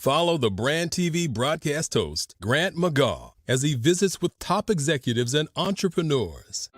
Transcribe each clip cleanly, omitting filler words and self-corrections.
Follow the Brand TV broadcast host, Grant McGaw, as he visits with top executives and entrepreneurs.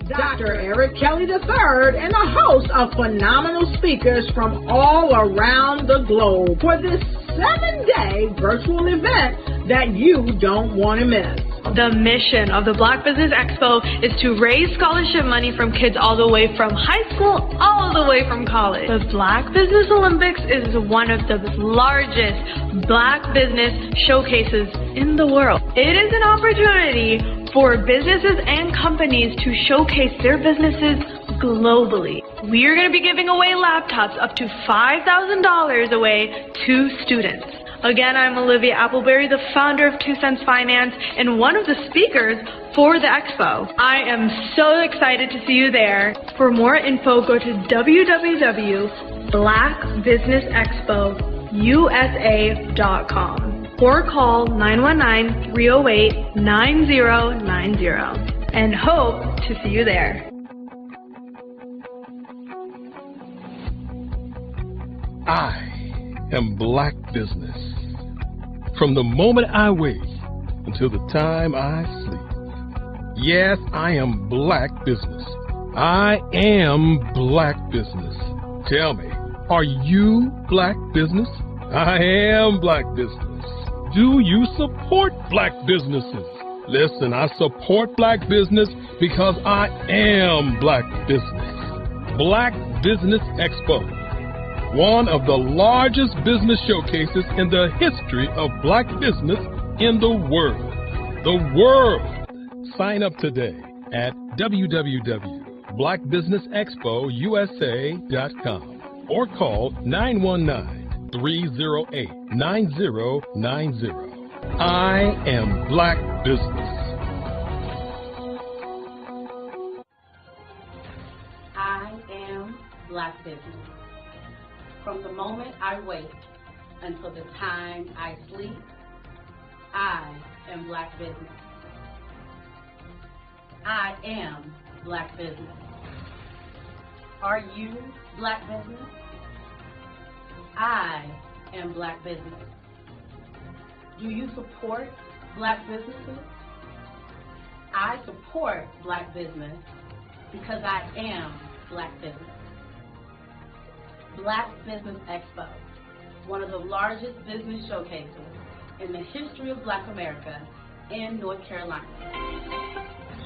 Dr. Eric Kelly III and a host of phenomenal speakers from all around the globe for this 7-day virtual event that you don't want to miss. The mission of the Black Business Expo is to raise scholarship money from kids all the way from high school all the way from college. The Black Business Olympics is one of the largest Black business showcases in the world. It is an opportunity for businesses and companies to showcase their businesses globally. We are going to be giving away laptops up to $5,000 away to students. Again, I'm Olivia Appleberry, the founder of 2 Cents Finance and one of the speakers for the expo. I am so excited to see you there. For more info, go to www.blackbusinessexpousa.com or call 919-308-9090 and hope to see you there. I am Black Business. From the moment I wake until the time I sleep. Yes, I am Black Business. I am Black Business. Tell me, are you Black Business? I am Black Business. Do you support Black businesses? Listen, I support Black business because I am Black Business. Black Business Expo, one of the largest business showcases in the history of Black business in the world. The world! Sign up today at www.blackbusinessexpousa.com or call 919-308-9090. I am Black Business. I am Black Business. From the moment I wake until the time I sleep, I am Black Business. I am Black Business. Are you Black Business? I am Black Business. Do you support Black businesses? I support Black business because I am Black business. Black Business Expo, one of the largest business showcases in the history of Black America in North Carolina.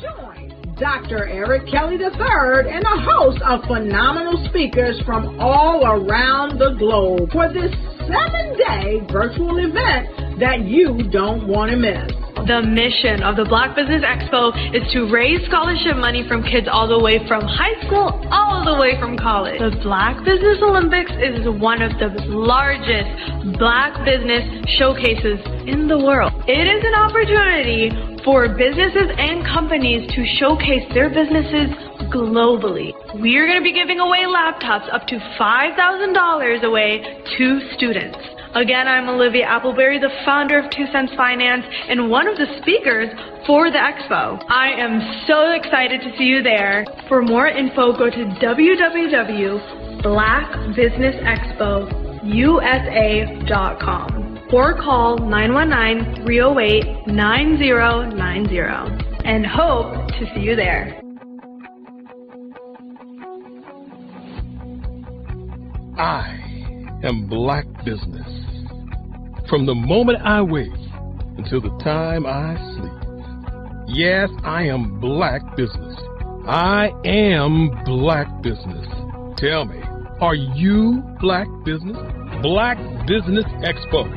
Join Dr. Eric Kelly III and a host of phenomenal speakers from all around the globe for this 7-day virtual event that you don't want to miss. The mission of the Black Business Expo is to raise scholarship money from kids all the way from high school all the way from college. The Black Business Olympics is one of the largest Black business showcases in the world. It is an opportunity for businesses and companies to showcase their businesses globally. We are going to be giving away laptops up to $5,000 away to students. Again, I'm Olivia Appleberry, the founder of 2 Cents Finance and one of the speakers for the expo. I am so excited to see you there. For more info, go to www.blackbusinessexpousa.com or call 919-308-9090 and hope to see you there. I am Black Business. From the moment I wake until the time I sleep. Yes, I am Black Business. I am Black Business. Tell me, are you Black Business? Black Business Expo,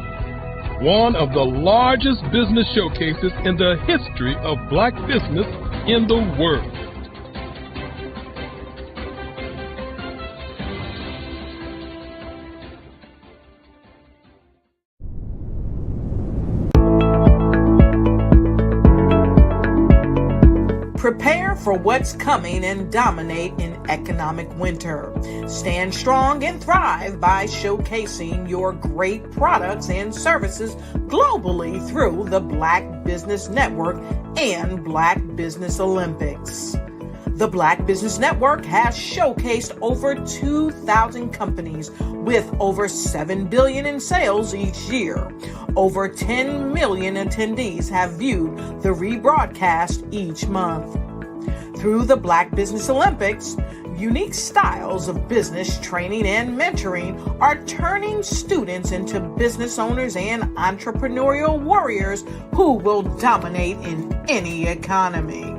one of the largest business showcases in the history of Black business in the world. Prepare for what's coming and dominate in economic winter. Stand strong and thrive by showcasing your great products and services globally through the Black Business Network and Black Business Olympics. The Black Business Network has showcased over 2,000 companies with over $7 billion in sales each year. Over 10 million attendees have viewed the rebroadcast each month. Through the Black Business Olympics, unique styles of business training and mentoring are turning students into business owners and entrepreneurial warriors who will dominate in any economy.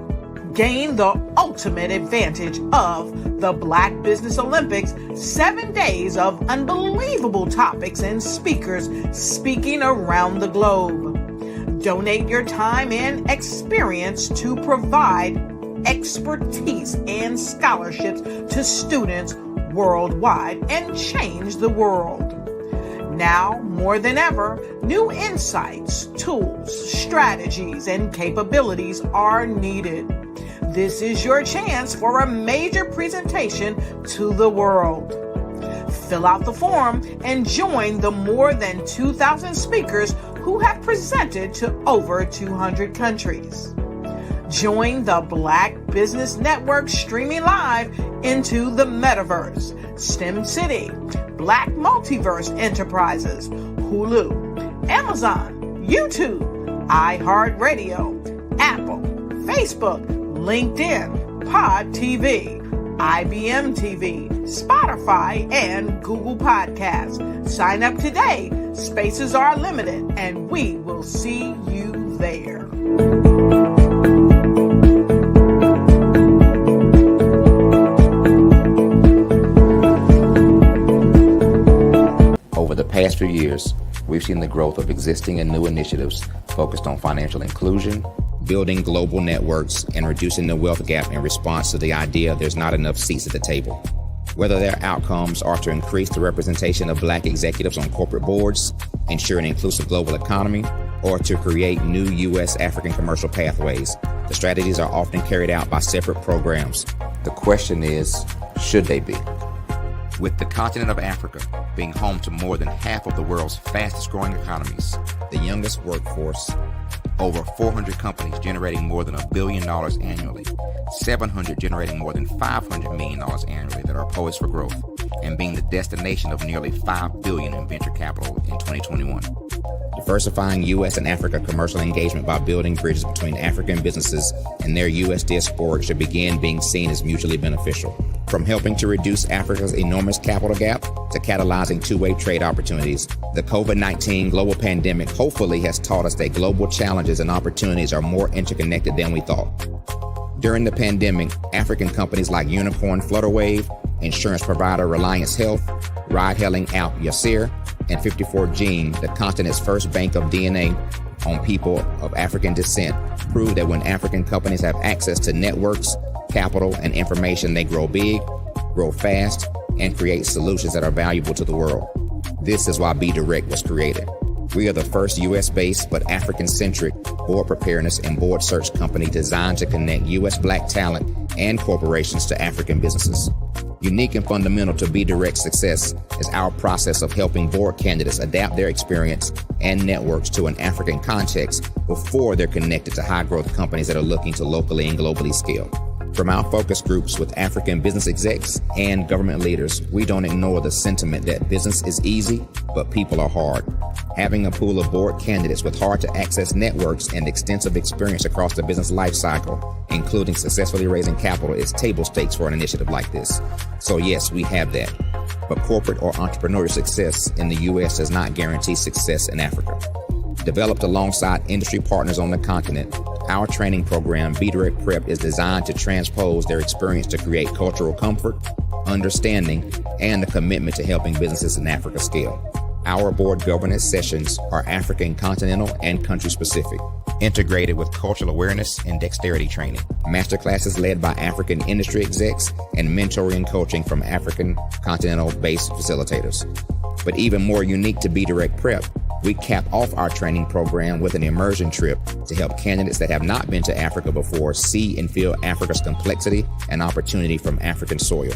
Gain the ultimate advantage of the Black Business Olympics, 7 days of unbelievable topics and speakers speaking around the globe. Donate your time and experience to provide expertise and scholarships to students worldwide and change the world. Now, more than ever, new insights, tools, strategies, and capabilities are needed. This is your chance for a major presentation to the world. Fill out the form and join the more than 2,000 speakers who have presented to over 200 countries. Join the Black Business Network streaming live into the Metaverse, STEM City, Black Multiverse Enterprises, Hulu, Amazon, YouTube, iHeartRadio, Apple, Facebook, LinkedIn, Pod TV, IBM TV, Spotify, and Google Podcasts. Sign up today. Spaces are limited, and we will see you there. Over the past few years, we've seen the growth of existing and new initiatives focused on financial inclusion, building global networks, and reducing the wealth gap in response to the idea there's not enough seats at the table. Whether their outcomes are to increase the representation of Black executives on corporate boards, ensure an inclusive global economy, or to create new U.S. African commercial pathways, the strategies are often carried out by separate programs. The question is, should they be? With the continent of Africa being home to more than half of the world's fastest growing economies, the youngest workforce, over 400 companies generating more than $1 billion annually, 700 generating more than $500 million annually that are poised for growth, and being the destination of nearly $5 billion in venture capital in 2021. Diversifying U.S. and Africa commercial engagement by building bridges between African businesses and their U.S. diaspora should begin being seen as mutually beneficial. From helping to reduce Africa's enormous capital gap to catalyzing two-way trade opportunities, the COVID-19 global pandemic hopefully has taught us that global challenges and opportunities are more interconnected than we thought. During the pandemic, African companies like Unicorn Flutterwave, insurance provider Reliance Health, ride-hailing app Yasir, and 54Gene, the continent's first bank of DNA on people of African descent, proved that when African companies have access to networks, capital, and information, they grow big, grow fast, and create solutions that are valuable to the world. This is why BeDirect was created. We are the first U.S.-based but African-centric board preparedness and board search company designed to connect U.S. Black talent and corporations to African businesses. Unique and fundamental to BeDirect's success is our process of helping board candidates adapt their experience and networks to an African context before they're connected to high-growth companies that are looking to locally and globally scale. From our focus groups with African business execs and government leaders, we don't ignore the sentiment that business is easy, but people are hard. Having a pool of board candidates with hard-to-access networks and extensive experience across the business life cycle, including successfully raising capital, is table stakes for an initiative like this. So yes, we have that. But corporate or entrepreneurial success in the U.S. does not guarantee success in Africa. Developed alongside industry partners on the continent, our training program, BeDirect Prep, is designed to transpose their experience to create cultural comfort, understanding, and a commitment to helping businesses in Africa scale. Our board governance sessions are African continental and country specific, integrated with cultural awareness and dexterity training, masterclasses led by African industry execs, and mentoring and coaching from African continental based facilitators. But even more unique to BeDirect Prep, We cap off our training program with an immersion trip to help candidates that have not been to Africa before see and feel Africa's complexity and opportunity from African soil.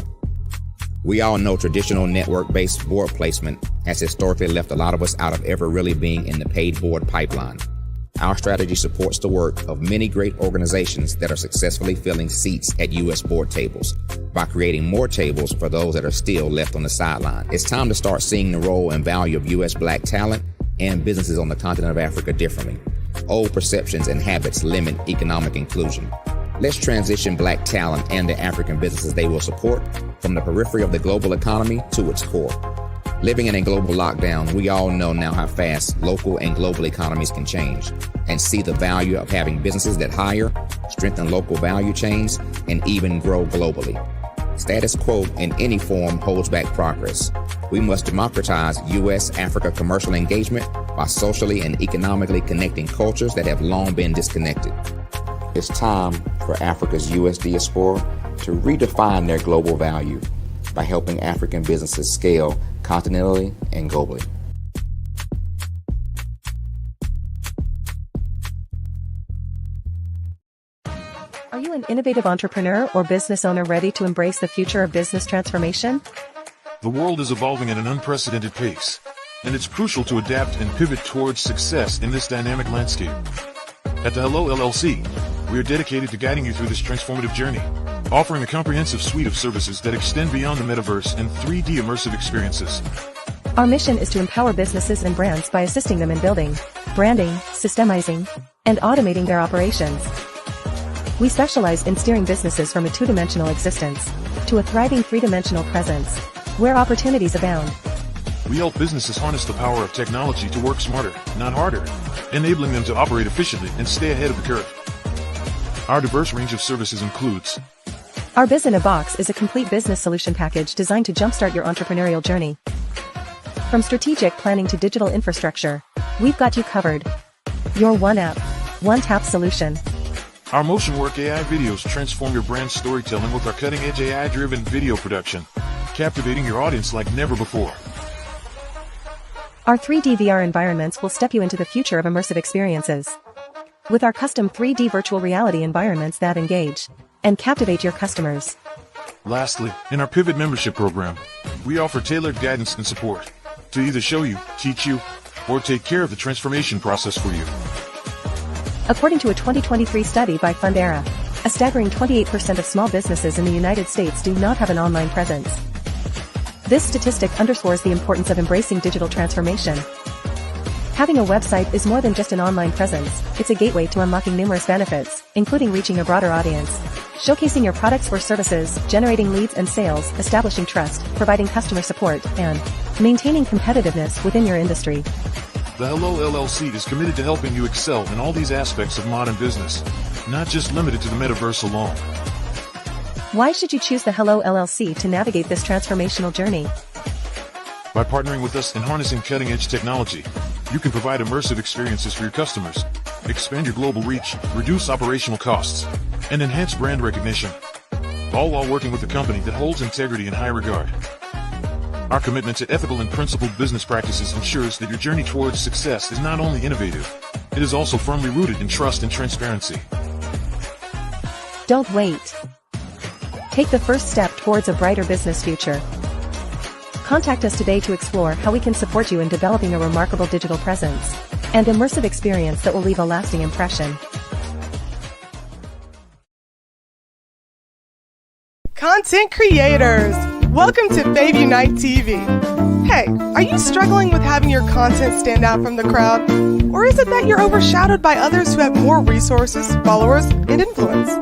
We all know traditional network-based board placement has historically left a lot of us out of ever really being in the paid board pipeline. Our strategy supports the work of many great organizations that are successfully filling seats at U.S. board tables by creating more tables for those that are still left on the sideline. It's time to start seeing the role and value of U.S. Black talent and businesses on the continent of Africa differently. Old perceptions and habits limit economic inclusion. Let's transition Black talent and the African businesses they will support from the periphery of the global economy to its core. Living in a global lockdown, we all know now how fast local and global economies can change and see the value of having businesses that hire, strengthen local value chains, and even grow globally. Status quo in any form holds back progress. We must democratize U.S.-Africa commercial engagement by socially and economically connecting cultures that have long been disconnected. It's time for Africa's U.S. diaspora to redefine their global value by helping African businesses scale continentally and globally. Are you an innovative entrepreneur or business owner ready to embrace the future of business transformation? The world is evolving at an unprecedented pace, and it's crucial to adapt and pivot towards success in this dynamic landscape. At the Hello LLC, we are dedicated to guiding you through this transformative journey, offering a comprehensive suite of services that extend beyond the metaverse and 3D immersive experiences. Our mission is to empower businesses and brands by assisting them in building, branding, systemizing, and automating their operations. We specialize in steering businesses from a two-dimensional existence to a thriving three-dimensional presence, where opportunities abound. We help businesses harness the power of technology to work smarter, not harder, enabling them to operate efficiently and stay ahead of the curve. Our diverse range of services includes: Our Biz in a Box is a complete business solution package designed to jumpstart your entrepreneurial journey. From strategic planning to digital infrastructure, we've got you covered. Your one app, one tap solution. Our Motion Work AI videos transform your brand storytelling with our cutting-edge AI-driven video production, captivating your audience like never before. Our 3D VR environments will step you into the future of immersive experiences. With our custom 3D virtual reality environments that engage and captivate your customers. Lastly, in our Pivot membership program, we offer tailored guidance and support to either show you, teach you, or take care of the transformation process for you. According to a 2023 study by Fundera, a staggering 28% of small businesses in the United States do not have an online presence. This statistic underscores the importance of embracing digital transformation. Having a website is more than just an online presence, it's a gateway to unlocking numerous benefits, including reaching a broader audience, showcasing your products or services, generating leads and sales, establishing trust, providing customer support, and maintaining competitiveness within your industry. The Hello LLC is committed to helping you excel in all these aspects of modern business, not just limited to the metaverse alone. Why should you choose the Hello LLC to navigate this transformational journey? By partnering with us and harnessing cutting-edge technology, you can provide immersive experiences for your customers, expand your global reach, reduce operational costs, and enhance brand recognition, all while working with a company that holds integrity in high regard. Our commitment to ethical and principled business practices ensures that your journey towards success is not only innovative, it is also firmly rooted in trust and transparency. Don't wait. Take the first step towards a brighter business future. Contact us today to explore how we can support you in developing a remarkable digital presence and immersive experience that will leave a lasting impression. Content creators, welcome to Fave Unite TV. Hey, are you struggling with having your content stand out from the crowd? Or is it that you're overshadowed by others who have more resources, followers, and influence?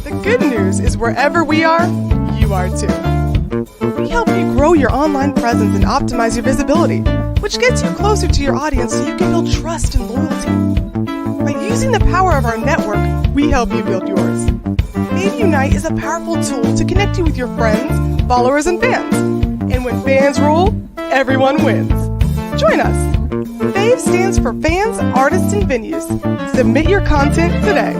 The good news is wherever we are, you are too. We help you grow your online presence and optimize your visibility, which gets you closer to your audience so you can build trust and loyalty. By using the power of our network, we help you build yours. Fave Unite is a powerful tool to connect you with your friends, followers, and fans. And when fans rule, everyone wins. Join us. Fave stands for fans, artists, and venues. Submit your content today.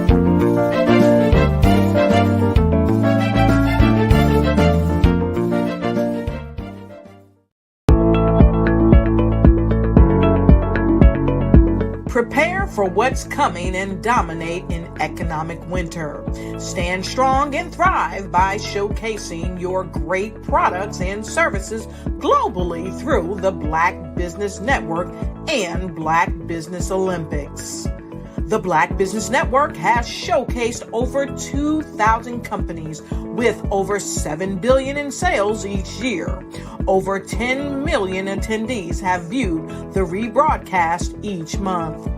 Prepare for what's coming and dominate in economic winter. Stand strong and thrive by showcasing your great products and services globally through the Black Business Network and Black Business Olympics. The Black Business Network has showcased over 2,000 companies with over $7 billion in sales each year. Over 10 million attendees have viewed the rebroadcast each month.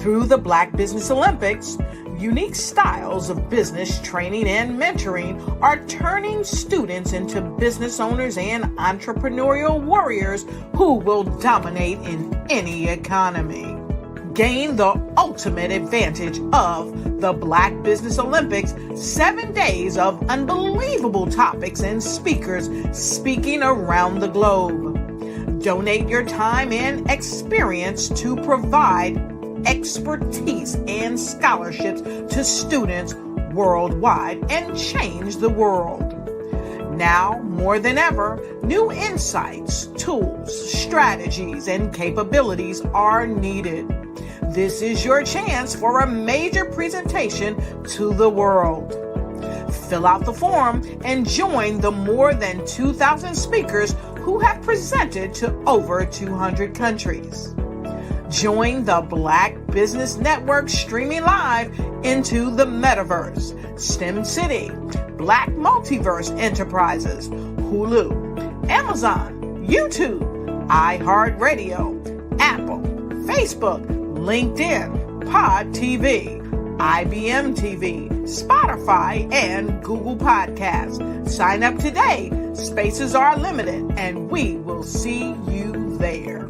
Through the Black Business Olympics, unique styles of business training and mentoring are turning students into business owners and entrepreneurial warriors who will dominate in any economy. Gain the ultimate advantage of the Black Business Olympics, 7 days of unbelievable topics and speakers speaking around the globe. Donate your time and experience to provide expertise and scholarships to students worldwide and change the world. Now, more than ever, new insights, tools, strategies, and capabilities are needed. This is your chance for a major presentation to the world. Fill out the form and join the more than 2,000 speakers who have presented to over 200 countries. Join the Black Business Network streaming live into the Metaverse, STEM City, Black Multiverse Enterprises, Hulu, Amazon, YouTube, iHeartRadio, Apple, Facebook, LinkedIn, Pod TV, IBM TV, Spotify, and Google Podcasts. Sign up today. Spaces are limited, and we will see you there.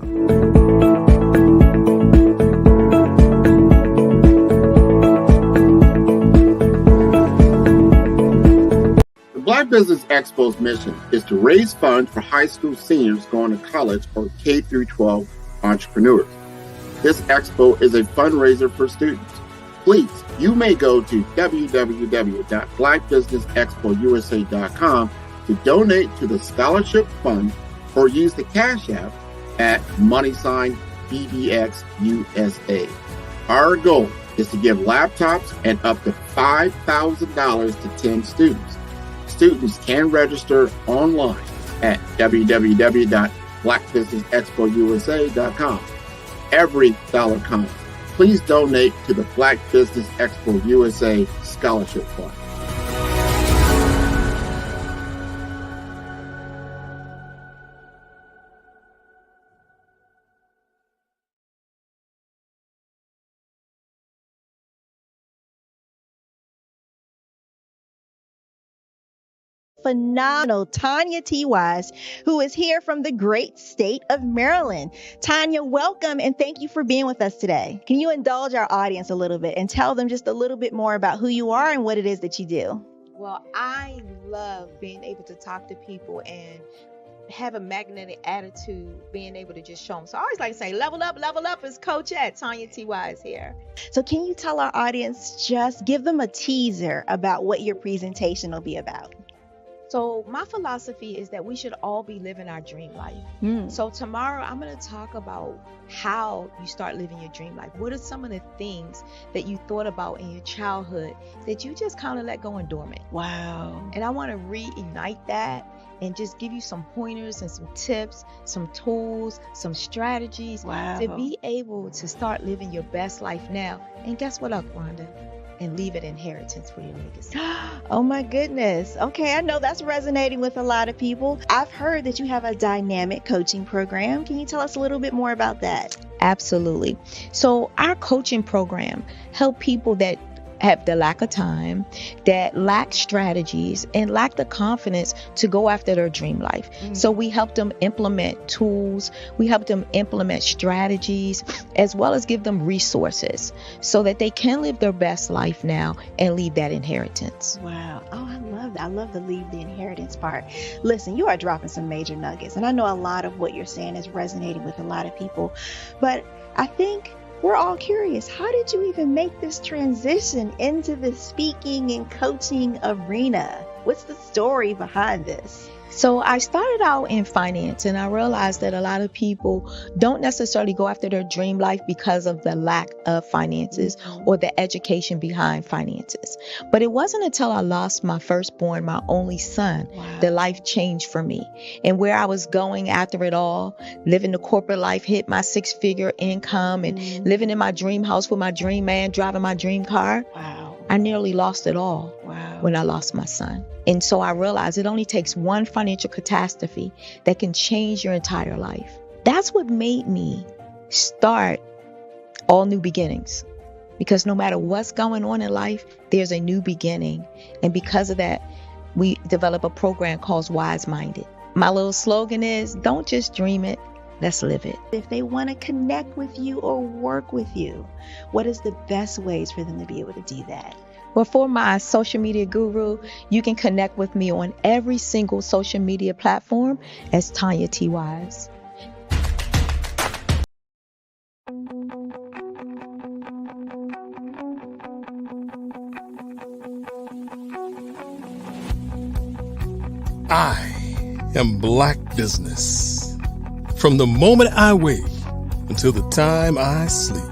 The Black Business Expo's mission is to raise funds for high school seniors going to college or K-12 entrepreneurs. This expo is a fundraiser for students. Please, you may go to www.blackbusinessexpousa.com to donate to the scholarship fund or use the Cash App at $BBXUSA. Our goal is to give laptops and up to $5,000 to 10 students. Students can register online at www.blackbusinessexpousa.com. Every dollar counts. Please donate to the Black Business Expo USA Scholarship Fund. Phenomenal Tanya T. Wise, who is here from the great state of Maryland. Tanya, welcome and thank you for being with us today. Can you indulge our audience a little bit and tell them just a little bit more about who you are and what it is that you do? Well, I love being able to talk to people and have a magnetic attitude, being able to just show them. So I always like to say, level up is Coach at Tanya T. Wise here. So can you tell our audience, just give them a teaser about what your presentation will be about? So my philosophy is that we should all be living our dream life. So tomorrow I'm going to talk about how you start living your dream life. What are some of the things that you thought about in your childhood that you just kind of let go and dormant? Wow. And I want to reignite that and just give you some pointers and some tips, some tools, some strategies to be able to start living your best life now. And guess what, Rhonda? And leave an inheritance for your legacy. Oh my goodness. Okay, I know that's resonating with a lot of people. I've heard that you have a dynamic coaching program. Can you tell us a little bit more about that? Absolutely. So our coaching program help people that have the lack of time, that lack strategies, and lack the confidence to go after their dream life. So we help them implement tools, we help them implement strategies, as well as give them resources so that they can live their best life now and leave that inheritance. Wow. Oh, I love that. I love the leave the inheritance part. Listen, you are dropping some major nuggets, and I know a lot of what you're saying is resonating with a lot of people, but I think we're all curious. How did you even make this transition into the speaking and coaching arena? What's the story behind this? So I started out in finance, and I realized that a lot of people don't necessarily go after their dream life because of the lack of finances or the education behind finances. But it wasn't until I lost my firstborn, my only son, that life changed for me. And where I was going after it all, living the corporate life, hit my 6-figure income and living in my dream house with my dream man, driving my dream car. I nearly lost it all when I lost my son. And so I realized it only takes one financial catastrophe that can change your entire life. That's what made me start All New Beginnings. Because no matter what's going on in life, there's a new beginning. And because of that, we develop a program called Wise Minded. My little slogan is, don't just dream it, let's live it. If they want to connect with you or work with you, what is the best ways for them to be able to do that? Well, for my social media guru, you can connect with me on every single social media platform as Tanya T. Wise. I am Black Business. From the moment I wake until the time I sleep.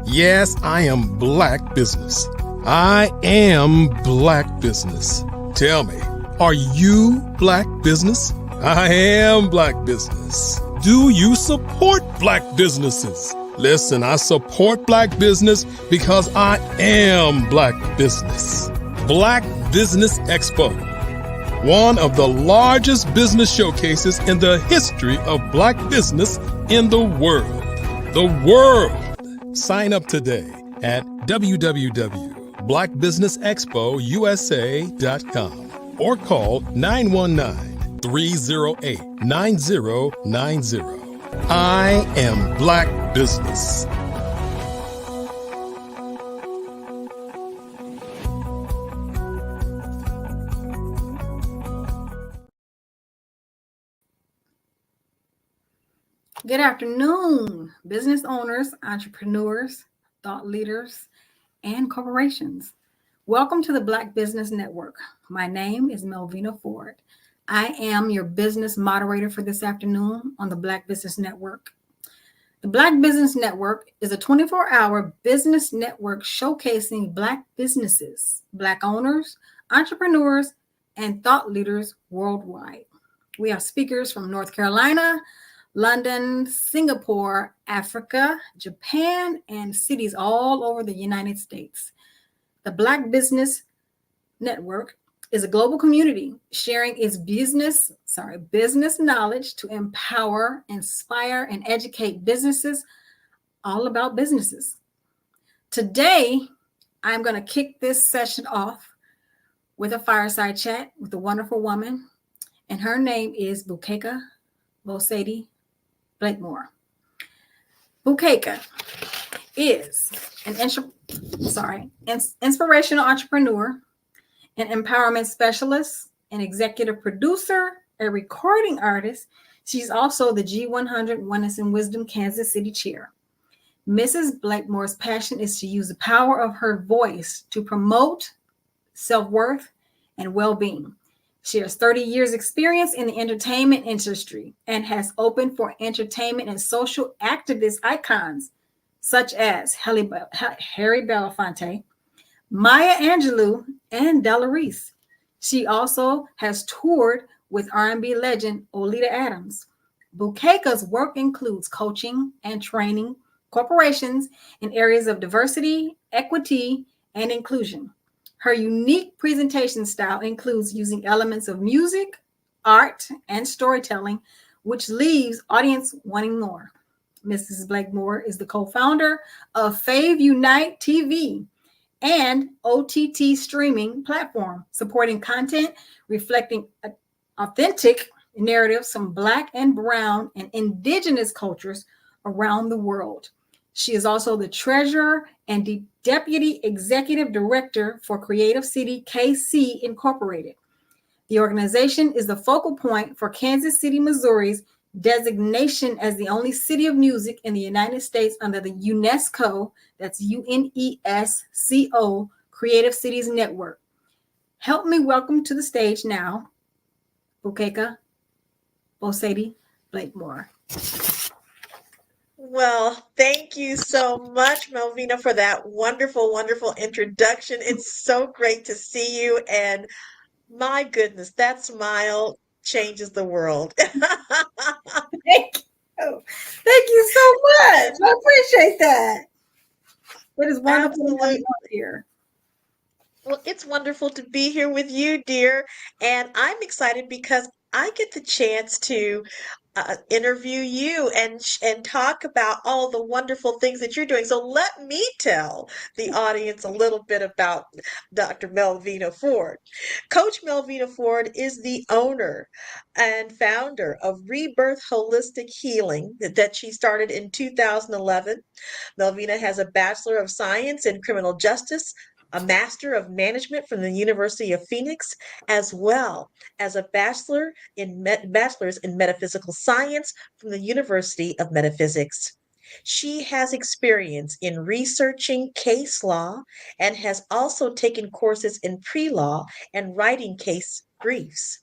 Yes, I am Black Business. I am Black Business. Tell me, are you Black Business? I am Black Business. Do you support Black businesses? Listen, I support Black business because I am Black Business. Black Business Expo, one of the largest business showcases in the history of Black business in the world. The world. Sign up today at www.blackbusinessexpousa.com or call 919-308-9090. I am Black Business. Good afternoon, business owners, entrepreneurs, thought leaders, and corporations. Welcome to the Black Business Network. My name is Melvina Ford. I am your business moderator for this afternoon on the Black Business Network. The Black Business Network is a 24-hour business network showcasing Black businesses, Black owners, entrepreneurs, and thought leaders worldwide. We have speakers from North Carolina, London, Singapore, Africa, Japan, and cities all over the United States. The Black Business Network is a global community sharing its business knowledge to empower, inspire, and educate businesses all about businesses. Today, I'm going to kick this session off with a fireside chat with a wonderful woman, and her name is Bukeka Vosedi Blakemore. Bukeka is an inspirational entrepreneur, an empowerment specialist, an executive producer, a recording artist. She's also the G100 Wellness and Wisdom Kansas City Chair. Mrs. Blakemore's passion is to use the power of her voice to promote self-worth and well-being. She has 30 years experience in the entertainment industry and has opened for entertainment and social activist icons such as Harry Belafonte, Maya Angelou, and Della Reese. She also has toured with R&B legend Olita Adams. Bukeka's work includes coaching and training corporations in areas of diversity, equity, and inclusion. Her unique presentation style includes using elements of music, art, and storytelling, which leaves audience wanting more. Mrs. Blakemore is the co-founder of Fave Unite TV, and OTT streaming platform, supporting content reflecting authentic narratives from Black and Brown and Indigenous cultures around the world. She is also the treasurer and the deputy executive director for Creative City KC Incorporated. The organization is the focal point for Kansas City, Missouri's designation as the only city of music in the United States under the UNESCO, that's UNESCO, Creative Cities Network. Help me welcome to the stage now, Ukeka Bosadie Blakemore. Well, thank you so much, Melvina, for that wonderful, wonderful introduction. It's so great to see you. And my goodness, that smile changes the world. Thank you. Thank you so much. I appreciate that. It is wonderful to have you here. Well, it's wonderful to be here with you, dear. And I'm excited because I get the chance to interview you and talk about all the wonderful things that you're doing. So let me tell the audience a little bit about Dr. Melvina Ford. Coach Melvina Ford is the owner and founder of Rebirth Holistic Healing that she started in 2011. Melvina has a Bachelor of Science in Criminal Justice, a Master of Management from the University of Phoenix, as well as a Bachelor's in Metaphysical Science from the University of Metaphysics. She has experience in researching case law and has also taken courses in pre-law and writing case briefs.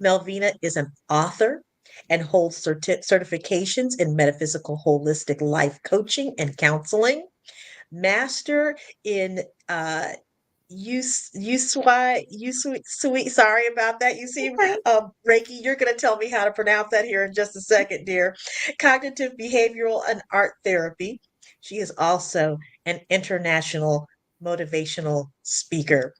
Melvina is an author and holds certifications in metaphysical holistic life coaching and counseling, master in sorry about that. You seem Reiki. You're going to tell me how to pronounce that here in just a second, dear. Cognitive behavioral and art therapy. She is also an international motivational speaker.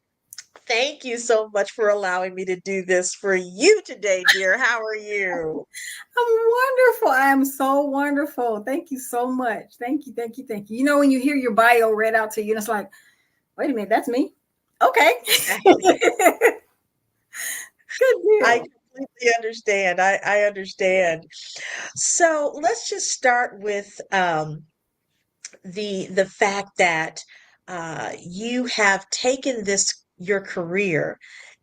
Thank you so much for allowing me to do this for you today, dear. How are you? I'm wonderful. I am so wonderful. Thank you so much. Thank you, thank you, thank you. You know, when you hear your bio read out to you, and it's like, wait a minute, that's me. Okay. Good deal. I completely understand. I understand. So let's just start with the fact that you have taken your career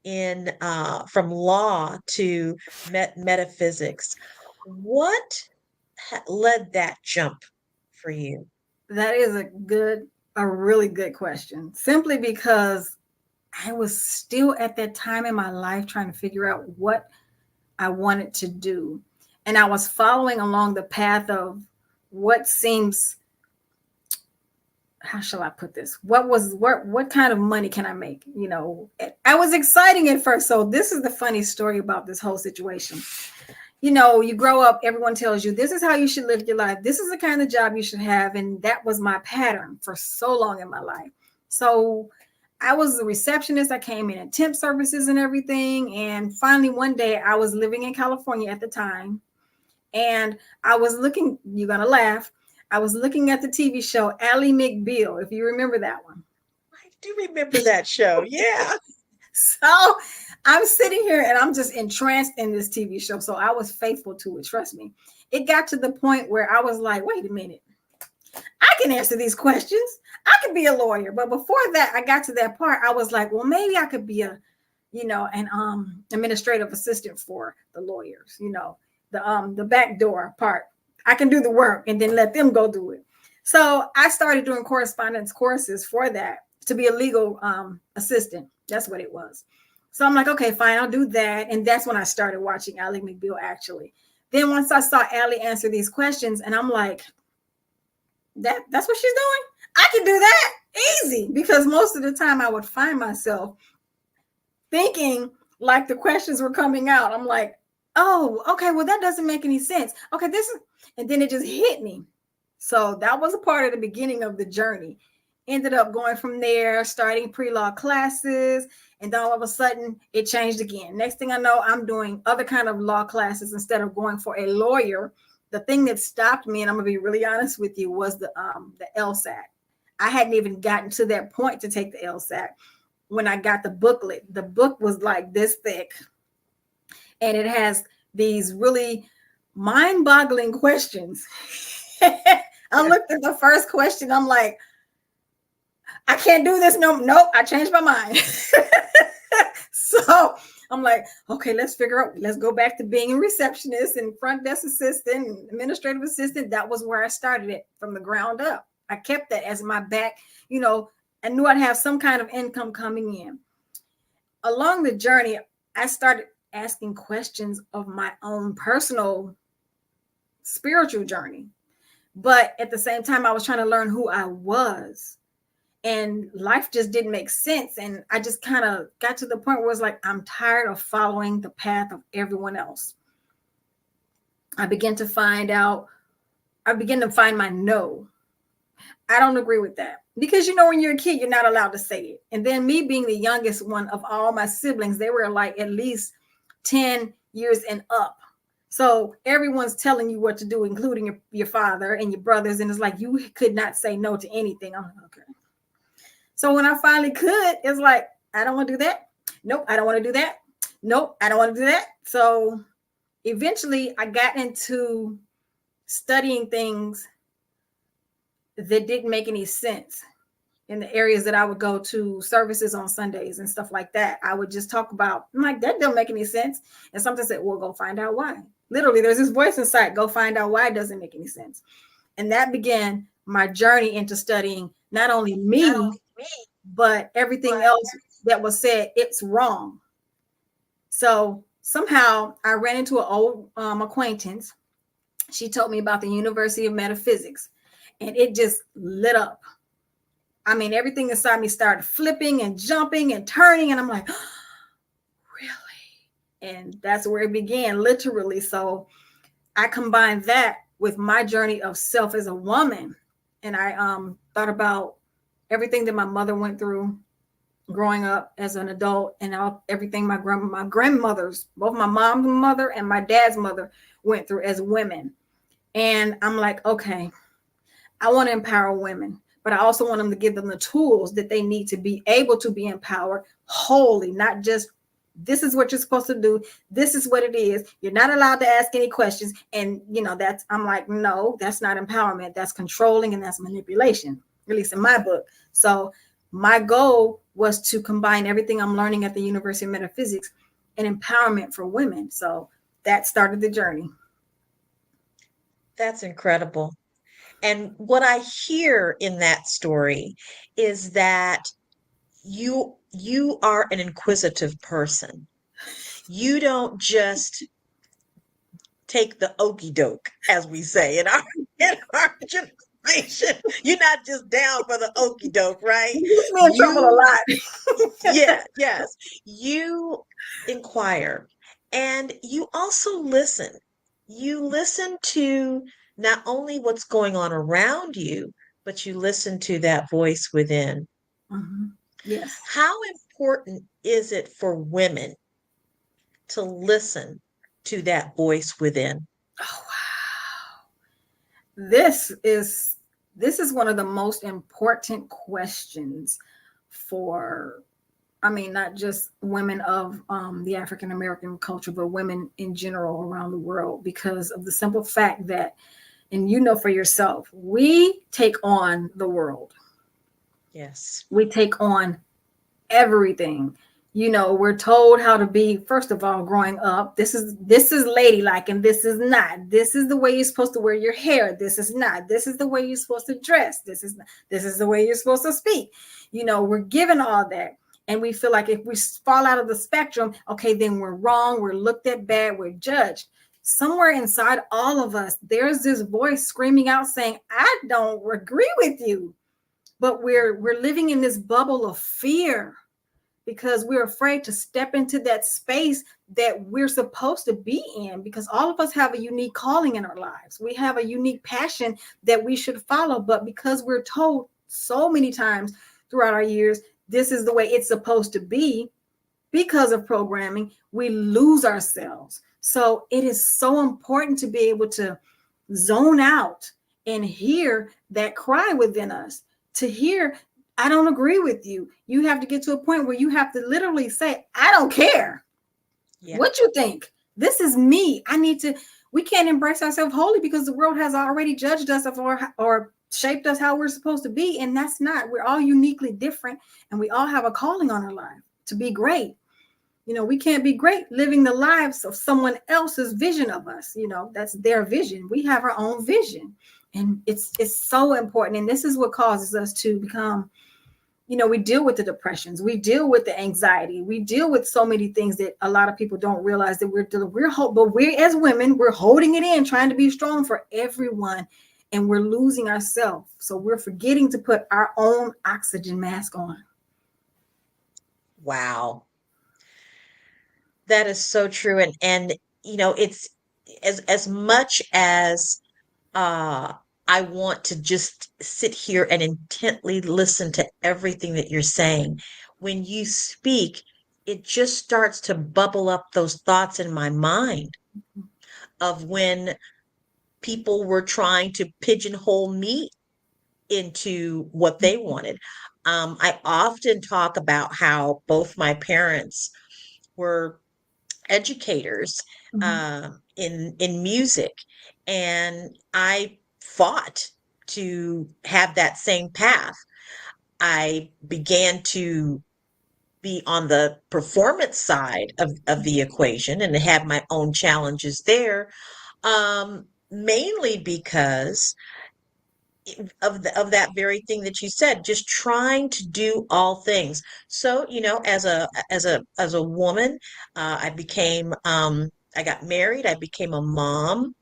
in from law to metaphysics. What led that jump for you? That is a really good question. Simply because I was still at that time in my life trying to figure out what I wanted to do. And I was following along the path of what seems, how shall I put this? What kind of money can I make? You know, I was exciting at first. So this is the funny story about this whole situation. You know, you grow up, everyone tells you, this is how you should live your life. This is the kind of job you should have. And that was my pattern for so long in my life. So I was a receptionist. I came in temp services and everything. And finally, one day I was living in California at the time. And I was looking, you're going to laugh. I was looking at the TV show, Ally McBeal, if you remember that one. I do remember that show. Yeah. So I'm sitting here and I'm just entranced in this TV show. So I was faithful to it. Trust me. It got to the point where I was like, wait a minute. I can answer these questions. I could be a lawyer. But before that, I got to that part. I was like, well, maybe I could be an administrative assistant for the lawyers, the back door part. I can do the work and then let them go do it. So I started doing correspondence courses for that to be a legal assistant. That's what it was. So I'm like, okay, fine, I'll do that. And that's when I started watching Ally McBeal, actually. Then once I saw Ally answer these questions, and I'm like, that's what she's doing? I can do that easy. Because most of the time I would find myself thinking like the questions were coming out. I'm like, oh, okay, well, that doesn't make any sense. Okay, and then it just hit me. So that was a part of the beginning of the journey. Ended up going from there, starting pre-law classes, and then all of a sudden it changed again. Next thing I know, I'm doing other kind of law classes instead of going for a lawyer. The thing that stopped me, and I'm gonna be really honest with you, was the LSAT. I hadn't even gotten to that point to take the LSAT when I got the booklet. The book was like this thick, and it has these really mind-boggling questions. I looked at the first question. I'm like, I can't do this. Nope. I changed my mind. So I'm like, okay, let's go back to being a receptionist and front desk assistant and administrative assistant. That was where I started it from the ground up. I kept that as my back. I knew I'd have some kind of income coming in. Along the journey, I started asking questions of my own personal spiritual journey. But at the same time, I was trying to learn who I was. And life just didn't make sense. And I just kind of got to the point where it's like, I'm tired of following the path of everyone else. I began to find my no. I don't agree with that. Because, you know, when you're a kid, you're not allowed to say it. And then me being the youngest one of all my siblings, they were like at least 10 years and up. So everyone's telling you what to do, including your father and your brothers. And it's like, you could not say no to anything. I'm like, okay. So when I finally could, it's like, I don't want to do that. Nope, I don't want to do that. Nope, I don't want to do that. So eventually I got into studying things that didn't make any sense in the areas that I would go to services on Sundays and stuff like that. I would just talk about, I'm like, that don't make any sense. And something said, well, go find out why. Literally, there's this voice inside, go find out why it doesn't make any sense. And that began my journey into studying not only me, but everything else that was said, it's wrong. So somehow I ran into an old acquaintance. She told me about the University of Metaphysics, and it just lit up. I mean, everything inside me started flipping and jumping and turning, and I'm like, oh, really? And that's where it began, literally. So I combined that with my journey of self as a woman, and I thought about everything that my mother went through growing up as an adult, and everything my grandmothers, both my mom's mother and my dad's mother, went through as women. And I'm like, okay, I want to empower women, but I also want them to give them the tools that they need to be able to be empowered wholly, not just this is what you're supposed to do. This is what it is. You're not allowed to ask any questions. And, you know, I'm like, no, that's not empowerment. That's controlling and that's manipulation, at least in my book. So my goal was to combine everything I'm learning at the University of Metaphysics and empowerment for women. So that started the journey. That's incredible. And what I hear in that story is that you are an inquisitive person. You don't just take the okie doke, as we say in our generation. You're not just down for the okie doke, right? You get me in trouble a lot. Yes. You inquire, and you also listen. You listen to not only what's going on around you, but you listen to that voice within. Mm-hmm. Yes. How important is it for women to listen to that voice within? Oh, wow. This is one of the most important questions for, I mean, not just women of the African American culture, but women in general around the world, because of the simple fact that, and you know for yourself, we take on the world. Yes. We take on everything. You know, we're told how to be, first of all, growing up. This is ladylike and this is not. This is the way you're supposed to wear your hair. This is not. This is the way you're supposed to dress. This is the way you're supposed to speak. You know, we're given all that. And we feel like if we fall out of the spectrum, okay, then we're wrong. We're looked at bad. We're judged. Somewhere inside all of us, there's this voice screaming out saying, I don't agree with you. But we're living in this bubble of fear because we're afraid to step into that space that we're supposed to be in, because all of us have a unique calling in our lives. We have a unique passion that we should follow. But because we're told so many times throughout our years, this is the way it's supposed to be, because of programming, we lose ourselves. So it is so important to be able to zone out and hear that cry within us, to hear, I don't agree with you. You have to get to a point where you have to literally say, I don't care what you think. This is me. We can't embrace ourselves wholly because the world has already judged us or shaped us how we're supposed to be. And that's not, we're all uniquely different. And we all have a calling on our life to be great. You know, we can't be great living the lives of someone else's vision of us. You know, that's their vision. We have our own vision. And it's so important. And this is what causes us to become we deal with the depressions, we deal with the anxiety, we deal with so many things that a lot of people don't realize that but we as women, we're holding it in, trying to be strong for everyone, and we're losing ourselves. So we're forgetting to put our own oxygen mask on. Wow. That is so true. And it's as much as I want to just sit here and intently listen to everything that you're saying. When you speak, it just starts to bubble up those thoughts in my mind of when people were trying to pigeonhole me into what they wanted. I often talk about how both my parents were educators in music, and I fought to have that same path. I began to be on the performance side of the equation and had my own challenges there, mainly because of that very thing that you said, just trying to do all things. So, as a woman, I became I got married, I became a mom,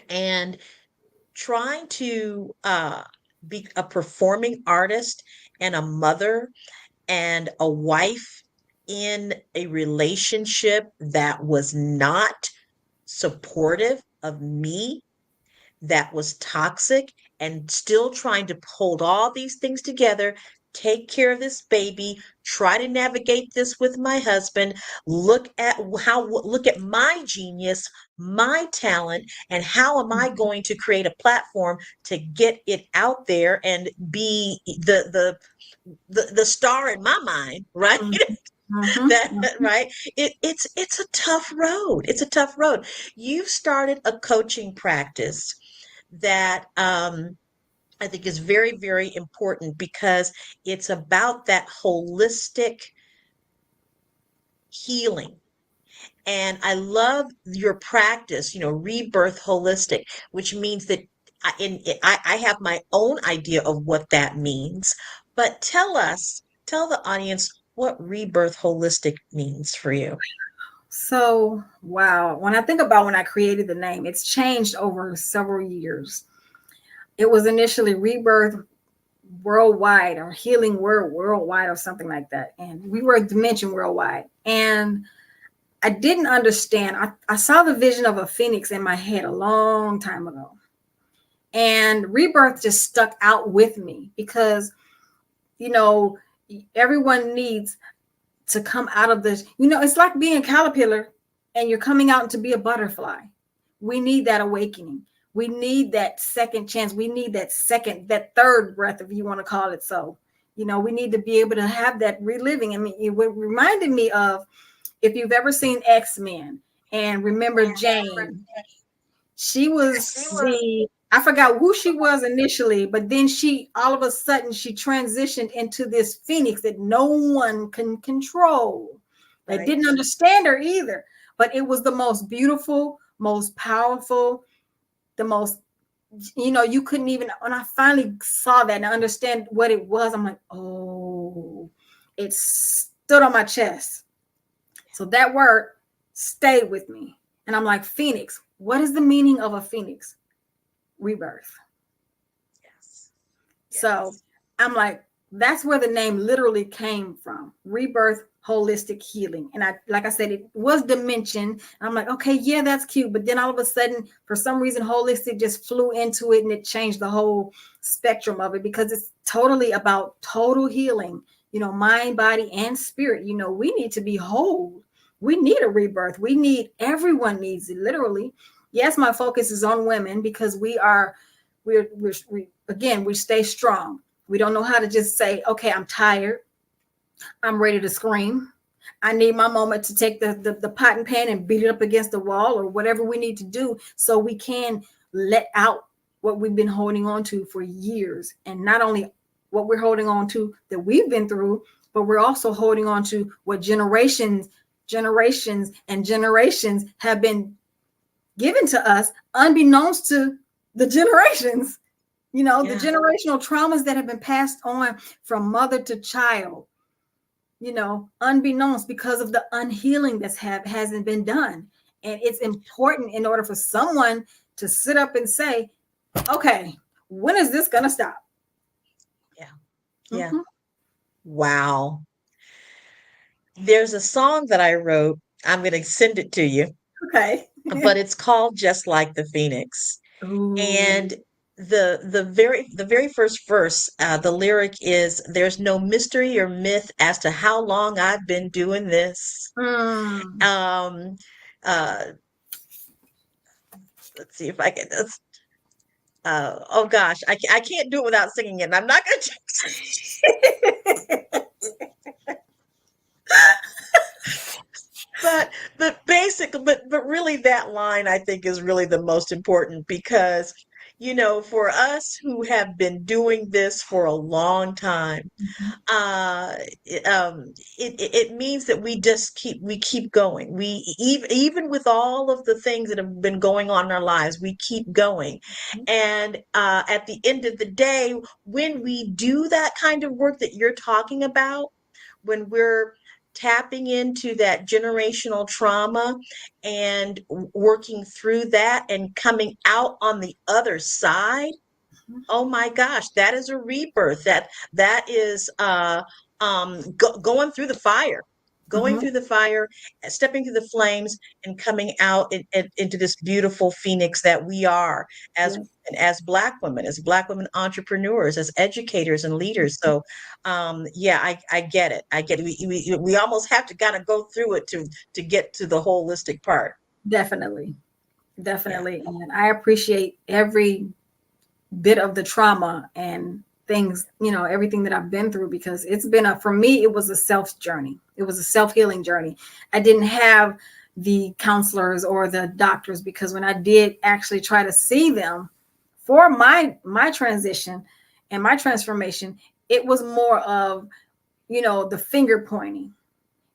and trying to be a performing artist and a mother and a wife in a relationship that was not supportive of me, that was toxic, and still trying to hold all these things together, take care of this baby, try to navigate this with my husband, look at my genius, my talent, and how am I going to create a platform to get it out there and be the star in my mind, right? Right. It's a tough road. It's a tough road. You've started a coaching practice that I think is very, very important because it's about that holistic healing. And I love your practice, rebirth holistic, which means that I have my own idea of what that means. But tell the audience what rebirth holistic means for you. So, wow. When I think about when I created the name, it's changed over several years. It was initially Rebirth Worldwide or Healing Worldwide or something like that. And we were Dimension Worldwide. And I didn't understand. I saw the vision of a phoenix in my head a long time ago. And rebirth just stuck out with me because, everyone needs to come out of this. It's like being a caterpillar and you're coming out to be a butterfly. We need that awakening. We need that second chance. We need that third breath, if you want to call it so. We need to be able to have that reliving. I mean, it reminded me of, if you've ever seen X-Men and remember Jane, I forgot who she was initially, but then all of a sudden she transitioned into this phoenix that no one can control. They didn't understand her either, but it was the most beautiful, most powerful, the most, you couldn't even, when I finally saw that and understand what it was, I'm like, oh, it stood on my chest. So that word stayed with me. And I'm like, Phoenix, what is the meaning of a phoenix? Rebirth. Yes. So I'm like, that's where the name literally came from. Rebirth Holistic Healing. And like I said, it was Dimension. And I'm like, okay, yeah, that's cute. But then all of a sudden, for some reason, holistic just flew into it and it changed the whole spectrum of it because it's totally about total healing, mind, body, and spirit. We need to be whole. We need a rebirth. Everyone needs it, literally. Yes, my focus is on women because we stay strong. We don't know how to just say, okay, I'm tired. I'm ready to scream. I need my moment to take the pot and pan and beat it up against the wall or whatever we need to do so we can let out what we've been holding on to for years. And not only what we're holding on to that we've been through, but we're also holding on to what generations and generations have been given to us unbeknownst to the generations. You know, the generational traumas that have been passed on from mother to child, you know, unbeknownst because of the unhealing that's hasn't been done. And it's important in order for someone to sit up and say, okay, when is this going to stop? Yeah. Wow. There's a song that I wrote. I'm going to send it to you. Okay. But it's called Just Like the Phoenix. Ooh. And the very first verse, the lyric is, "There's no mystery or myth as to how long I've been doing this." Mm. Let's see if I can. Oh gosh, I can't do it without singing it. And I'm not going to. But really that line I think is really the most important because, you know, for us who have been doing this for a long time, it means that we keep going. We even with all of the things that have been going on in our lives, we keep going. And at the end of the day, when we do that kind of work that you're talking about, when we're tapping into that generational trauma and working through that and coming out on the other side, oh my gosh, that is a rebirth. That is going through the fire, through the fire, stepping through the flames, and coming out into this beautiful phoenix that we are as Black women, entrepreneurs, as educators and leaders. So, I get it. I get it. We almost have to kind of go through it to get to the holistic part. Definitely. And I appreciate every bit of the trauma and things, you know, everything that I've been through, because it's been for me, it was a self journey. It was a self-healing journey. I didn't have the counselors or the doctors, because when I did actually try to see them for my transition and my transformation, it was more of, you know, the finger pointing.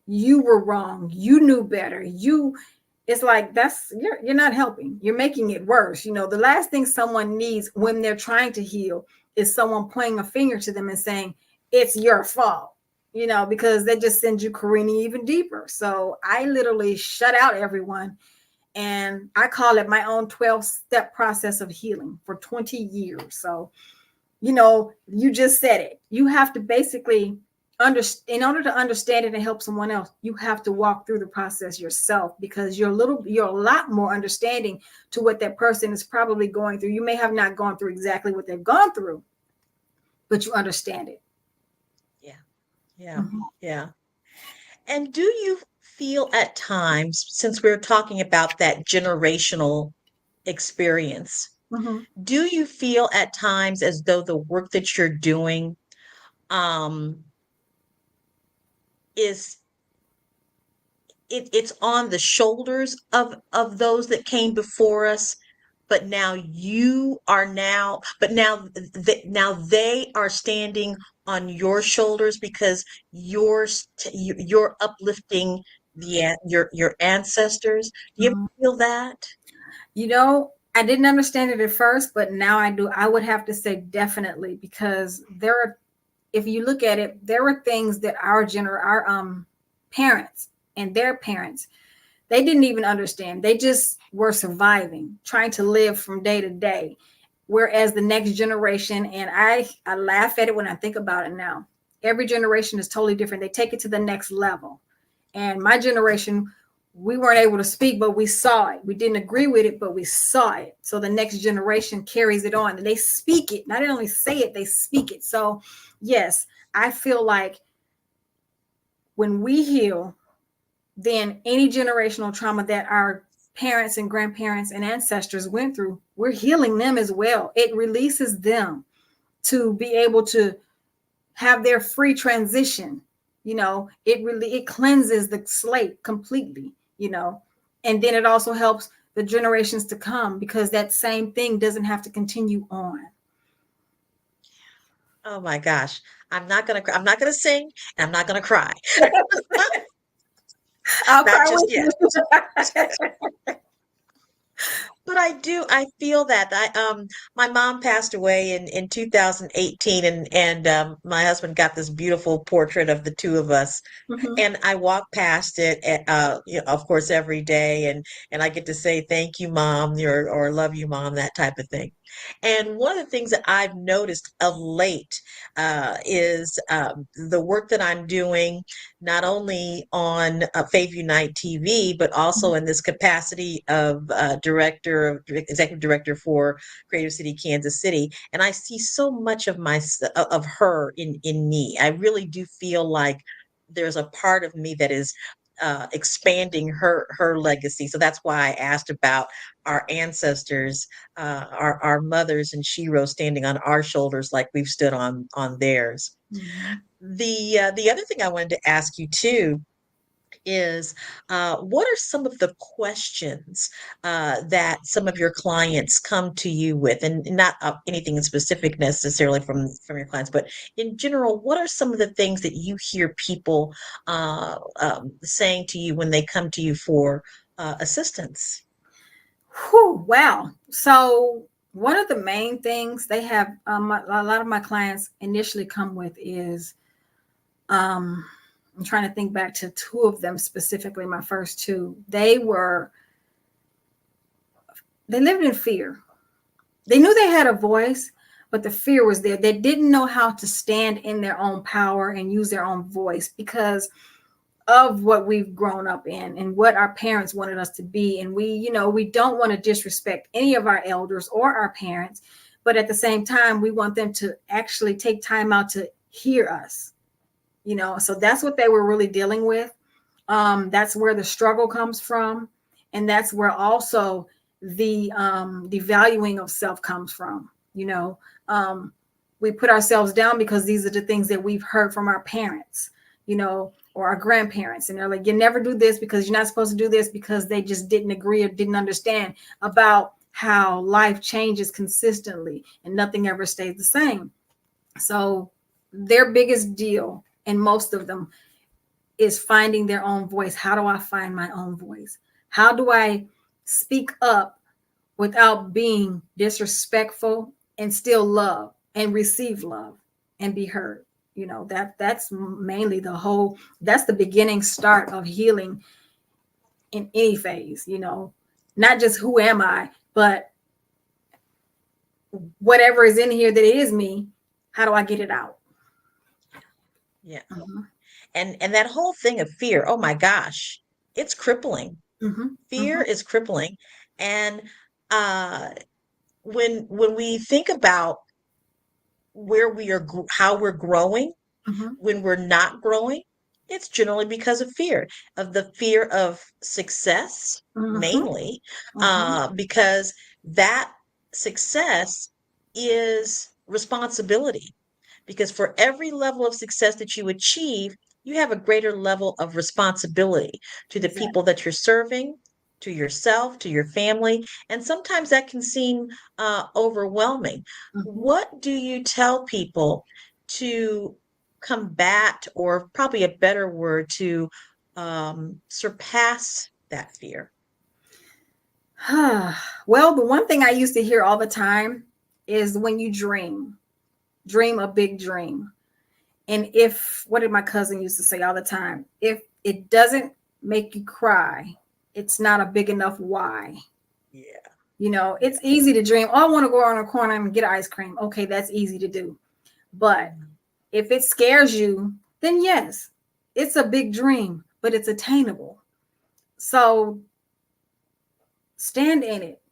You were wrong. You knew better. It's like you're not helping. You're making it worse. You know, the last thing someone needs when they're trying to heal is someone pointing a finger to them and saying it's your fault, you know, because that just sends you careening even deeper. So I literally shut out everyone, and I call it my own 12-step process of healing for 20 years. So, you know, you just said it. You have to basically in order to understand it and help someone else, you have to walk through the process yourself, because you're a lot more understanding to what that person is probably going through. You may have not gone through exactly what they've gone through, but you understand it. Yeah. And do you feel at times, since we're talking about that generational experience, do you feel at times as though the work that you're doing it's on the shoulders of those that came before us, but now they are standing on your shoulders because you're uplifting your ancestors? Do you feel that? You know, I didn't understand it at first, but now I do. I would have to say definitely, because if you look at it, there were things that our parents and their parents, they didn't even understand. They just were surviving, trying to live from day to day. Whereas the next generation, and I laugh at it when I think about it now, every generation is totally different. They take it to the next level. And my generation, we weren't able to speak, but we saw it. We didn't agree with it, but we saw it. So the next generation carries it on, and they speak it. Not only say it, they speak it. So yes, I feel like when we heal, then any generational trauma that our parents and grandparents and ancestors went through, we're healing them as well. It releases them to be able to have their free transition. You know, it cleanses the slate completely, you know, and then it also helps the generations to come, because that same thing doesn't have to continue on. Oh my gosh. I'm not gonna sing, and I'm not gonna cry. I'll Not cry just with yet. you. But I feel that my mom passed away in 2018, and my husband got this beautiful portrait of the two of us, Mhm. and I walk past it, of course, every day, and I get to say thank you, mom, or love you, mom, that type of thing. And one of the things that I've noticed of late is the work that I'm doing, not only on Faith Unite TV, but also in this capacity of executive director for Creative City, Kansas City. And I see so much of her in me. I really do feel like there's a part of me that is expanding her legacy. So that's why I asked about our ancestors, our mothers and sheroes standing on our shoulders like we've stood on theirs. Mhm. The other thing I wanted to ask you too is what are some of the questions that some of your clients come to you with, and not anything specific necessarily from your clients, but in general, what are some of the things that you hear people saying to you when they come to you for assistance? Whew, wow. So one of the main things they have, a lot of my clients initially come with is, I'm trying to think back to two of them specifically, my first two. They lived in fear. They knew they had a voice, but the fear was there. They didn't know how to stand in their own power and use their own voice because of what we've grown up in and what our parents wanted us to be. And we don't want to disrespect any of our elders or our parents, but at the same time, we want them to actually take time out to hear us, so that's what they were really dealing with. That's where the struggle comes from. And that's where also the devaluing of self comes from. We put ourselves down because these are the things that we've heard from our parents, or our grandparents. And they're like, you never do this because you're not supposed to do this, because they just didn't agree or didn't understand about how life changes consistently and nothing ever stays the same. So their biggest deal, and most of them, is finding their own voice. How do I find my own voice? How do I speak up without being disrespectful and still love and receive love and be heard? That's mainly that's the beginning start of healing in any phase, not just who am I, but whatever is in here that is me, how do I get it out? Yeah. Mm-hmm. And that whole thing of fear, oh my gosh, it's crippling. Mm-hmm. Fear Mm-hmm. is crippling. And uh, when we think about how we're growing, Mm-hmm. when we're not growing, it's generally because of the fear of success, Mm-hmm. mainly, Mm-hmm. because that success is responsibility. Because for every level of success that you achieve, you have a greater level of responsibility to the Exactly. people that you're serving, to yourself, to your family. And sometimes that can seem overwhelming. Mm-hmm. What do you tell people to combat, or probably a better word, to surpass that fear? Well, the one thing I used to hear all the time is when you dream a big dream. And what did my cousin used to say all the time? If it doesn't make you cry, it's not a big enough why. Yeah. It's easy to dream. Oh, I want to go around a corner and get ice cream. Okay, that's easy to do. But if it scares you, then yes, it's a big dream, but it's attainable. So stand in it.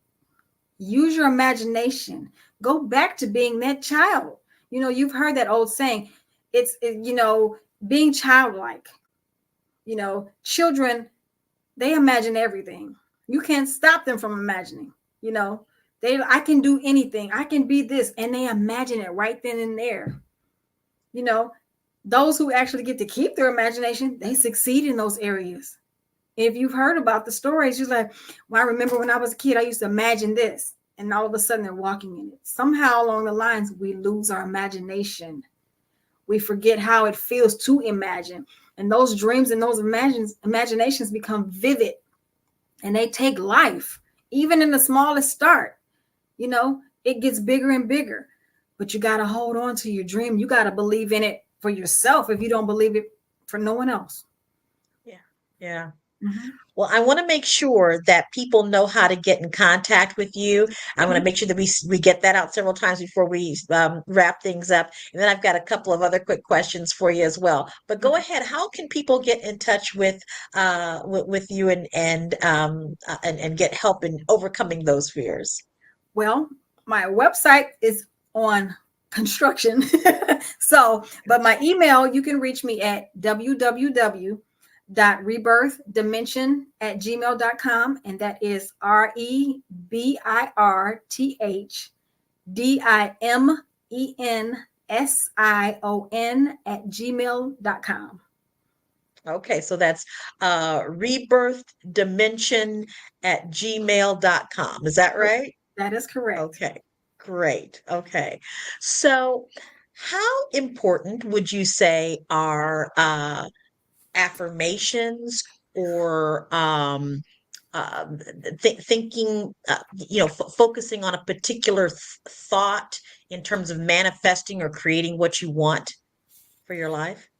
Use your imagination. Go back to being that child. You've heard that old saying, being childlike. Children, they imagine everything. You can't stop them from imagining. I can do anything. I can be this. And they imagine it right then and there. Those who actually get to keep their imagination, they succeed in those areas. If you've heard about the stories, you're like, well, I remember when I was a kid, I used to imagine this. And all of a sudden they're walking in it. Somehow along the lines, we lose our imagination. We forget how it feels to imagine. And those dreams and those imaginations become vivid. And they take life even in the smallest start, it gets bigger and bigger. But you got to hold on to your dream. You got to believe in it for yourself if you don't believe it for no one else. Yeah. Yeah. Mm-hmm. Well, I want to make sure that people know how to get in contact with you. I want to make sure that we get that out several times before we wrap things up. And then I've got a couple of other quick questions for you as well. But go ahead. How can people get in touch with you and get help in overcoming those fears? Well, my website is on construction. But my email, you can reach me at www.rebirthdimension@gmail.com. And that is REBIRTHDIMENSION@gmail.com. Okay, so that's rebirthdimension@gmail.com. Is that right? That is correct. Okay, great. Okay. So, how important would you say are affirmations or thinking, focusing on a particular thought in terms of manifesting or creating what you want for your life?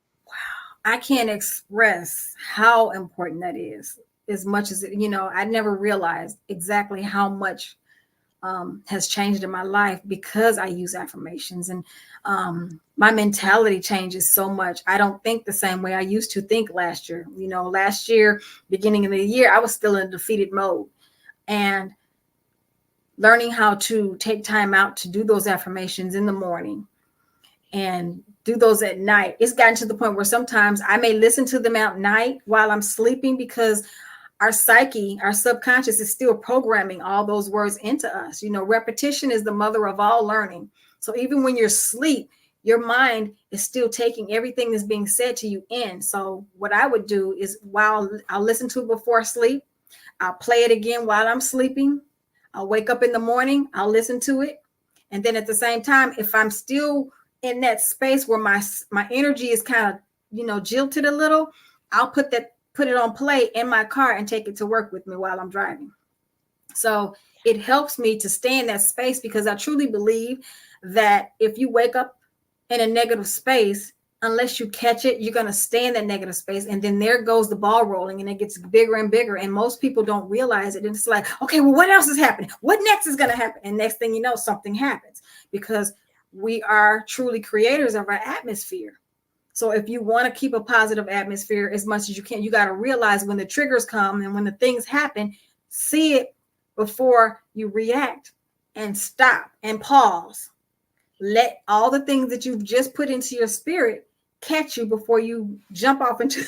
I can't express how important that is as much as, I never realized exactly how much has changed in my life because I use affirmations, and my mentality changes so much. I don't think the same way I used to think last year. Last year, beginning of the year, I was still in defeated mode, and learning how to take time out to do those affirmations in the morning and do those at night. It's gotten to the point where sometimes I may listen to them at night while I'm sleeping, because our psyche, our subconscious is still programming all those words into us. Repetition is the mother of all learning. So even when you're asleep, your mind is still taking everything that's being said to you in. So what I would do is, while I'll listen to it before sleep, I'll play it again while I'm sleeping. I'll wake up in the morning, I'll listen to it. And then at the same time, if I'm still in that space where my energy is kind of, jilted a little, I'll put it on play in my car and take it to work with me while I'm driving. So it helps me to stay in that space, because I truly believe that if you wake up in a negative space, unless you catch it, you're going to stay in that negative space. And then there goes the ball rolling, and it gets bigger and bigger. And most people don't realize it. And it's like, okay, well, what else is happening? What next is going to happen? And next thing you know, something happens, because we are truly creators of our atmosphere. So if you want to keep a positive atmosphere as much as you can, you got to realize when the triggers come and when the things happen, see it before you react, and stop and pause. Let all the things that you've just put into your spirit catch you before you jump off into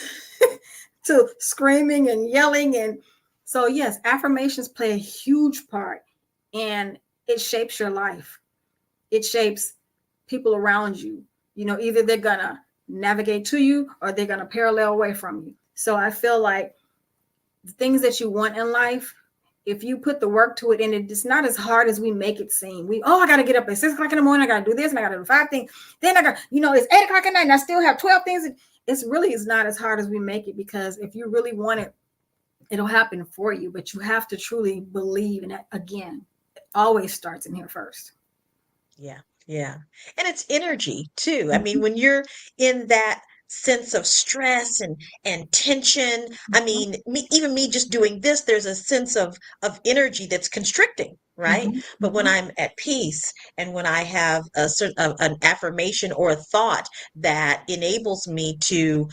to screaming and yelling. And so, yes, affirmations play a huge part, and it shapes your life. It shapes people around you. Either they're going to navigate to you or they're going to parallel away from you. So I feel like the things that you want in life, if you put the work to it, and it's not as hard as we make it seem. I got to get up at 6 o'clock in the morning. I got to do this, and I got to do 5 things. Then I got, it's 8 o'clock at night and I still have 12 things. It's not as hard as we make it, because if you really want it, it'll happen for you. But you have to truly believe in it. Again, it always starts in here first. Yeah. Yeah. And it's energy too. I mean, when you're in that sense of stress and tension, I mean, even me just doing this, there's a sense of energy that's constricting, right? But when I'm at peace, and when I have an affirmation or a thought that enables me to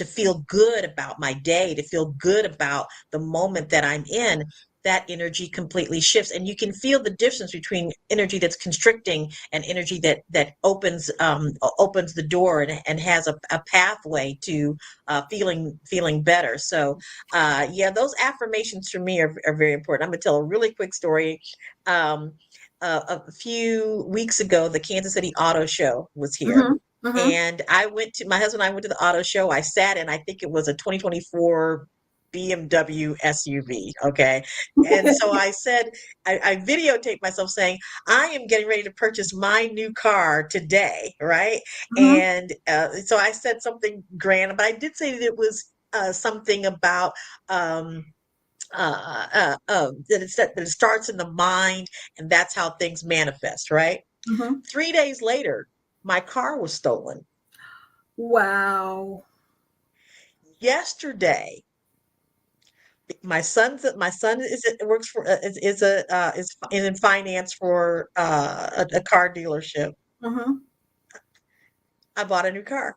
feel good about my day, to feel good about the moment that I'm in, that energy completely shifts, and you can feel the difference between energy that's constricting and energy that opens the door and has a pathway to feeling better. So those affirmations for me are very important. I'm gonna tell a really quick story. A few weeks ago, the Kansas City Auto Show was here. And my husband and I went to the auto show. I sat in, I think it was a 2024 BMW SUV. Okay. And so I said, I videotaped myself saying, I am getting ready to purchase my new car today. Right. And so I said something grand, but I did say that it was something about, that it starts in the mind, and that's how things manifest, right? 3 days later, my car was stolen. Wow. Yesterday, my son works for is in finance for a car dealership. I bought a new car,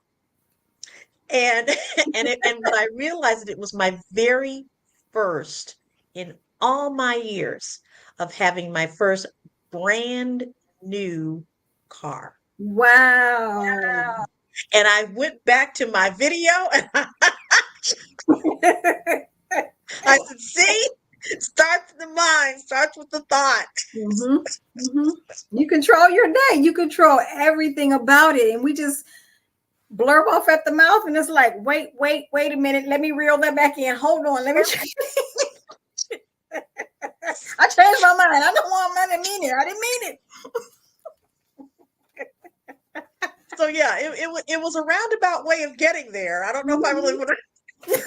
and and when I realized that it was my very first in all my years of having my first brand new car. Wow. And I went back to my video and I said, see, starts in the mind, starts with the thought. You control your day. You control everything about it. And we just blurb off at the mouth, and it's like, wait a minute. Let me reel that back in. Hold on. Let me I changed my mind. I don't want I didn't mean it. I didn't mean it. So yeah, it was a roundabout way of getting there. I don't know if I really would have. You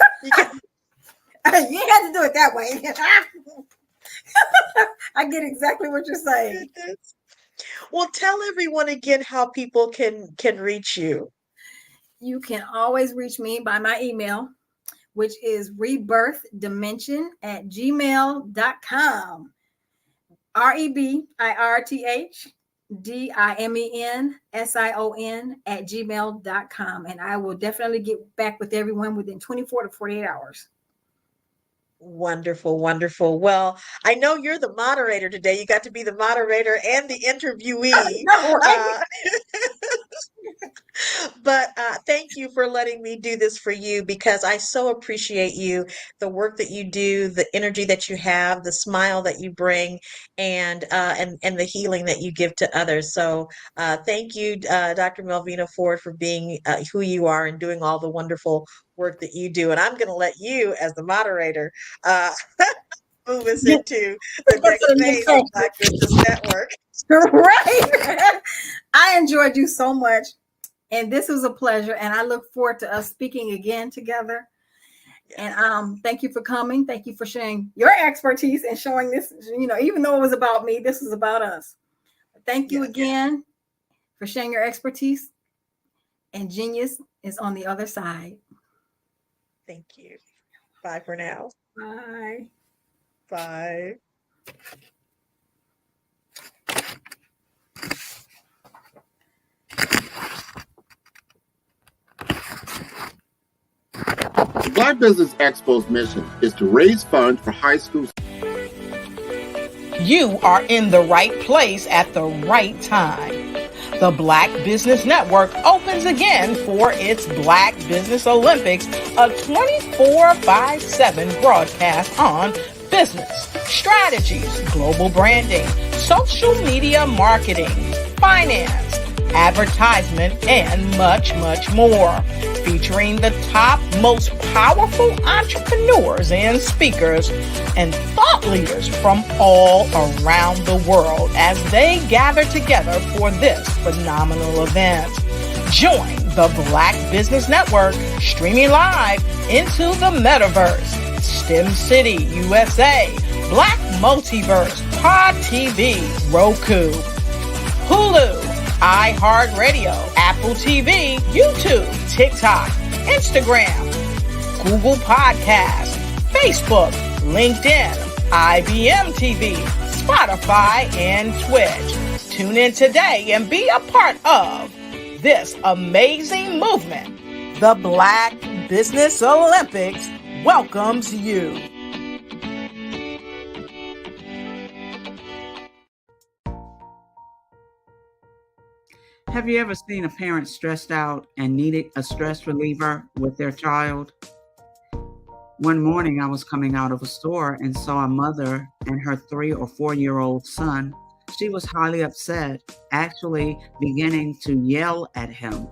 had to do it that way. I get exactly what you're saying. Well, tell everyone again how people can reach you. You can always reach me by my email, which is rebirthdimension@gmail.com. rebirthdimension@gmail.com. And I will definitely get back with everyone within 24 to 48 hours. Wonderful, wonderful. Well, I know you're the moderator today. You got to be the moderator and the interviewee. Right? But thank you for letting me do this for you, because I so appreciate you, the work that you do, the energy that you have, the smile that you bring, and the healing that you give to others. So thank you, Dr. Melvina Ford, for being who you are and doing all the wonderful work that you do. And I'm going to let you, as the moderator, move us into the next phase of Black Business Network. Right. I enjoyed you so much. And this was a pleasure. And I look forward to us speaking again together. Yes. And thank you for coming. Thank you for sharing your expertise and showing this, even though it was about me, this is about us. Thank you again for sharing your expertise. And genius is on the other side. Thank you. Bye for now. Bye. Bye. The Black Business Expo's mission is to raise funds for high schools. You are in the right place at the right time. The Black Business Network opens again for its Black Business Olympics, a 24/7 broadcast on business, strategies, global branding, social media marketing, finance, advertisement, and much, much more. Featuring the top, most powerful entrepreneurs and speakers and thought leaders from all around the world as they gather together for this phenomenal event. Join the Black Business Network streaming live into the metaverse, STEM City, USA, Black Multiverse, Pod TV, Roku, Hulu, iHeartRadio, Apple TV, YouTube, TikTok, Instagram, Google Podcasts, Facebook, LinkedIn, IBM TV, Spotify, and Twitch. Tune in today and be a part of this amazing movement. The Black Business Olympics welcomes you. Have you ever seen a parent stressed out and needed a stress reliever with their child? One morning I was coming out of a store and saw a mother and her 3 or 4-year-old son. She was highly upset, actually beginning to yell at him.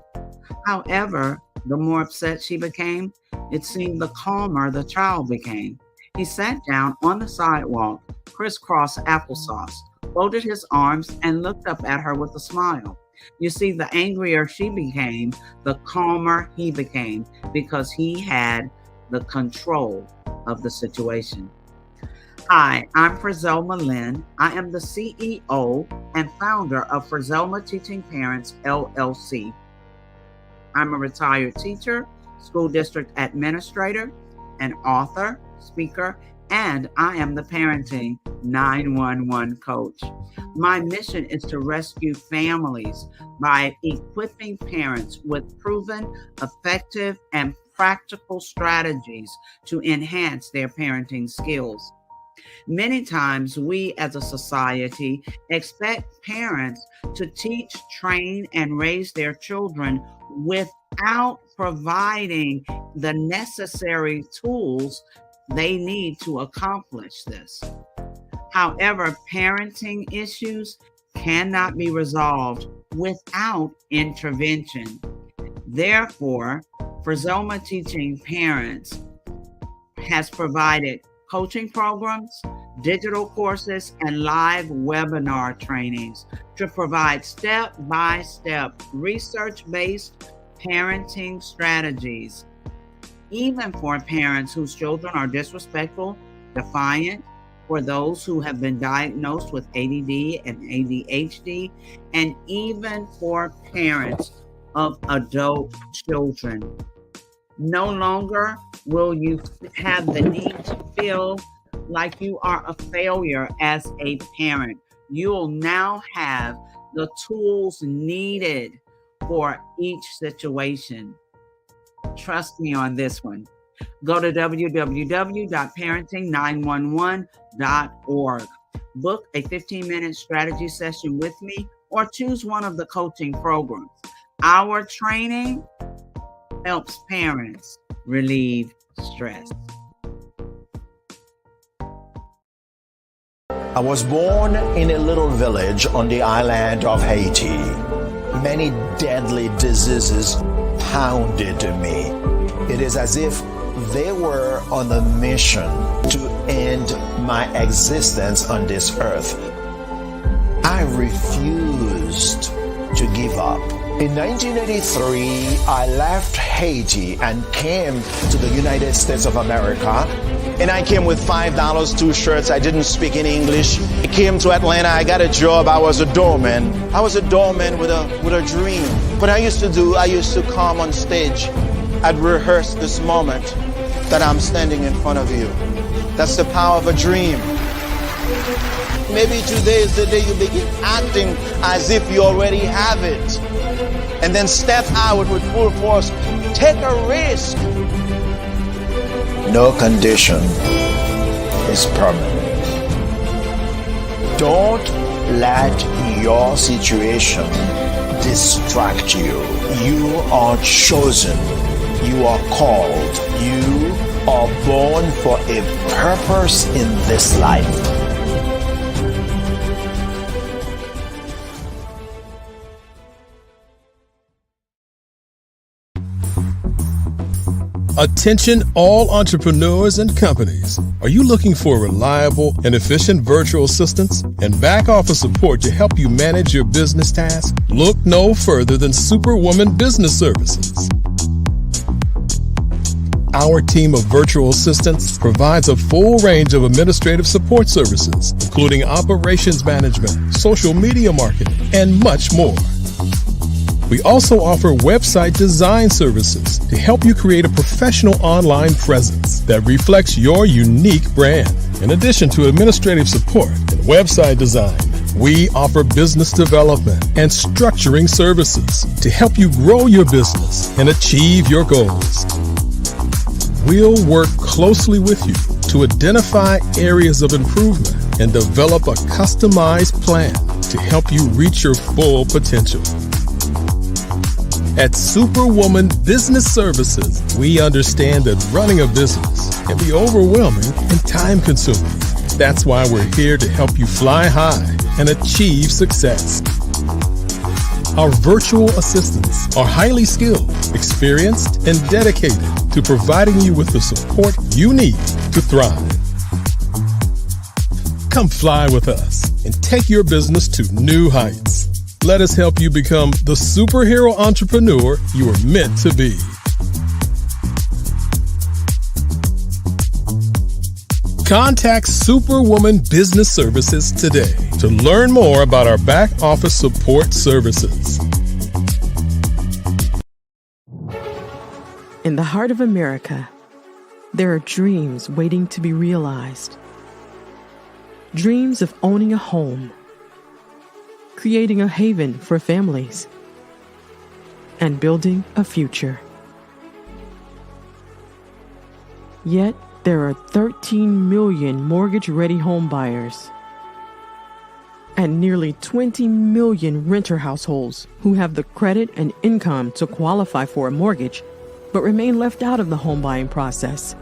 However, the more upset she became, it seemed the calmer the child became. He sat down on the sidewalk, crisscross applesauce, folded his arms, and looked up at her with a smile. You see, the angrier she became, the calmer he became, because he had the control of the situation. Hi, I'm Frizelma Lynn. I am the CEO and founder of Frizelma Teaching Parents, LLC. I'm a retired teacher, school district administrator, an author, speaker, and I am the Parenting 911 coach. My mission is to rescue families by equipping parents with proven, effective, and practical strategies to enhance their parenting skills. Many times we as a society expect parents to teach, train, and raise their children without providing the necessary tools they need to accomplish this. However, parenting issues cannot be resolved without intervention. Therefore, Frizelma Teaching Parents has provided coaching programs, digital courses, and live webinar trainings to provide step-by-step research-based parenting strategies, even for parents whose children are disrespectful, defiant, for those who have been diagnosed with ADD and ADHD, and even for parents of adult children. No longer will you have the need to feel like you are a failure as a parent. You'll now have the tools needed for each situation. Trust me on this one. Go to www.parenting911.org. Book a 15-minute strategy session with me or choose one of the coaching programs. Our training helps parents relieve stress. I was born in a little village on the island of Haiti. Many deadly diseases pounded me. It is as if they were on a mission to end my existence on this earth. I refused to give up. In 1983, I left Haiti and came to the United States of America. And I came with $5, 2 shirts. I didn't speak any English. I came to Atlanta. I got a job. I was a doorman. I was a doorman with a dream. What I used to come on stage. I'd rehearse this moment that I'm standing in front of you. That's the power of a dream. Maybe today is the day you begin acting as if you already have it. And then step out with full force. Take a risk. No condition is permanent. Don't let your situation distract you. You are chosen. You are called. You are born for a purpose in this life. Attention all entrepreneurs and companies. Are you looking for reliable and efficient virtual assistants and back office support to help you manage your business tasks? Look no further than Superwoman Business Services. Our team of virtual assistants provides a full range of administrative support services, including operations management, social media marketing, and much more. We also offer website design services to help you create a professional online presence that reflects your unique brand. In addition to administrative support and website design, we offer business development and structuring services to help you grow your business and achieve your goals. We'll work closely with you to identify areas of improvement and develop a customized plan to help you reach your full potential. At Superwoman Business Services, we understand that running a business can be overwhelming and time-consuming. That's why we're here to help you fly high and achieve success. Our virtual assistants are highly skilled, experienced, and dedicated to providing you with the support you need to thrive. Come fly with us and take your business to new heights. Let us help you become the superhero entrepreneur you are meant to be. Contact Superwoman Business Services today to learn more about our back office support services. In the heart of America, there are dreams waiting to be realized. Dreams of owning a home, creating a haven for families, and building a future. Yet, there are 13 million mortgage-ready home buyers and nearly 20 million renter households who have the credit and income to qualify for a mortgage but remain left out of the home buying process.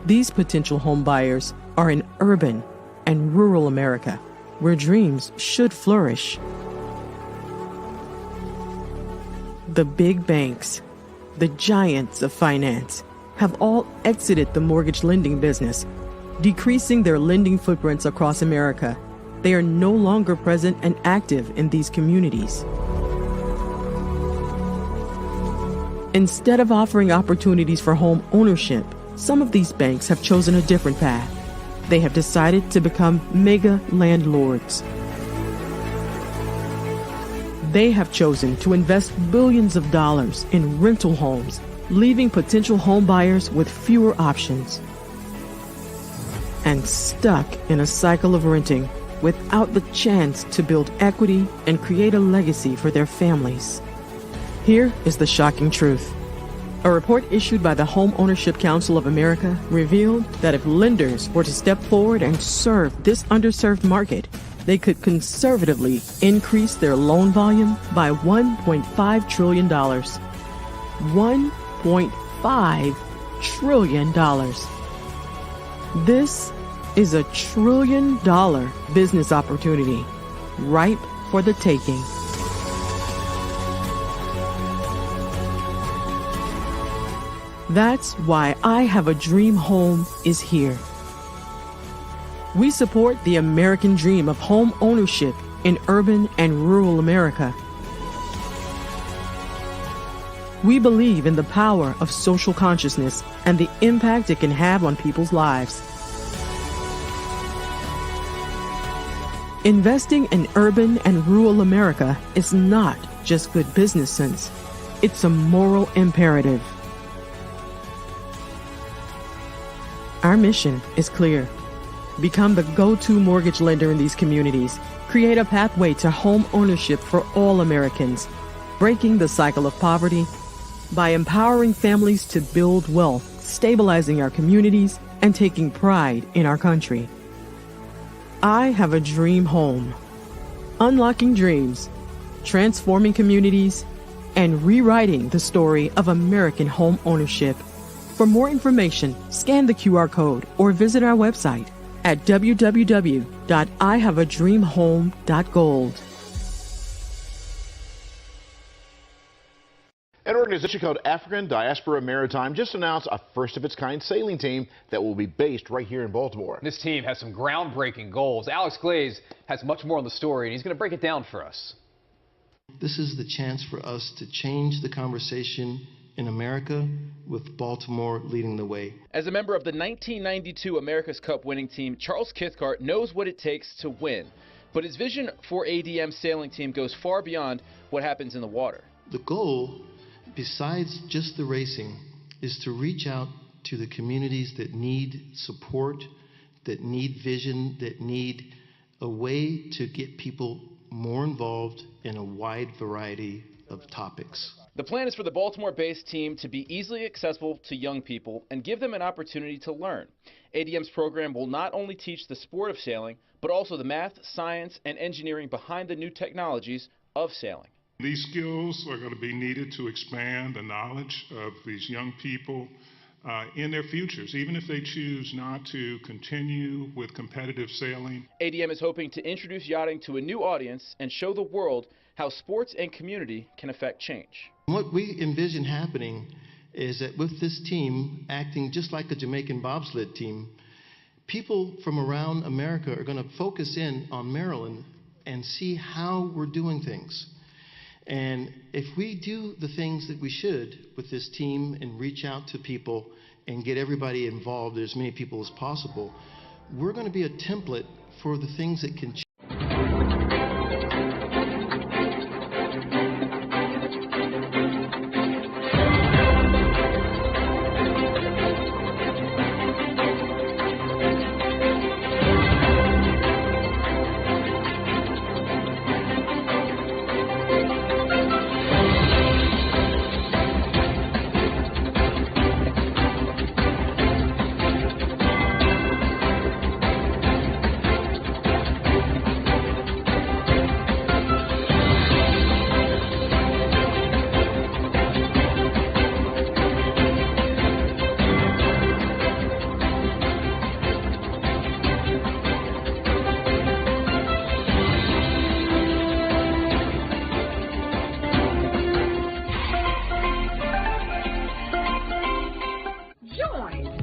These potential home buyers are in urban and rural America, where dreams should flourish. The big banks, the giants of finance, have all exited the mortgage lending business, decreasing their lending footprints across America. They are no longer present and active in these communities. Instead of offering opportunities for home ownership, some of these banks have chosen a different path. They have decided to become mega landlords. They have chosen to invest billions of dollars in rental homes, leaving potential home buyers with fewer options and stuck in a cycle of renting without the chance to build equity and create a legacy for their families. Here is the shocking truth. A report issued by the Home Ownership Council of America revealed that if lenders were to step forward and serve this underserved market, they could conservatively increase their loan volume by $1.5 trillion. $1.5 trillion. This is $1 trillion business opportunity, ripe for the taking. That's why I Have a Dream Home is here. We support the American dream of home ownership in urban and rural America. We believe in the power of social consciousness and the impact it can have on people's lives. Investing in urban and rural America is not just good business sense. It's a moral imperative. Our mission is clear. Become the go-to mortgage lender in these communities. Create a pathway to home ownership for all Americans, breaking the cycle of poverty by empowering families to build wealth, stabilizing our communities, and taking pride in our country. I Have a Dream Home. Unlocking dreams, transforming communities, and rewriting the story of American home ownership. For more information, scan the QR code or visit our website at www.ihaveadreamhome.gold. An organization called African Diaspora Maritime just announced a first-of-its-kind sailing team that will be based right here in Baltimore. This team has some groundbreaking goals. Alex Glaze has much more on the story, and he's going to break it down for us. This is the chance for us to change the conversation in America, with Baltimore leading the way. As a member of the 1992 America's Cup winning team, Charles Cathcart knows what it takes to win. But his vision for ADM's sailing team goes far beyond what happens in the water. The goal, besides just the racing, is to reach out to the communities that need support, that need vision, that need a way to get people more involved in a wide variety of topics. The plan is for the Baltimore-based team to be easily accessible to young people and give them an opportunity to learn. ADM's program will not only teach the sport of sailing, but also the math, science, and engineering behind the new technologies of sailing. These skills are going to be needed to expand the knowledge of these young people in their futures, even if they choose not to continue with competitive sailing. ADM is hoping to introduce yachting to a new audience and show the world how sports and community can affect change. What we envision happening is that with this team acting just like a Jamaican bobsled team, people from around America are going to focus in on Maryland and see how we're doing things. And if we do the things that we should with this team and reach out to people and get everybody involved, as many people as possible, we're going to be a template for the things that can change.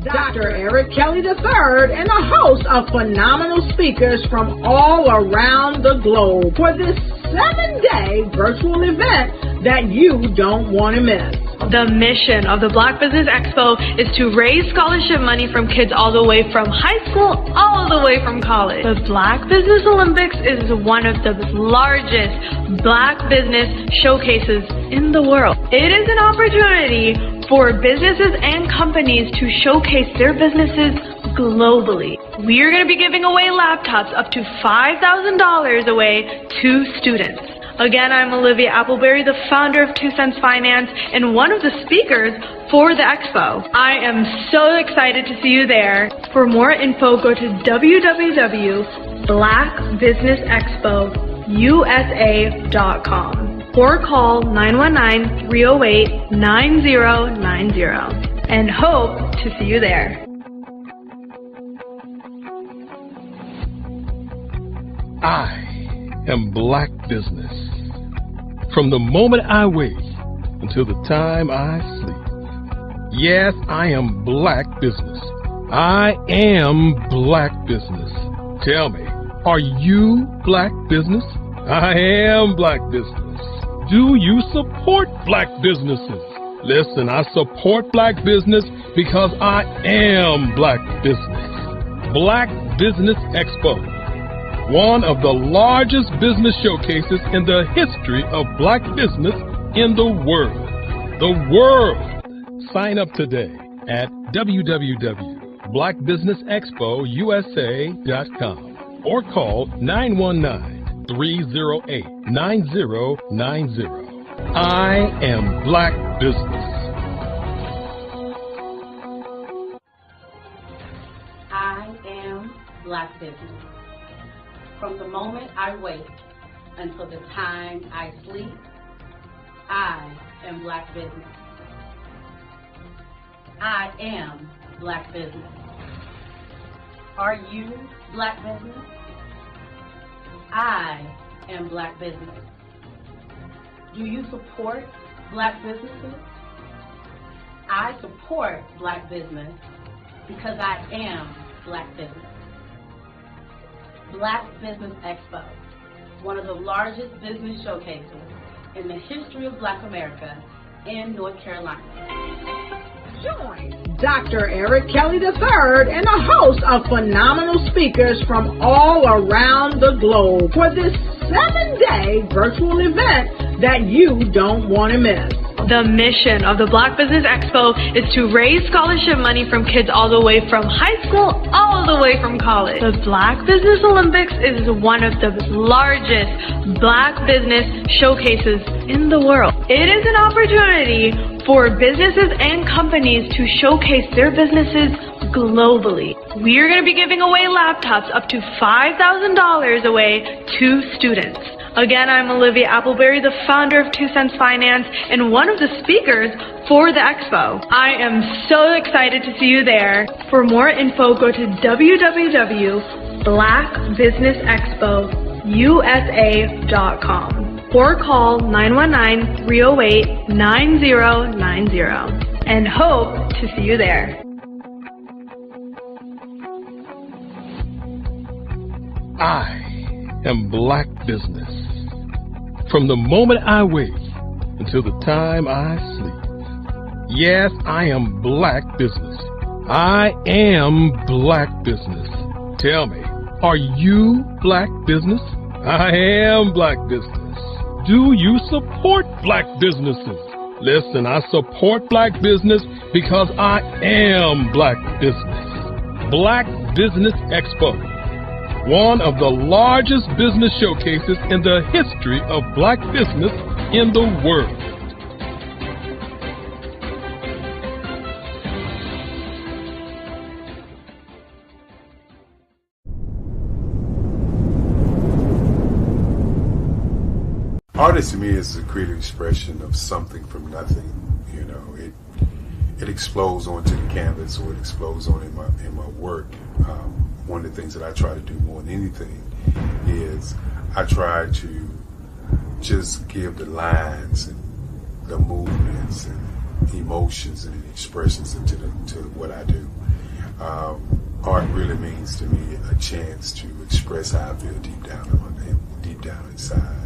Dr. Eric Kelly III and a host of phenomenal speakers from all around the globe for this 7-day virtual event that you don't want to miss. The mission of the Black Business Expo is to raise scholarship money from kids all the way from high school all the way from college. The Black Business Olympics is one of the largest Black business showcases in the world. It is an opportunity for businesses and companies to showcase their businesses globally. We are going to be giving away laptops up to $5,000 away to students. Again, I'm Olivia Appleberry, the founder of 2 Cents Finance and one of the speakers for the expo. I am so excited to see you there. For more info, go to www.blackbusinessexpousa.com or call 919-308-9090 and hope to see you there. I am Black Business. From the moment I wake until the time I sleep. Yes, I am Black Business. I am Black Business. Tell me, are you Black Business? I am Black Business. Do you support Black businesses? Listen, I support Black business because I am Black Business. Black Business Expo, one of the largest business showcases in the history of Black business in the world. The world! Sign up today at www.blackbusinessexpousa.com or call 919-308-9090. I am Black Business. I am Black Business. From the moment I wake until the time I sleep, I am Black Business. I am Black Business. Are you Black Business? I am Black Business. Do you support Black businesses? I support Black business because I am Black Business. Black Business Expo, one of the largest business showcases in the history of Black America in North Carolina. Join Dr. Eric Kelly III and a host of phenomenal speakers from all around the globe for this 7-day virtual event that you don't want to miss. The mission of the Black Business Expo is to raise scholarship money from kids all the way from high school all the way from college. The Black Business Olympics is one of the largest Black business showcases in the world. It is an opportunity for businesses and companies to showcase their businesses globally. We are going to be giving away laptops up to $5,000 away to students. Again, I'm Olivia Appleberry, the founder of 2 Cents Finance and one of the speakers for the expo. I am so excited to see you there. For more info, go to www.blackbusinessexpousa.com or call 919-308-9090 and hope to see you there. I am Black Business. From the moment I wake until the time I sleep. Yes, I am Black Business. I am Black Business. Tell me, are you Black business? I am Black business. Do you support Black businesses? Listen, I support Black business because I am Black business. Black Business Expo, one of the largest business showcases in the history of Black business in the world. Art to me is a creative expression of something from nothing. You know, it explodes onto the canvas, or it explodes on in my work. One of the things that I try to do more than anything is I try to just give the lines and the movements and emotions and expressions into what I do. Art really means to me a chance to express how I feel deep down inside.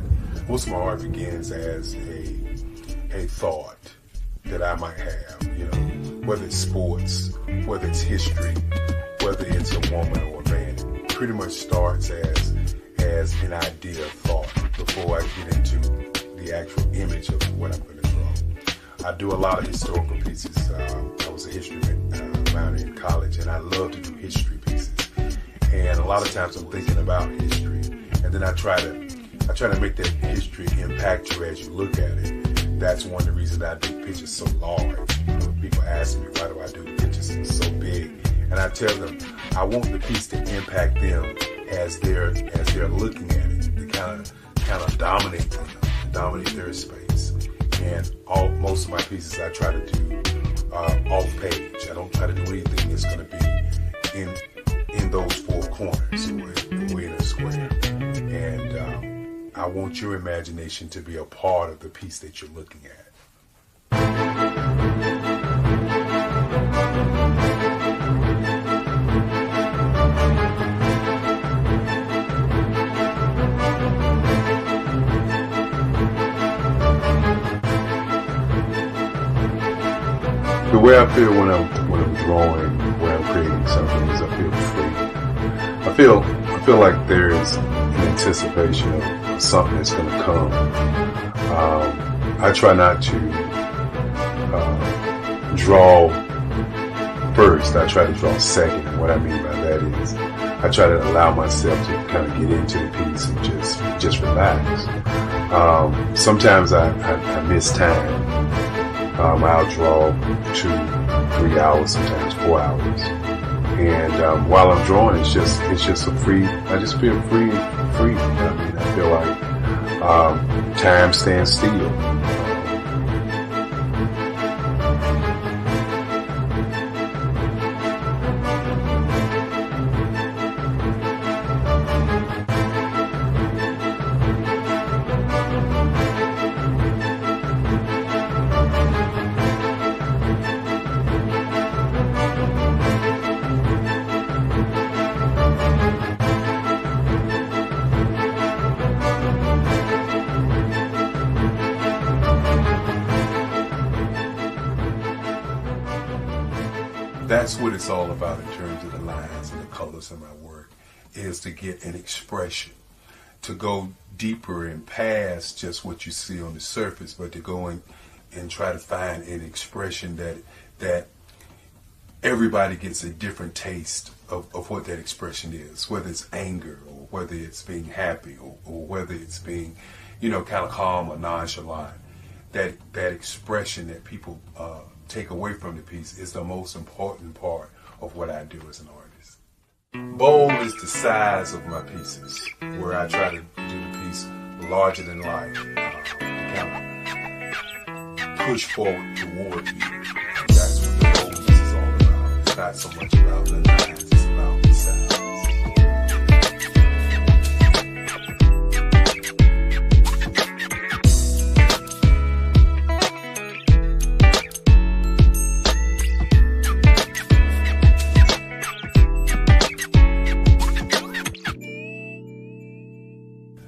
Most of my art begins as a thought that I might have, you know, whether it's sports, whether it's history, whether it's a woman or a man. It pretty much starts as an idea of thought before I get into the actual image of what I'm going to draw. I do a lot of historical pieces. I was a history minor in college, and I love to do history pieces. And a lot of times I'm thinking about history, and then I try to make that history impact you as you look at it. That's one of the reasons I do pictures so large. People ask me, why do I do pictures so big? And I tell them, I want the piece to impact them as they're looking at it, to kind of dominate them, dominate their space. And most of my pieces I try to do off page. I don't try to do anything that's going to be in those four corners or in a square. And I want your imagination to be a part of the piece that you're looking at. The way I feel when I'm drawing, when I'm creating something, is I feel free. I feel like there is an anticipation of something that's going to come. I try not to draw first. I try to draw second. And what I mean by that is I try to allow myself to kind of get into the piece and just relax. Sometimes I miss time. I'll draw 2-3 hours, sometimes 4 hours. And while I'm drawing, it's just a free. I just feel free. I mean, I feel like time stands still. That's what it's all about in terms of the lines and the colors of my work, is to get an expression, to go deeper and past just what you see on the surface, but to go and try to find an expression that everybody gets a different taste of what that expression is, whether it's anger or whether it's being happy or whether it's being, kind of calm or nonchalant. That expression that people take away from the piece is the most important part of what I do as an artist. Bold is the size of my pieces, where I try to do the piece larger than life, kind of push forward toward you. That's what the boldness is all about. It's not so much about the lines, it's about the size.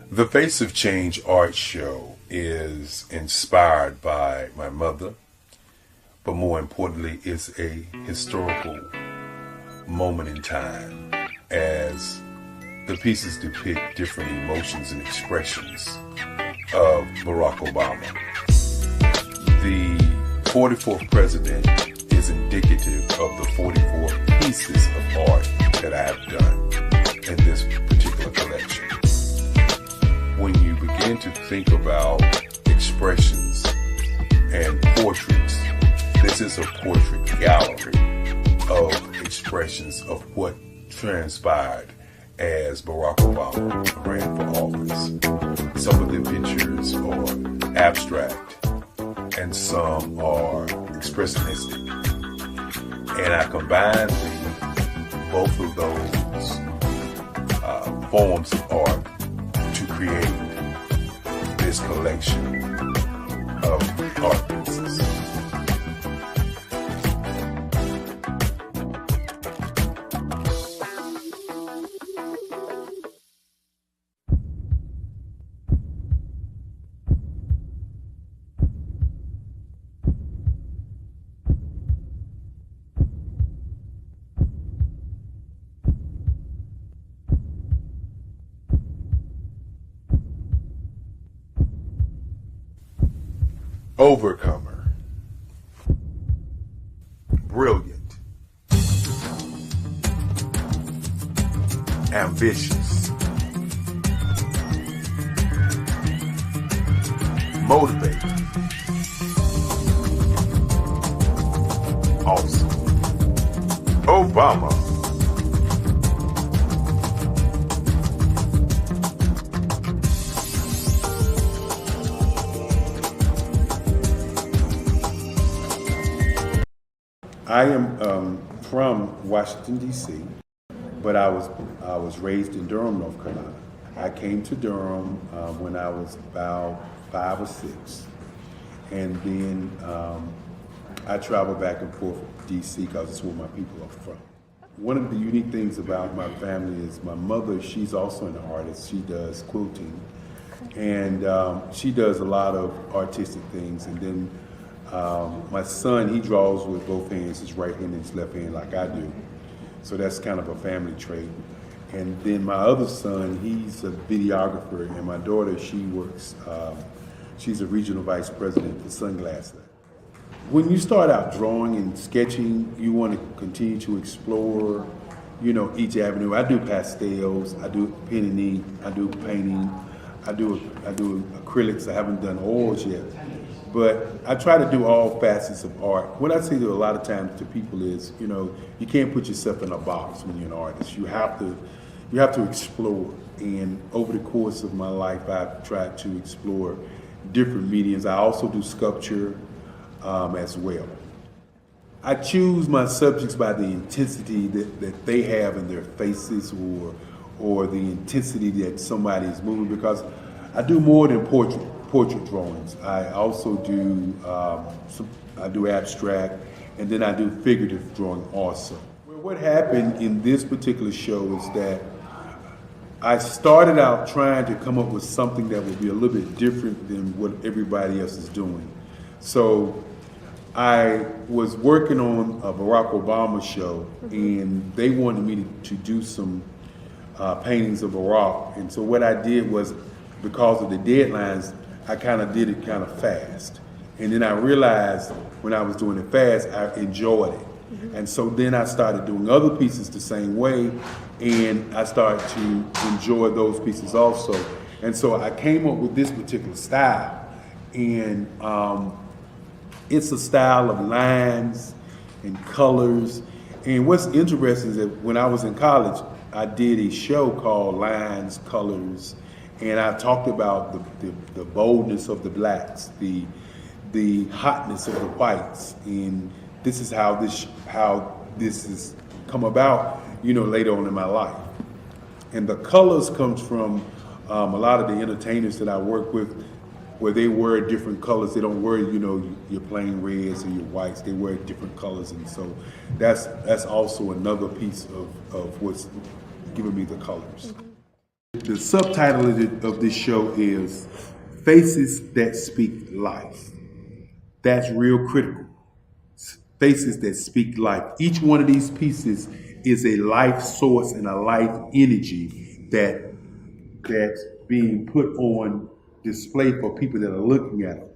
The Face of Change art show is inspired by my mother, but more importantly, it's a historical moment in time as the pieces depict different emotions and expressions of Barack Obama. The 44th president is indicative of the 44 pieces of art that I have done in this particular collection. When you begin to think about expressions and portraits, this is a portrait gallery of expressions of what transpired as Barack Obama ran for office. Some of the pictures are abstract and some are expressionistic. And I combined both of those forms of art to create this collection of art pieces. Overcomer, brilliant, ambitious, motivated, awesome. Obama. I am from Washington, D.C., but I was raised in Durham, North Carolina. I came to Durham when I was about 5 or 6, and then I traveled back and forth to D.C. because it's where my people are from. One of the unique things about my family is my mother, she's also an artist. She does quilting, and she does a lot of artistic things, and then my son, he draws with both hands, his right hand and his left hand, like I do. So that's kind of a family trait. And then my other son, he's a videographer, and my daughter, she works, she's a regional vice president for Sunglass Lab. When you start out drawing and sketching, you want to continue to explore, you know, each avenue. I do pastels, I do pen and ink, I do painting, I do acrylics. I haven't done oils yet. But I try to do all facets of art. What I say to a lot of times to people is, you know, you can't put yourself in a box when you're an artist. You have to explore. And over the course of my life, I've tried to explore different mediums. I also do sculpture as well. I choose my subjects by the intensity that they have in their faces, or the intensity that somebody is moving, because I do more than portrait drawings. I also do I do abstract, and then I do figurative drawing also. Well, what happened in this particular show is that I started out trying to come up with something that would be a little bit different than what everybody else is doing. So I was working on a Barack Obama show, and they wanted me to do some paintings of Barack. And so what I did was, because of the deadlines, I kind of did it kind of fast. And then I realized when I was doing it fast, I enjoyed it. And so then I started doing other pieces the same way, and I started to enjoy those pieces also. And so I came up with this particular style. And it's a style of lines and colors. And what's interesting is that when I was in college, I did a show called Lines, Colors, and I talked about the boldness of the blacks, the hotness of the whites, and this is how this has come about, you know, later on in my life. And the colors comes from a lot of the entertainers that I work with, where they wear different colors. They don't wear, you know, your plain reds or your whites. They wear different colors, and so that's also another piece of what's giving me the colors. The subtitle of this show is Faces That Speak Life. That's real critical. Faces that speak life. Each one of these pieces is a life source and a life energy that's being put on display for people that are looking at them.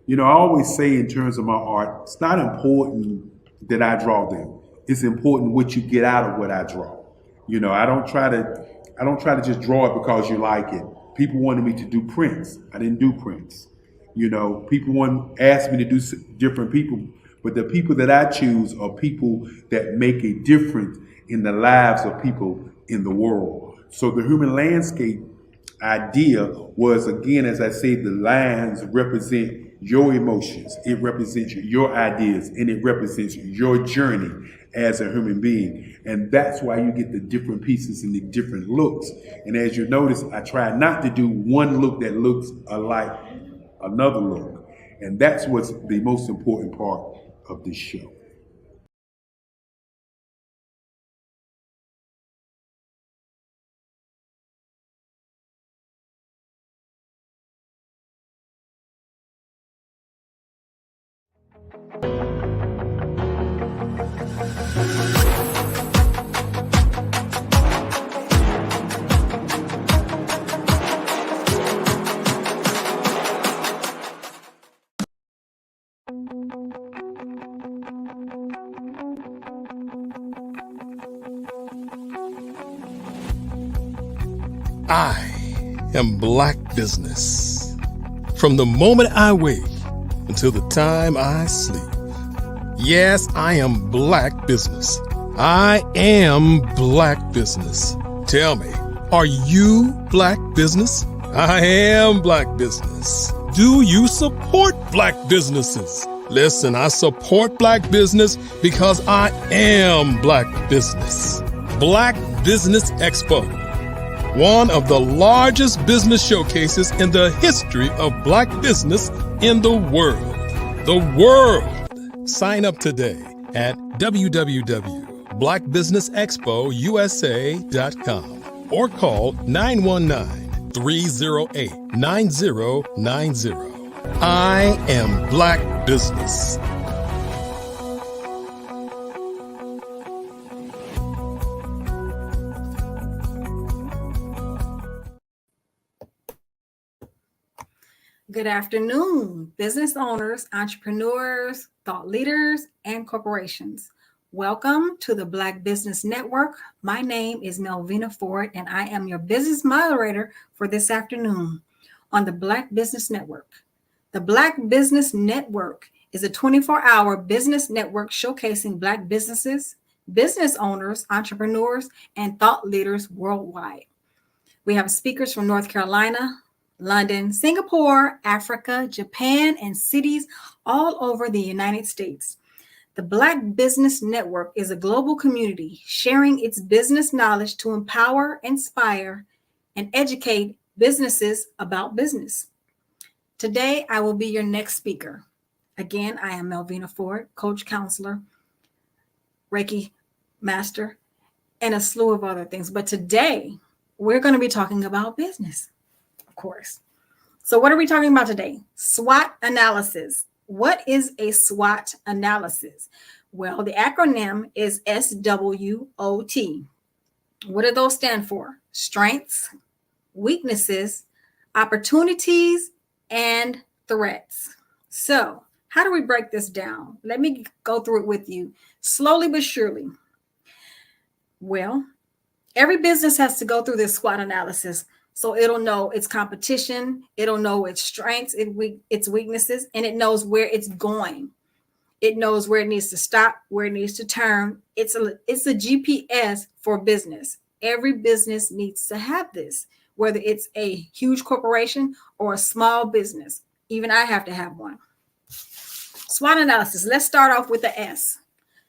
You know, I always say in terms of my art, it's not important that I draw them. It's important what you get out of what I draw. You know, I don't try to just draw it because you like it. People wanted me to do prints. I didn't do prints. You know, people asked me to do different people, but the people that I choose are people that make a difference in the lives of people in the world. So the human landscape idea was, again, as I say, the lines represent your emotions, it represents your ideas, and it represents your journey as a human being. And that's why you get the different pieces and the different looks. And as you notice, I try not to do one look that looks alike another look. And that's what's the most important part of this show. I am Black Business. From the moment I wake until the time I sleep. Yes, I am Black Business. I am Black Business. Tell me, are you Black Business? I am Black Business. Do you support Black businesses? Listen, I support Black business because I am Black Business. Black Business Expo, one of the largest business showcases in the history of Black business in the world. The world! Sign up today at www.blackbusinessexpousa.com or call 919-308-9090. I am Black Business. Good afternoon, business owners, entrepreneurs, thought leaders, and corporations. Welcome to the Black Business Network. My name is Melvina Ford, and I am your business moderator for this afternoon on the Black Business Network. The Black Business Network is a 24-hour business network showcasing Black businesses, business owners, entrepreneurs, and thought leaders worldwide. We have speakers from North Carolina, London, Singapore, Africa, Japan, and cities all over the United States. The Black Business Network is a global community sharing its business knowledge to empower, inspire, and educate businesses about business. Today, I will be your next speaker. Again, I am Melvina Ford, coach, counselor, Reiki master, and a slew of other things. But today, we're going to be talking about business. Course. So what are we talking about today? SWOT analysis. What is a SWOT analysis? Well, the acronym is SWOT. What do those stand for? Strengths, weaknesses, opportunities, and threats. So how do we break this down? Let me go through it with you slowly but surely. Well, every business has to go through this SWOT analysis. So it'll know its competition, it'll know its strengths, its weaknesses, and it knows where it's going. It knows where it needs to stop, where it needs to turn. It's a GPS for business. Every business needs to have this, whether it's a huge corporation or a small business. Even I have to have one. SWOT analysis. Let's start off with the S.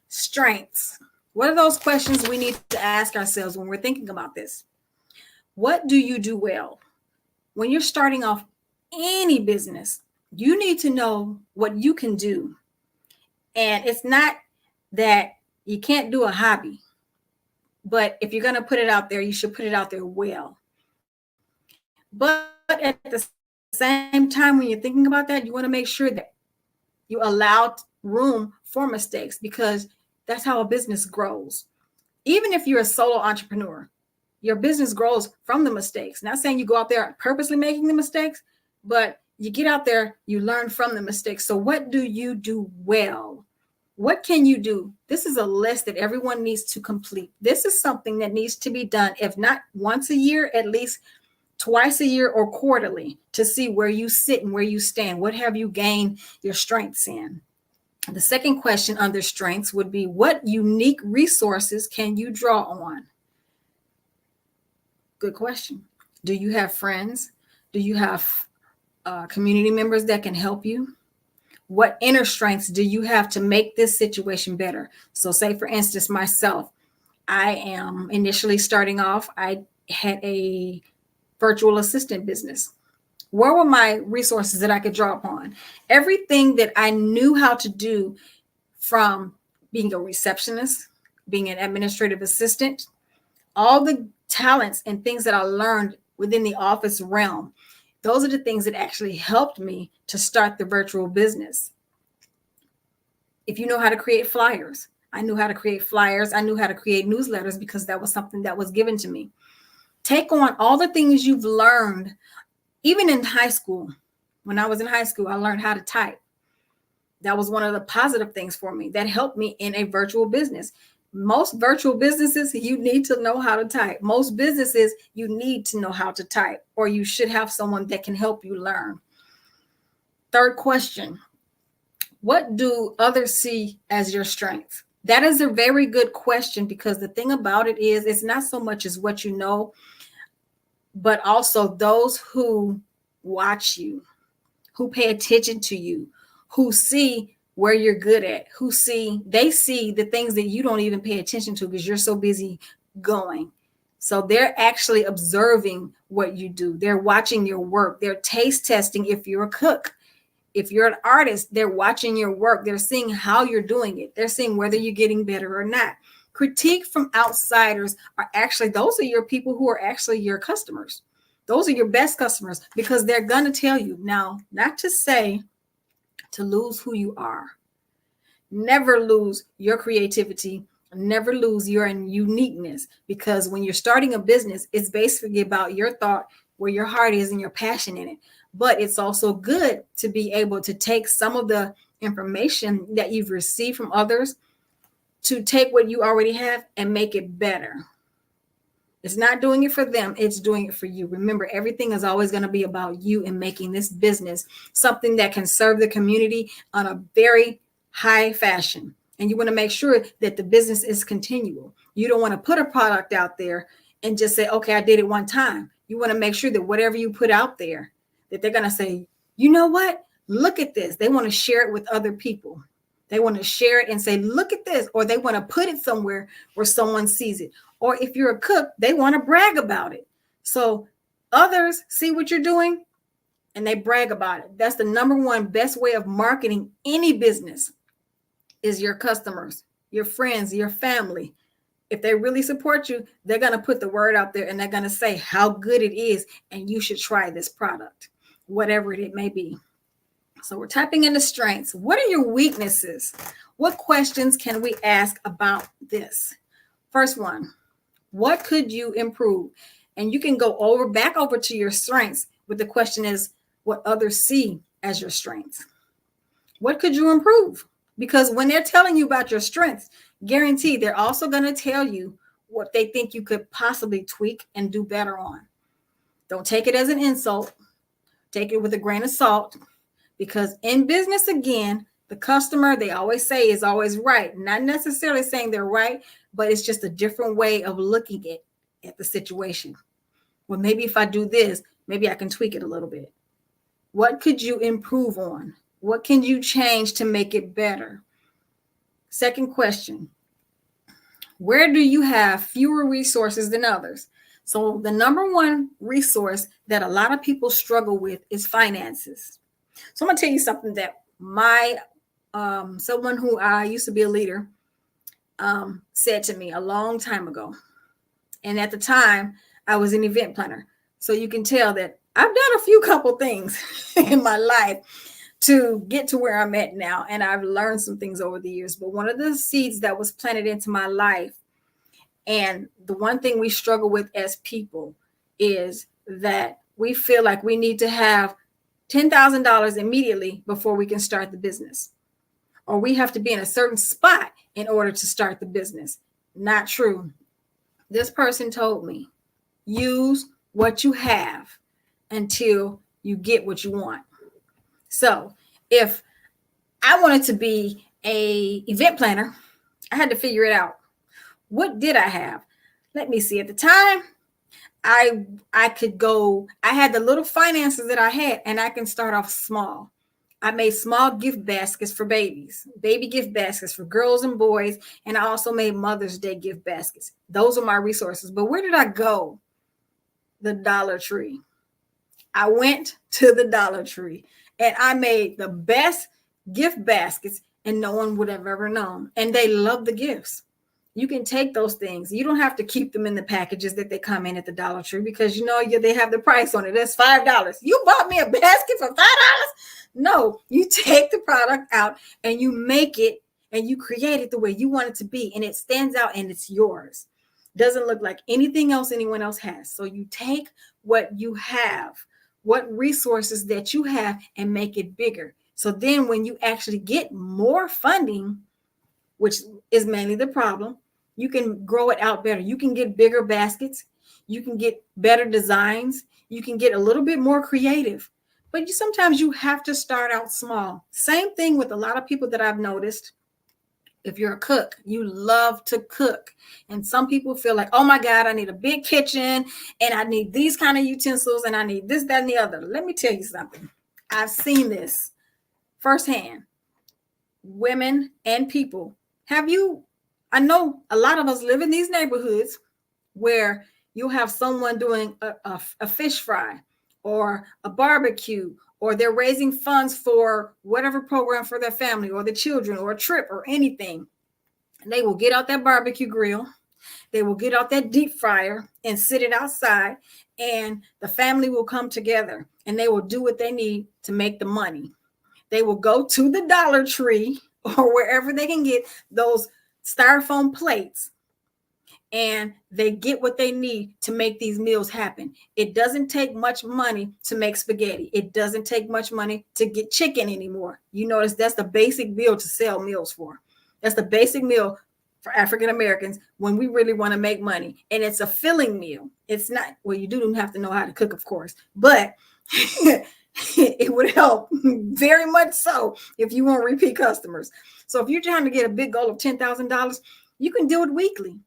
Strengths. What are those questions we need to ask ourselves when we're thinking about this? What do you do well? When you're starting off any business, you need to know what you can do. And it's not that you can't do a hobby, but if you're going to put it out there, you should put it out there well. But at the same time, when you're thinking about that, you want to make sure that you allow room for mistakes, because that's how a business grows. Even if you're a solo entrepreneur, your business grows from the mistakes. Not saying you go out there purposely making the mistakes, but you get out there, you learn from the mistakes. So what do you do well? What can you do? This is a list that everyone needs to complete. This is something that needs to be done, if not once a year, at least twice a year or quarterly, to see where you sit and where you stand. What have you gained your strengths in? The second question under strengths would be, what unique resources can you draw on? Good question. Do you have friends? Do you have community members that can help you? What inner strengths do you have to make this situation better? So say, for instance, myself, I am initially starting off, I had a virtual assistant business. Where were my resources that I could draw upon? Everything that I knew how to do, from being a receptionist, being an administrative assistant, all the talents and things that I learned within the office realm, those are the things that actually helped me to start the virtual business. If you know how to create flyers, I knew how to create flyers. I knew how to create newsletters because that was something that was given to me. Take on all the things you've learned, even in high school. When I was in high school, I learned how to type. That was one of the positive things for me that helped me in a virtual business. Most virtual businesses, you need to know how to type. Most businesses, you need to know how to type, or you should have someone that can help you learn. Third question, what do others see as your strength? That is a very good question, because the thing about it is, it's not so much as what you know, but also those who watch you, who pay attention to you, who see where you're good at, they see the things that you don't even pay attention to because you're so busy going. So they're actually observing what you do. They're watching your work. They're taste testing if you're a cook. If you're an artist, they're watching your work. They're seeing how you're doing it. They're seeing whether you're getting better or not. Critique from outsiders those are your people who are actually your customers. Those are your best customers, because they're going to tell you. Now, not to say to lose who you are. Never lose your creativity. Never lose your uniqueness, because when you're starting a business, it's basically about your thought, where your heart is and your passion in it. But it's also good to be able to take some of the information that you've received from others, to take what you already have and make it better. It's not doing it for them, it's doing it for you. Remember, everything is always going to be about you and making this business something that can serve the community on a very high fashion. And you want to make sure that the business is continual. You don't want to put a product out there and just say, okay, I did it one time. You want to make sure that whatever you put out there, that they're going to say, you know what? Look at this. They want to share it with other people. They want to share it and say, look at this. Or they want to put it somewhere where someone sees it. Or if you're a cook, they want to brag about it. So others see what you're doing and they brag about it. That's the number one best way of marketing any business, is your customers, your friends, your family. If they really support you, they're going to put the word out there and they're going to say how good it is and you should try this product, whatever it may be. So we're typing into strengths. What are your weaknesses? What questions can we ask about this? First one, what could you improve? And you can go back over to your strengths, but the question is what others see as your strengths. What could you improve? Because when they're telling you about your strengths, guarantee they're also going to tell you what they think you could possibly tweak and do better on. Don't take it as an insult. Take it with a grain of salt, because in business, again, the customer, they always say, is always right. Not necessarily saying they're right, but it's just a different way of looking at the situation. Well, maybe if I do this, maybe I can tweak it a little bit. What could you improve on? What can you change to make it better? Second question, where do you have fewer resources than others? So the number one resource that a lot of people struggle with is finances. So I'm going to tell you something that someone who I used to be a leader said to me a long time ago. And at the time, I was an event planner. So you can tell that I've done a few couple things in my life to get to where I'm at now. And I've learned some things over the years. But one of the seeds that was planted into my life, And the one thing we struggle with as people is that we feel like we need to have $10,000 immediately before we can start the business, or we have to be in a certain spot in order to start the business. Not true. This person told me, use what you have until you get what you want. So if I wanted to be a event planner, I had to figure it out. What did I have? Let me see. At the time, I could go, I had the little finances that I had, and I can start off small. I made small gift baskets for babies, baby gift baskets for girls and boys. And I also made Mother's Day gift baskets. Those are my resources. But where did I go? The Dollar Tree. I went to the Dollar Tree and I made the best gift baskets, and no one would have ever known. And they love the gifts. You can take those things. You don't have to keep them in the packages that they come in at the Dollar Tree, because you know they have the price on it. That's $5. You bought me a basket for $5? No, you take the product out and you make it and you create it the way you want it to be, and it stands out and it's yours. Doesn't look like anything else anyone else has. So you take what you have, what resources that you have, and make it bigger. So then when you actually get more funding, which is mainly the problem, you can grow it out better. You can get bigger baskets. You can get better designs. You can get a little bit more creative. But sometimes you have to start out small. Same thing with a lot of people that I've noticed. If you're a cook, you love to cook. And some people feel like, oh my God, I need a big kitchen and I need these kind of utensils and I need this, that, and the other. Let me tell you something. I've seen this firsthand. Women and people. I know a lot of us live in these neighborhoods where you'll have someone doing a fish fry or a barbecue, or they're raising funds for whatever program for their family or the children or a trip or anything. And they will get out that barbecue grill. They will get out that deep fryer and sit it outside, and the family will come together and they will do what they need to make the money. They will go to the Dollar Tree or wherever they can get those styrofoam plates, and they get what they need to make these meals happen. It doesn't take much money to make spaghetti. It doesn't take much money to get chicken anymore. You notice that's the basic meal to sell meals for. That's the basic meal for African Americans when we really want to make money. And it's a filling meal. It's not, well, you do have to know how to cook, of course, but it would help very much so if you want repeat customers. So if you're trying to get a big goal of $10,000, you can do it weekly.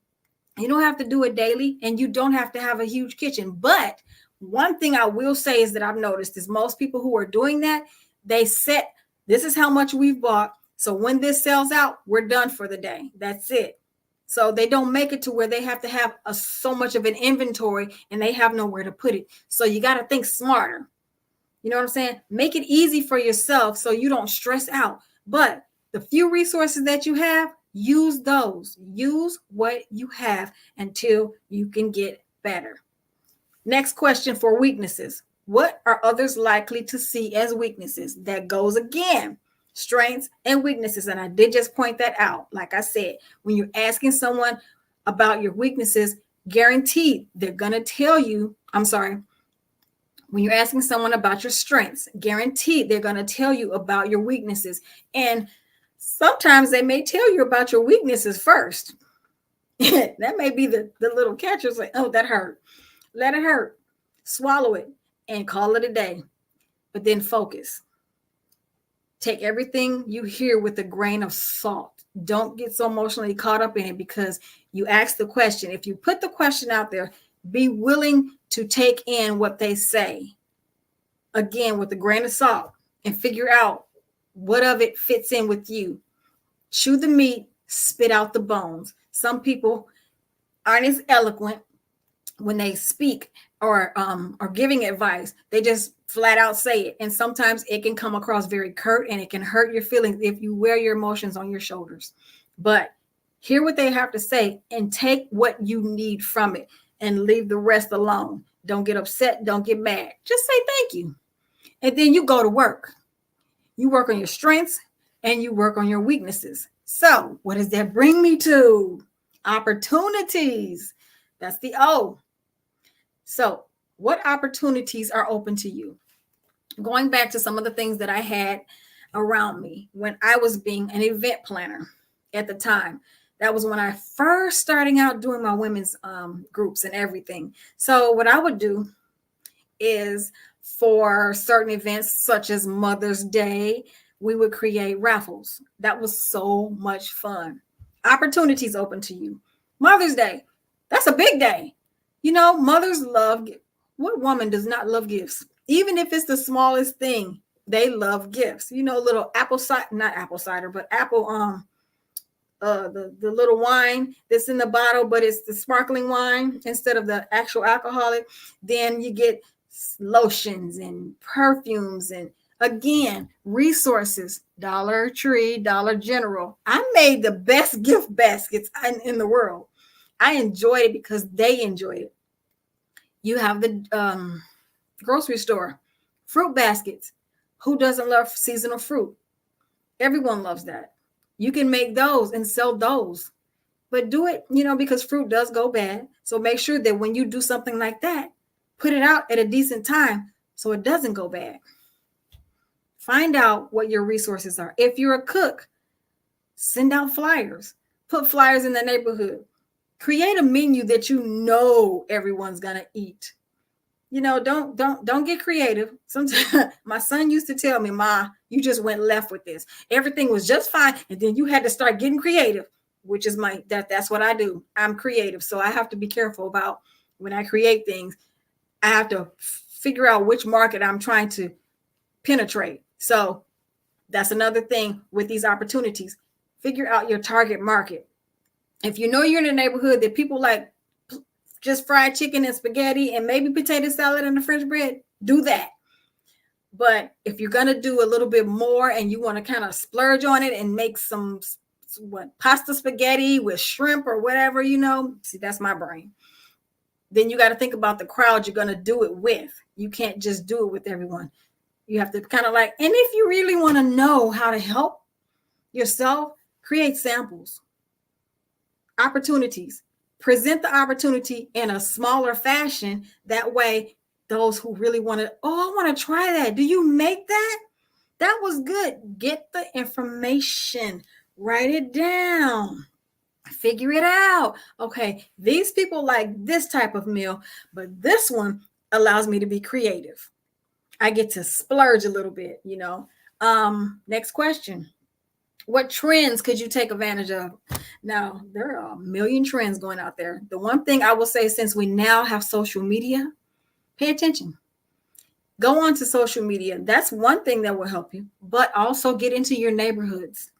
You don't have to do it daily, and you don't have to have a huge kitchen. But one thing I will say is that I've noticed is most people who are doing that, they set, this is how much we've bought. So when this sells out, we're done for the day. That's it. So they don't make it to where they have to have so much of an inventory and they have nowhere to put it. So you got to think smarter. You know what I'm saying? Make it easy for yourself so you don't stress out. But the few resources that you have, use those. Use what you have until you can get better. Next question for weaknesses. What are others likely to see as weaknesses? That goes again, strengths and weaknesses. And I did just point that out. Like I said, when you're asking someone about your weaknesses, guaranteed they're going to tell you, when you're asking someone about your strengths, guaranteed they're going to tell you about your weaknesses. And sometimes they may tell you about your weaknesses first. That may be the little catcher. Like, oh, that hurt. Let it hurt. Swallow it and call it a day. But then focus. Take everything you hear with a grain of salt. Don't get so emotionally caught up in it because you ask the question. If you put the question out there, be willing to take in what they say. Again, with a grain of salt, and figure out what of it fits in with you. Chew the meat, spit out the bones. Some people aren't as eloquent when they speak or giving advice. They just flat out say it. And sometimes it can come across very curt and it can hurt your feelings if you wear your emotions on your shoulders. But hear what they have to say and take what you need from it and leave the rest alone. Don't get upset. Don't get mad. Just say thank you. And then you go to work. You work on your strengths and you work on your weaknesses. So what does that bring me to? Opportunities. That's the O. So, what opportunities are open to you? Going back to some of the things that I had around me when I was being an event planner at the time. That was when I first starting out doing my women's groups and everything. So what I would do is for certain events such as Mother's Day, we would create raffles. That was so much fun. Opportunities open to you. Mother's Day, that's a big day. You know, mothers love, what woman does not love gifts? Even if it's the smallest thing, they love gifts. You know, little apple cider, not apple cider, but apple, the little wine that's in the bottle, but it's the sparkling wine instead of the actual alcoholic. Then you get lotions and perfumes and again, resources, Dollar Tree, Dollar General. I made the best gift baskets in the world. I enjoyed it because they enjoyed it. You have the grocery store, fruit baskets. Who doesn't love seasonal fruit? Everyone loves that. You can make those and sell those, but do it, you know, because fruit does go bad. So make sure that when you do something like that, put it out at a decent time so it doesn't go bad. Find out what your resources are. If you're a cook, send out flyers, put flyers in the neighborhood, create a menu that you know everyone's going to eat. You know, don't get creative. Sometimes my son used to tell me, Ma, you just went left with this. Everything was just fine. And then you had to start getting creative, which is that's what I do. I'm creative. So I have to be careful about when I create things. I have to figure out which market I'm trying to penetrate. So that's another thing with these opportunities. Figure out your target market. If you know you're in a neighborhood that people like just fried chicken and spaghetti and maybe potato salad and the French bread, do that. But if you're going to do a little bit more and you want to kind of splurge on it and make some pasta spaghetti with shrimp or whatever, you know, see, that's my brain. Then you got to think about the crowd you're going to do it with. You can't just do it with everyone. You have to kind of like, and if you really want to know how to help yourself, create samples, opportunities. Present the opportunity in a smaller fashion. That way, those who really want to, I want to try that. Do you make that? That was good. Get the information. Write it down. Figure it out. Okay, these people like this type of meal, but this one allows me to be creative. I get to splurge a little bit, you know. Next question. What trends could you take advantage of? Now, there are a million trends going out there. The one thing I will say, since we now have social media, pay attention. Go on to social media. That's one thing that will help you, but also get into your neighborhoods.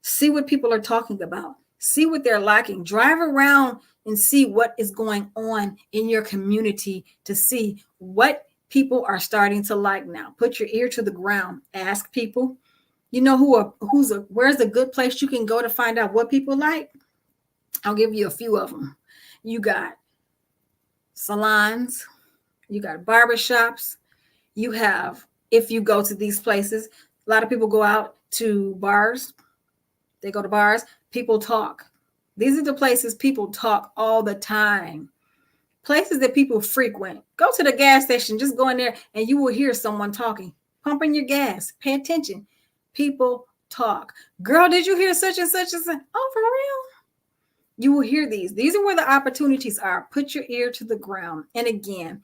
See what people are talking about. See what they're liking. Drive around and see what is going on in your community to see what people are starting to like now. Put your ear to the ground. Ask people. You know where's a good place you can go to find out what people like? I'll give you a few of them. You got salons, you got barbershops, you have, if you go to these places, a lot of people go out to bars. They go to bars, people talk. These are the places people talk all the time. Places that people frequent. Go to the gas station, just go in there and you will hear someone talking, pumping your gas. Pay attention. People talk. Girl, did you hear such and such and such? Oh, for real? You will hear these. These are where the opportunities are. Put your ear to the ground. And again,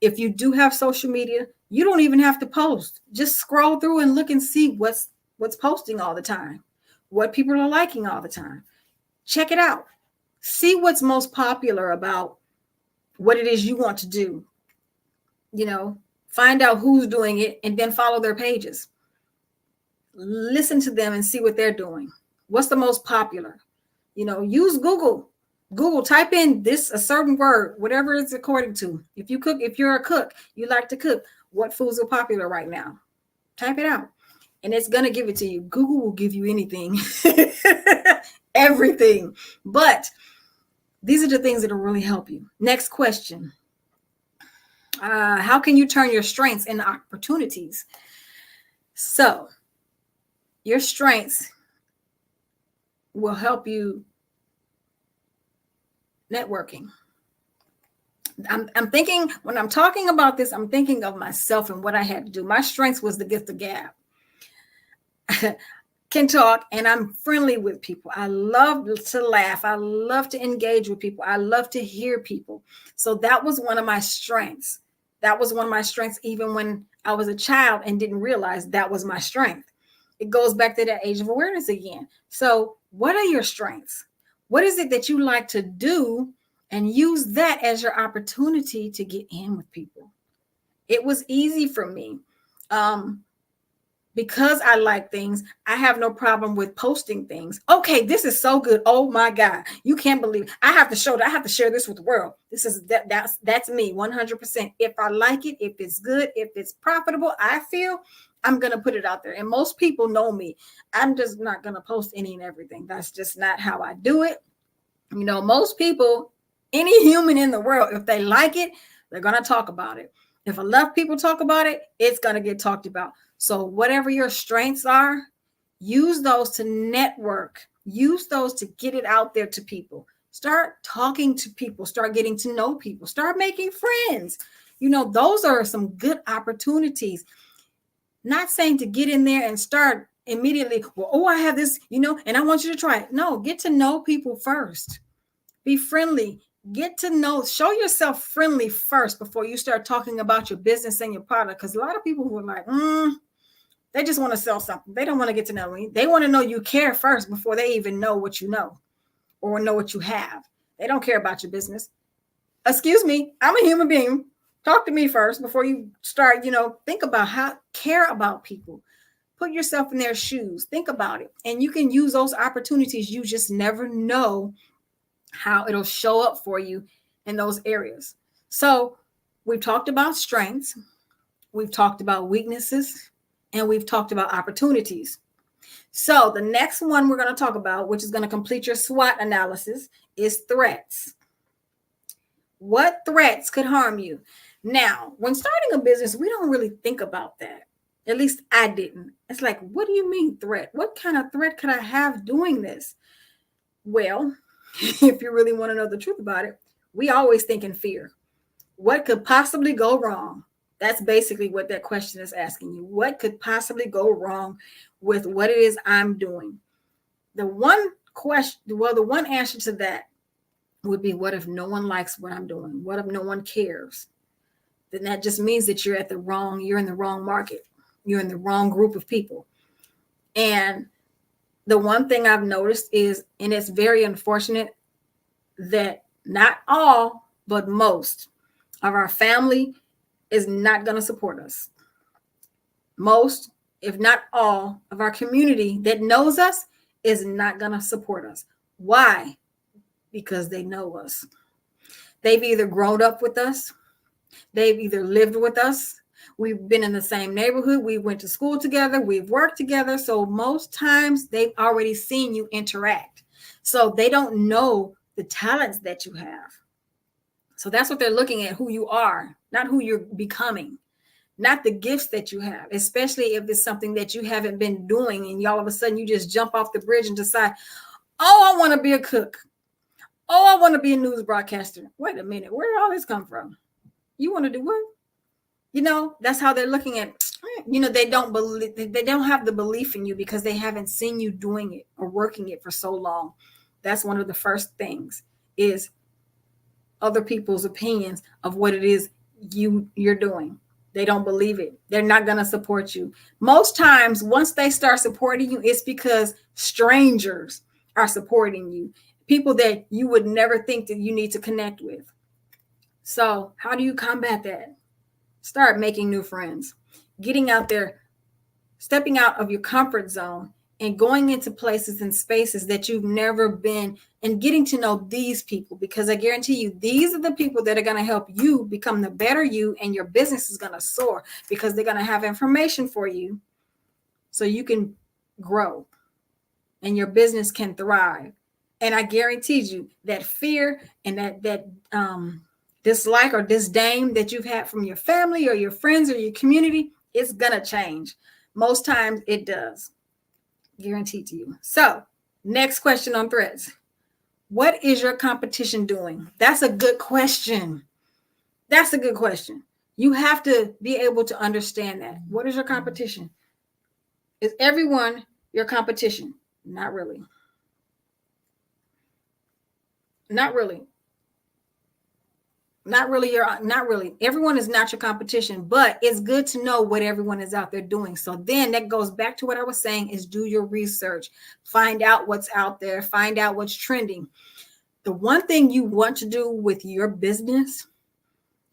if you do have social media, you don't even have to post. Just scroll through and look and see what's posting all the time, what people are liking all the time. Check it out. See what's most popular about what it is you want to do. You know, find out who's doing it and then follow their pages. Listen to them and see what they're doing. What's the most popular? You know, use Google. Google, type in a certain word, whatever it's according to. If you're a cook, you like to cook, what foods are popular right now? Type it out. And it's going to give it to you. Google will give you anything, everything. But these are the things that will really help you. Next question. How can you turn your strengths into opportunities? So, your strengths will help you networking. I'm thinking, when I'm talking about this, I'm thinking of myself and what I had to do. My strength was the gift of gab. Can talk, and I'm friendly with people. I love to laugh. I love to engage with people. I love to hear people. So that was one of my strengths. That was one of my strengths even when I was a child and didn't realize that was my strength. It goes back to that age of awareness again. So what are your strengths? What is it that you like to do? And use that as your opportunity to get in with people. It was easy for me. Because I like things, I have no problem with posting things. Okay, this is so good. Oh my God. You can't believe it. I have to share this with the world. This is that's me 100%. If I like it, if it's good, if it's profitable, I feel I'm going to put it out there. And most people know me. I'm just not going to post any and everything. That's just not how I do it. You know, most people, any human in the world, if they like it, they're going to talk about it. If enough people talk about it, it's going to get talked about. So whatever your strengths are, use those to network. Use those to get it out there to people. Start talking to people. Start getting to know people. Start making friends. You know, those are some good opportunities. Not saying to get in there and start immediately, well, oh, I have this, you know, and I want you to try it. No, get to know people first. Be friendly. Get to know, show yourself friendly first before you start talking about your business and your product. Because a lot of people who are like, they just want to sell something. They don't want to get to know me. They want to know you care first before they even know what you know or know what you have. They don't care about your business. Excuse me, I'm a human being. Talk to me first before you start, you know, think about care about people. Put yourself in their shoes. Think about it. And you can use those opportunities. You just never know how it'll show up for you in those areas. So we've talked about strengths. We've talked about weaknesses. And we've talked about opportunities. So the next one we're going to talk about, which is going to complete your SWOT analysis, is threats. What threats could harm you? Now, when starting a business, we don't really think about that. At least I didn't. It's like, what do you mean threat? What kind of threat could I have doing this? Well, if you really want to know the truth about it, we always think in fear. What could possibly go wrong? That's basically what that question is asking you. What could possibly go wrong with what it is I'm doing? The one answer to that would be, what if no one likes what I'm doing? What if no one cares? Then that just means that you're in the wrong market. You're in the wrong group of people. And the one thing I've noticed is, and it's very unfortunate, that not all, but most of our family is not going to support us. Most, if not all, of our community that knows us is not going to support us. Why? Because they know us. They've either grown up with us. They've either lived with us. We've been in the same neighborhood. We went to school together. We've worked together. So most times they've already seen you interact. So they don't know the talents that you have. So that's what they're looking at, who you are, not who you're becoming, not the gifts that you have, especially if it's something that you haven't been doing and all of a sudden you just jump off the bridge and decide, oh, I want to be a cook. Oh, I want to be a news broadcaster. Wait a minute. Where did all this come from? You want to do what? You know, that's how they're looking at, you know, they don't have the belief in you because they haven't seen you doing it or working it for so long. That's one of the first things, is other people's opinions of what it is you're doing. They don't believe it. They're not going to support you. Most times, once they start supporting you, it's because strangers are supporting you. People that you would never think that you need to connect with. So how do you combat that? Start making new friends, getting out there, stepping out of your comfort zone and going into places and spaces that you've never been and getting to know these people, because I guarantee you, these are the people that are going to help you become the better you, and your business is going to soar because they're going to have information for you so you can grow and your business can thrive. And I guarantee you that fear and that dislike or disdain that you've had from your family or your friends or your community, it's going to change. Most times it does. Guaranteed to you. So next question on threats. What is your competition doing? That's a good question. That's a good question. You have to be able to understand that. What is your competition? Is everyone your competition? Not really. Not really. Not really. Everyone is not your competition, but it's good to know what everyone is out there doing. So then that goes back to what I was saying is do your research, find out what's out there, find out what's trending. The one thing you want to do with your business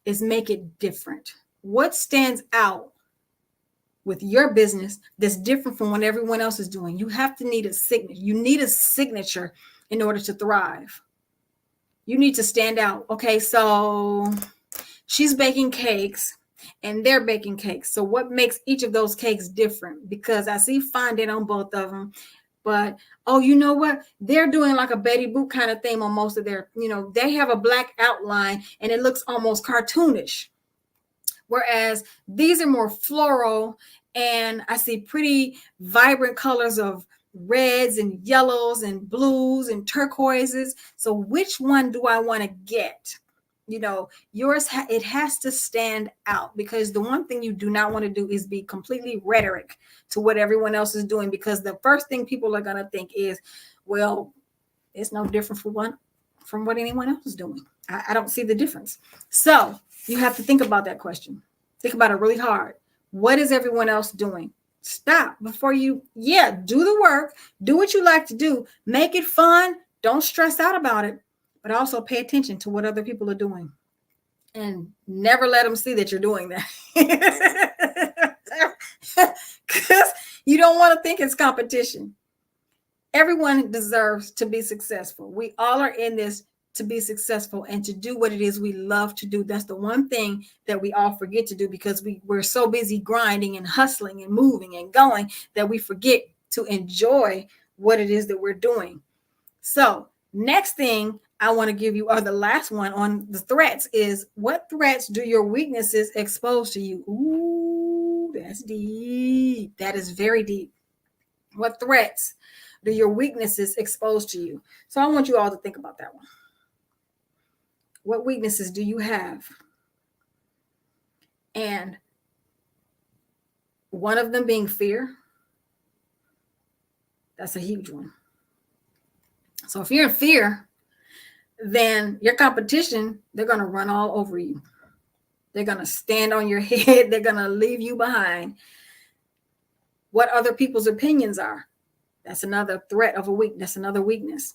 is make it different. What stands out with your business that's different from what everyone else is doing? You have to need a signature. You need a signature in order to thrive. You need to stand out. Okay, so she's baking cakes and they're baking cakes. So what makes each of those cakes different? Because I see fondant on both of them, but oh, you know what? They're doing like a Betty Boop kind of thing on most of their, they have a black outline and it looks almost cartoonish. Whereas these are more floral and I see pretty vibrant colors of reds and yellows and blues and turquoises. So which one do I want to get? Yours, it has to stand out, because the one thing you do not want to do is be completely rhetoric to what everyone else is doing, because the first thing people are going to think is, well, it's no different from what anyone else is doing. I don't see the difference. So you have to think about that question. Think about it really hard. What is everyone else doing? Stop before you, do the work, do what you like to do, make it fun. Don't stress out about it, but also pay attention to what other people are doing and never let them see that you're doing that. Because you don't want to think it's competition. Everyone deserves to be successful. We all are in this to be successful and to do what it is we love to do. That's the one thing that we all forget to do, because we're so busy grinding and hustling and moving and going that we forget to enjoy what it is that we're doing. So next thing I want to give you, or the last one on the threats, is what threats do your weaknesses expose to you? Ooh, that's deep. That is very deep. What threats do your weaknesses expose to you? So I want you all to think about that one. What weaknesses do you have? And one of them being fear. That's a huge one. So if you're in fear, then your competition, they're going to run all over you. They're going to stand on your head. They're going to leave you behind. What other people's opinions are, that's another threat of a weakness. That's another weakness.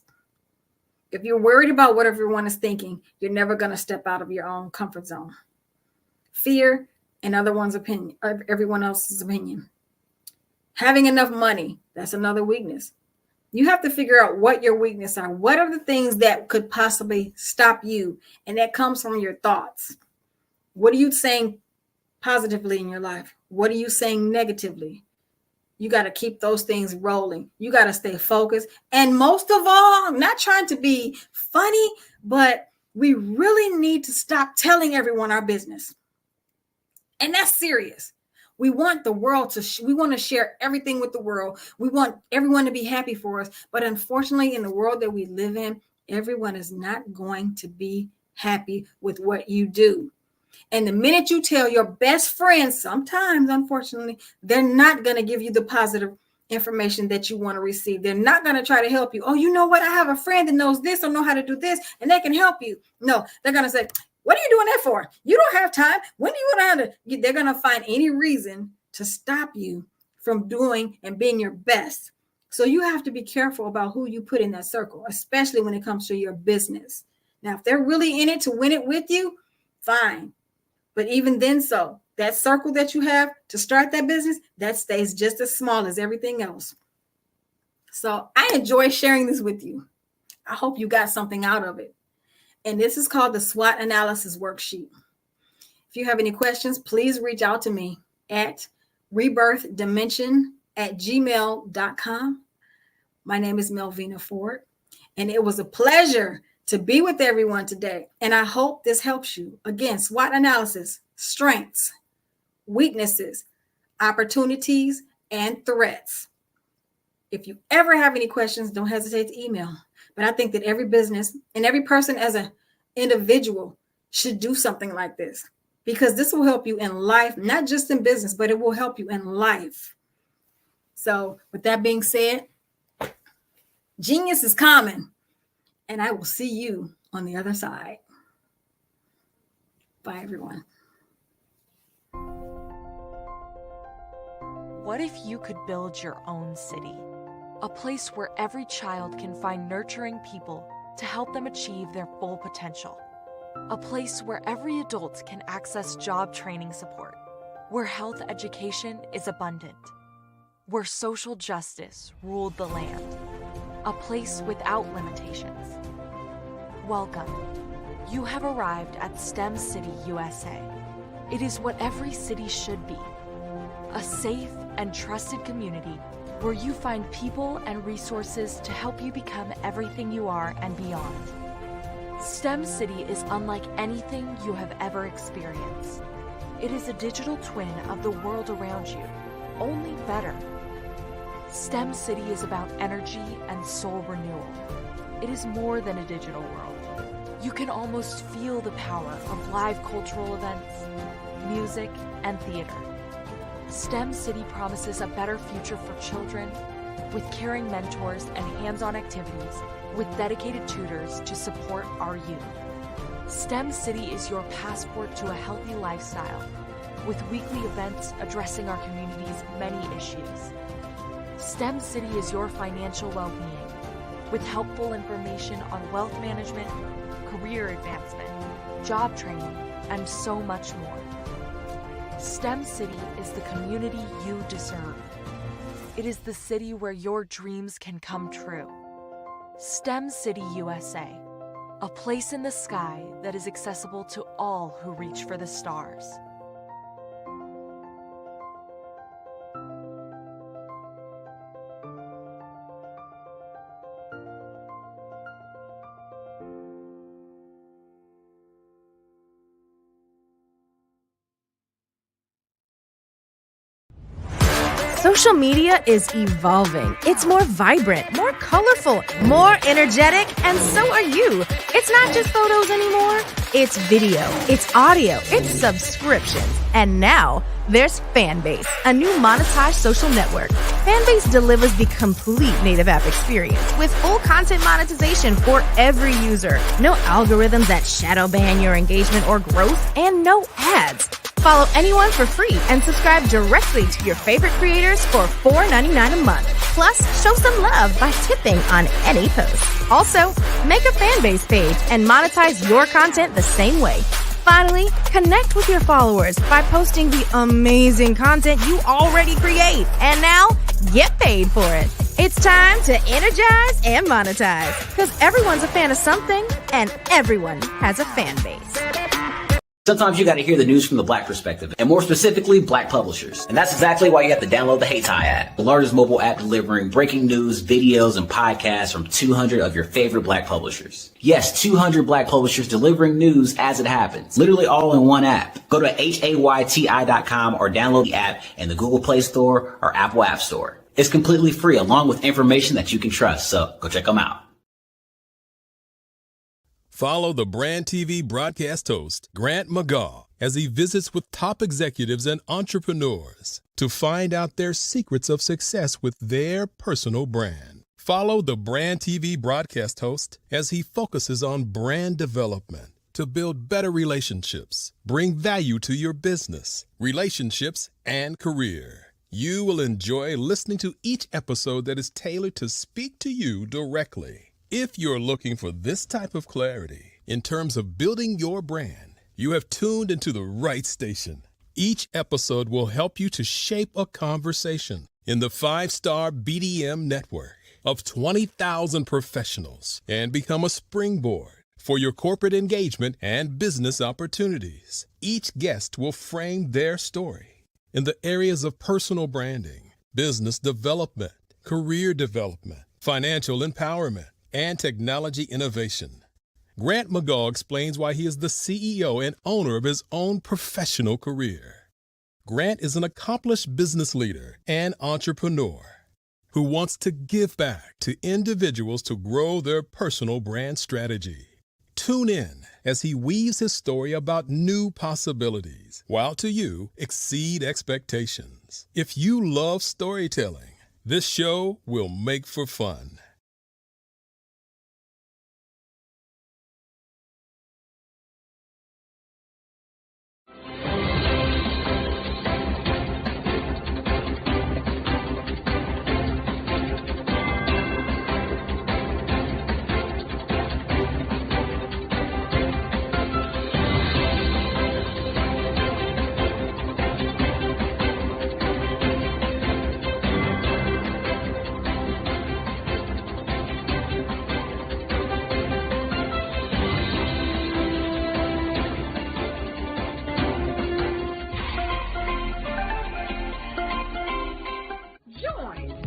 If you're worried about what everyone is thinking, you're never going to step out of your own comfort zone. Fear and everyone else's opinion. Having enough money, that's another weakness. You have to figure out what your weaknesses are. What are the things that could possibly stop you? And that comes from your thoughts. What are you saying positively in your life? What are you saying negatively? You got to keep those things rolling. You got to stay focused. And most of all, I'm not trying to be funny, but we really need to stop telling everyone our business. And that's serious. We want the world we want to share everything with the world. We want everyone to be happy for us. But unfortunately, in the world that we live in, everyone is not going to be happy with what you do. And the minute you tell your best friends, sometimes, unfortunately, they're not going to give you the positive information that you want to receive. They're not going to try to help you. Oh, you know what? I have a friend that knows this or know how to do this, and they can help you. No, they're going to say, what are you doing that for? You don't have time. When do you want to? They're going to find any reason to stop you from doing and being your best. So you have to be careful about who you put in that circle, especially when it comes to your business. Now, if they're really in it to win it with you, fine. But even then, so that circle that you have to start that business, that stays just as small as everything else. So I enjoy sharing this with you. I hope you got something out of it. And this is called the SWOT analysis worksheet. If you have any questions, please reach out to me at rebirthdimension@gmail.com. My name is Melvina Ford, and it was a pleasure to be with everyone today. And I hope this helps you. Again, SWOT analysis, strengths, weaknesses, opportunities, and threats. If you ever have any questions, don't hesitate to email. But I think that every business and every person as an individual should do something like this, because this will help you in life, not just in business, but it will help you in life. So with that being said, genius is common, and I will see you on the other side. Bye, everyone. What if you could build your own city? A place where every child can find nurturing people to help them achieve their full potential. A place where every adult can access job training support. Where health education is abundant. Where social justice ruled the land. A place without limitations. Welcome. You have arrived at STEM City USA. It is what every city should be. A safe and trusted community where you find people and resources to help you become everything you are and beyond. STEM City is unlike anything you have ever experienced. It is a digital twin of the world around you, only better. STEM City is about energy and soul renewal. It is more than a digital world. You can almost feel the power of live cultural events, music, and theater. STEM City promises a better future for children with caring mentors and hands-on activities with dedicated tutors to support our youth. STEM City is your passport to a healthy lifestyle with weekly events addressing our community's many issues. STEM City is your financial well-being with helpful information on wealth management, career advancement, job training, and so much more. STEM City is the community you deserve. It is the city where your dreams can come true. STEM City USA, a place in the sky that is accessible to all who reach for the stars. Social media is evolving. It's more vibrant, more colorful, more energetic, and so are you. It's not just photos anymore. It's video, it's audio, it's subscriptions. And now there's Fanbase, a new monetized social network. Fanbase delivers the complete native app experience with full content monetization for every user. No algorithms that shadow ban your engagement or growth, and no ads. Follow anyone for free and subscribe directly to your favorite creators for $4.99 a month. Plus, show some love by tipping on any post. Also, make a Fanbase page and monetize your content the same way. Finally, connect with your followers by posting the amazing content you already create. And now, get paid for it. It's time to energize and monetize, because everyone's a fan of something and everyone has a fan base. Sometimes you got to hear the news from the Black perspective, and more specifically, Black publishers. And that's exactly why you have to download the HeyTie app, the largest mobile app delivering breaking news, videos, and podcasts from 200 of your favorite Black publishers. Yes, 200 Black publishers delivering news as it happens, literally all in one app. Go to HAYTI.com or download the app in the Google Play Store or Apple App Store. It's completely free, along with information that you can trust, so go check them out. Follow the Brand TV broadcast host, Grant McGaugh, as he visits with top executives and entrepreneurs to find out their secrets of success with their personal brand. Follow the Brand TV broadcast host as he focuses on brand development to build better relationships, bring value to your business, relationships, and career. You will enjoy listening to each episode that is tailored to speak to you directly. If you're looking for this type of clarity in terms of building your brand, you have tuned into the right station. Each episode will help you to shape a conversation in the 5-star BDM network of 20,000 professionals and become a springboard for your corporate engagement and business opportunities. Each guest will frame their story in the areas of personal branding, business development, career development, financial empowerment, and technology innovation. Grant McGaugh explains why he is the CEO and owner of his own professional career. Grant is an accomplished business leader and entrepreneur. who wants to give back to individuals to grow their personal brand strategy. Tune in as he weaves his story about new possibilities, while to you exceed expectations. If you love storytelling, this show will make for fun.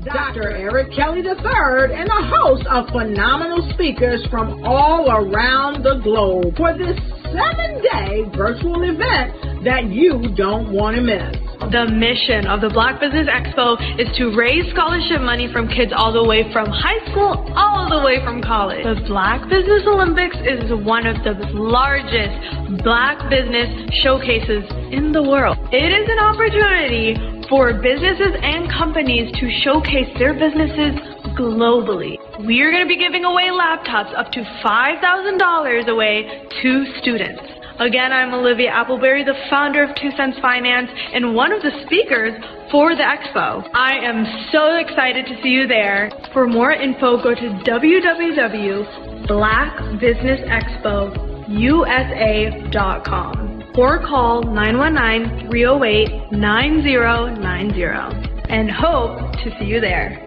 Dr. Eric Kelly III and a host of phenomenal speakers from all around the globe for this 7-day virtual event that you don't want to miss. The mission of the Black Business Expo is to raise scholarship money from kids all the way from high school, all the way from college. The Black Business Olympics is one of the largest Black business showcases in the world. It is an opportunity for businesses and companies to showcase their businesses globally. We are going to be giving away laptops up to $5,000 away to students. Again, I'm Olivia Appleberry, the founder of 2 Cents Finance and one of the speakers for the expo. I am so excited to see you there. For more info, go to www.blackbusinessexpousa.com or call 919-308-9090 and hope to see you there.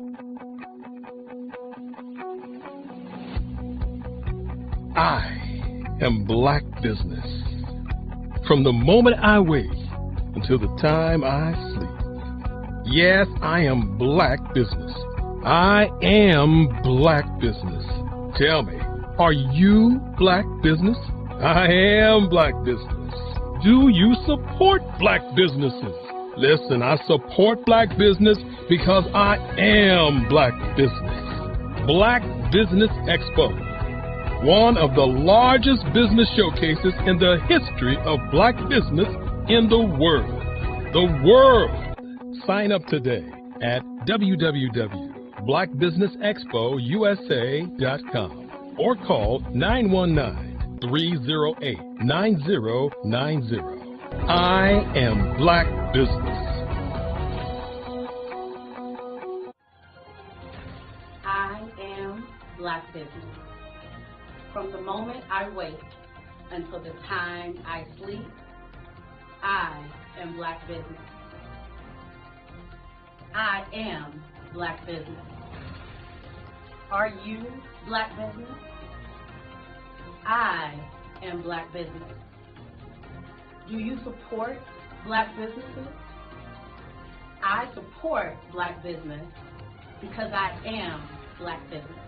I am Black Business. From the moment I wake until the time I sleep. Yes, I am Black Business. I am Black Business. Tell me, are you Black Business? I am Black Business. Do you support Black businesses? Listen, I support Black business because I am Black Business. Black Business Expo, one of the largest business showcases in the history of Black business in the world. The world! Sign up today at www.blackbusinessexpousa.com or call 919-308-9090. I am Black Business. I am Black Business. From the moment I wake until the time I sleep, I am Black Business. I am Black Business. Are you Black Business? I am Black Business. Do you support Black businesses? I support Black business because I am Black Business.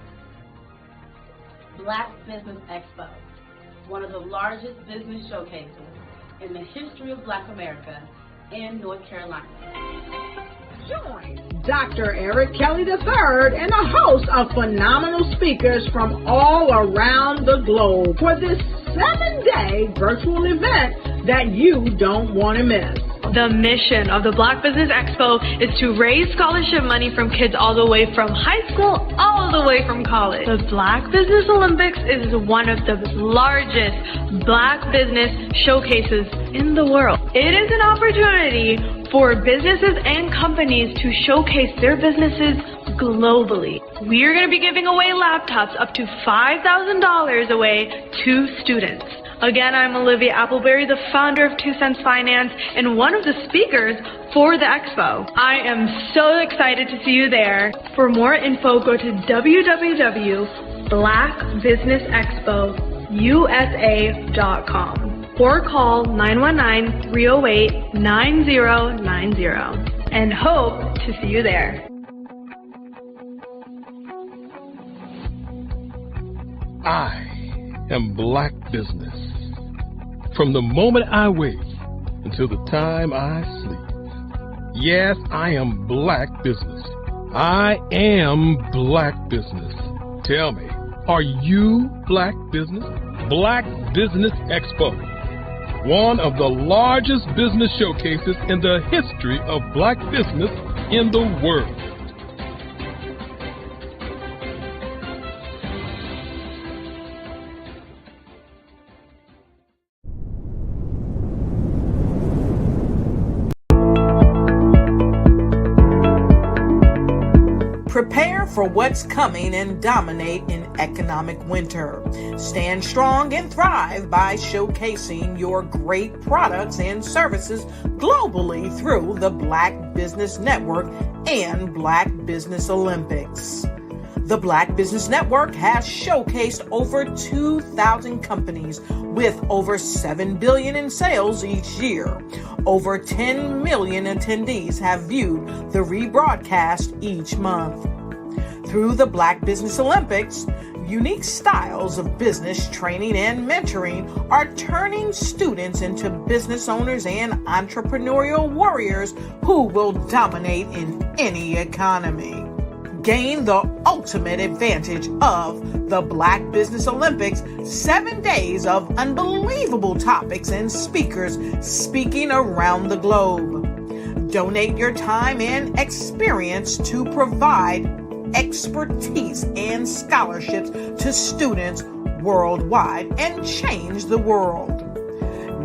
Black Business Expo, one of the largest business showcases in the history of Black America in North Carolina. Join Dr. Eric Kelly III and a host of phenomenal speakers from all around the globe for this 7-day virtual event that you don't want to miss. The mission of the Black Business Expo is to raise scholarship money from kids all the way from high school, all the way from college. The Black Business Olympics is one of the largest Black business showcases in the world. It is an opportunity for businesses and companies to showcase their businesses globally. We are going to be giving away laptops up to $5,000 away to students. Again, I'm Olivia Appleberry, the founder of 2 Cents Finance and one of the speakers for the expo. I am so excited to see you there. For more info, go to www.blackbusinessexpousa.com or call 919-308-9090 and hope to see you there. I am Black Business. From the moment I wake until the time I sleep. Yes, I am Black Business. I am Black Business. Tell me, are you Black Business? Black Business Expo, one of the largest business showcases in the history of Black business in the world. Prepare for what's coming and dominate in economic winter. Stand strong and thrive by showcasing your great products and services globally through the Black Business Network and Black Business Olympics. The Black Business Network has showcased over 2,000 companies with over $7 billion in sales each year. Over 10 million attendees have viewed the rebroadcast each month. Through the Black Business Olympics, unique styles of business training and mentoring are turning students into business owners and entrepreneurial warriors who will dominate in any economy. Gain the ultimate advantage of the Black Business Olympics, 7 days of unbelievable topics and speakers speaking around the globe. Donate your time and experience to provide expertise and scholarships to students worldwide and change the world.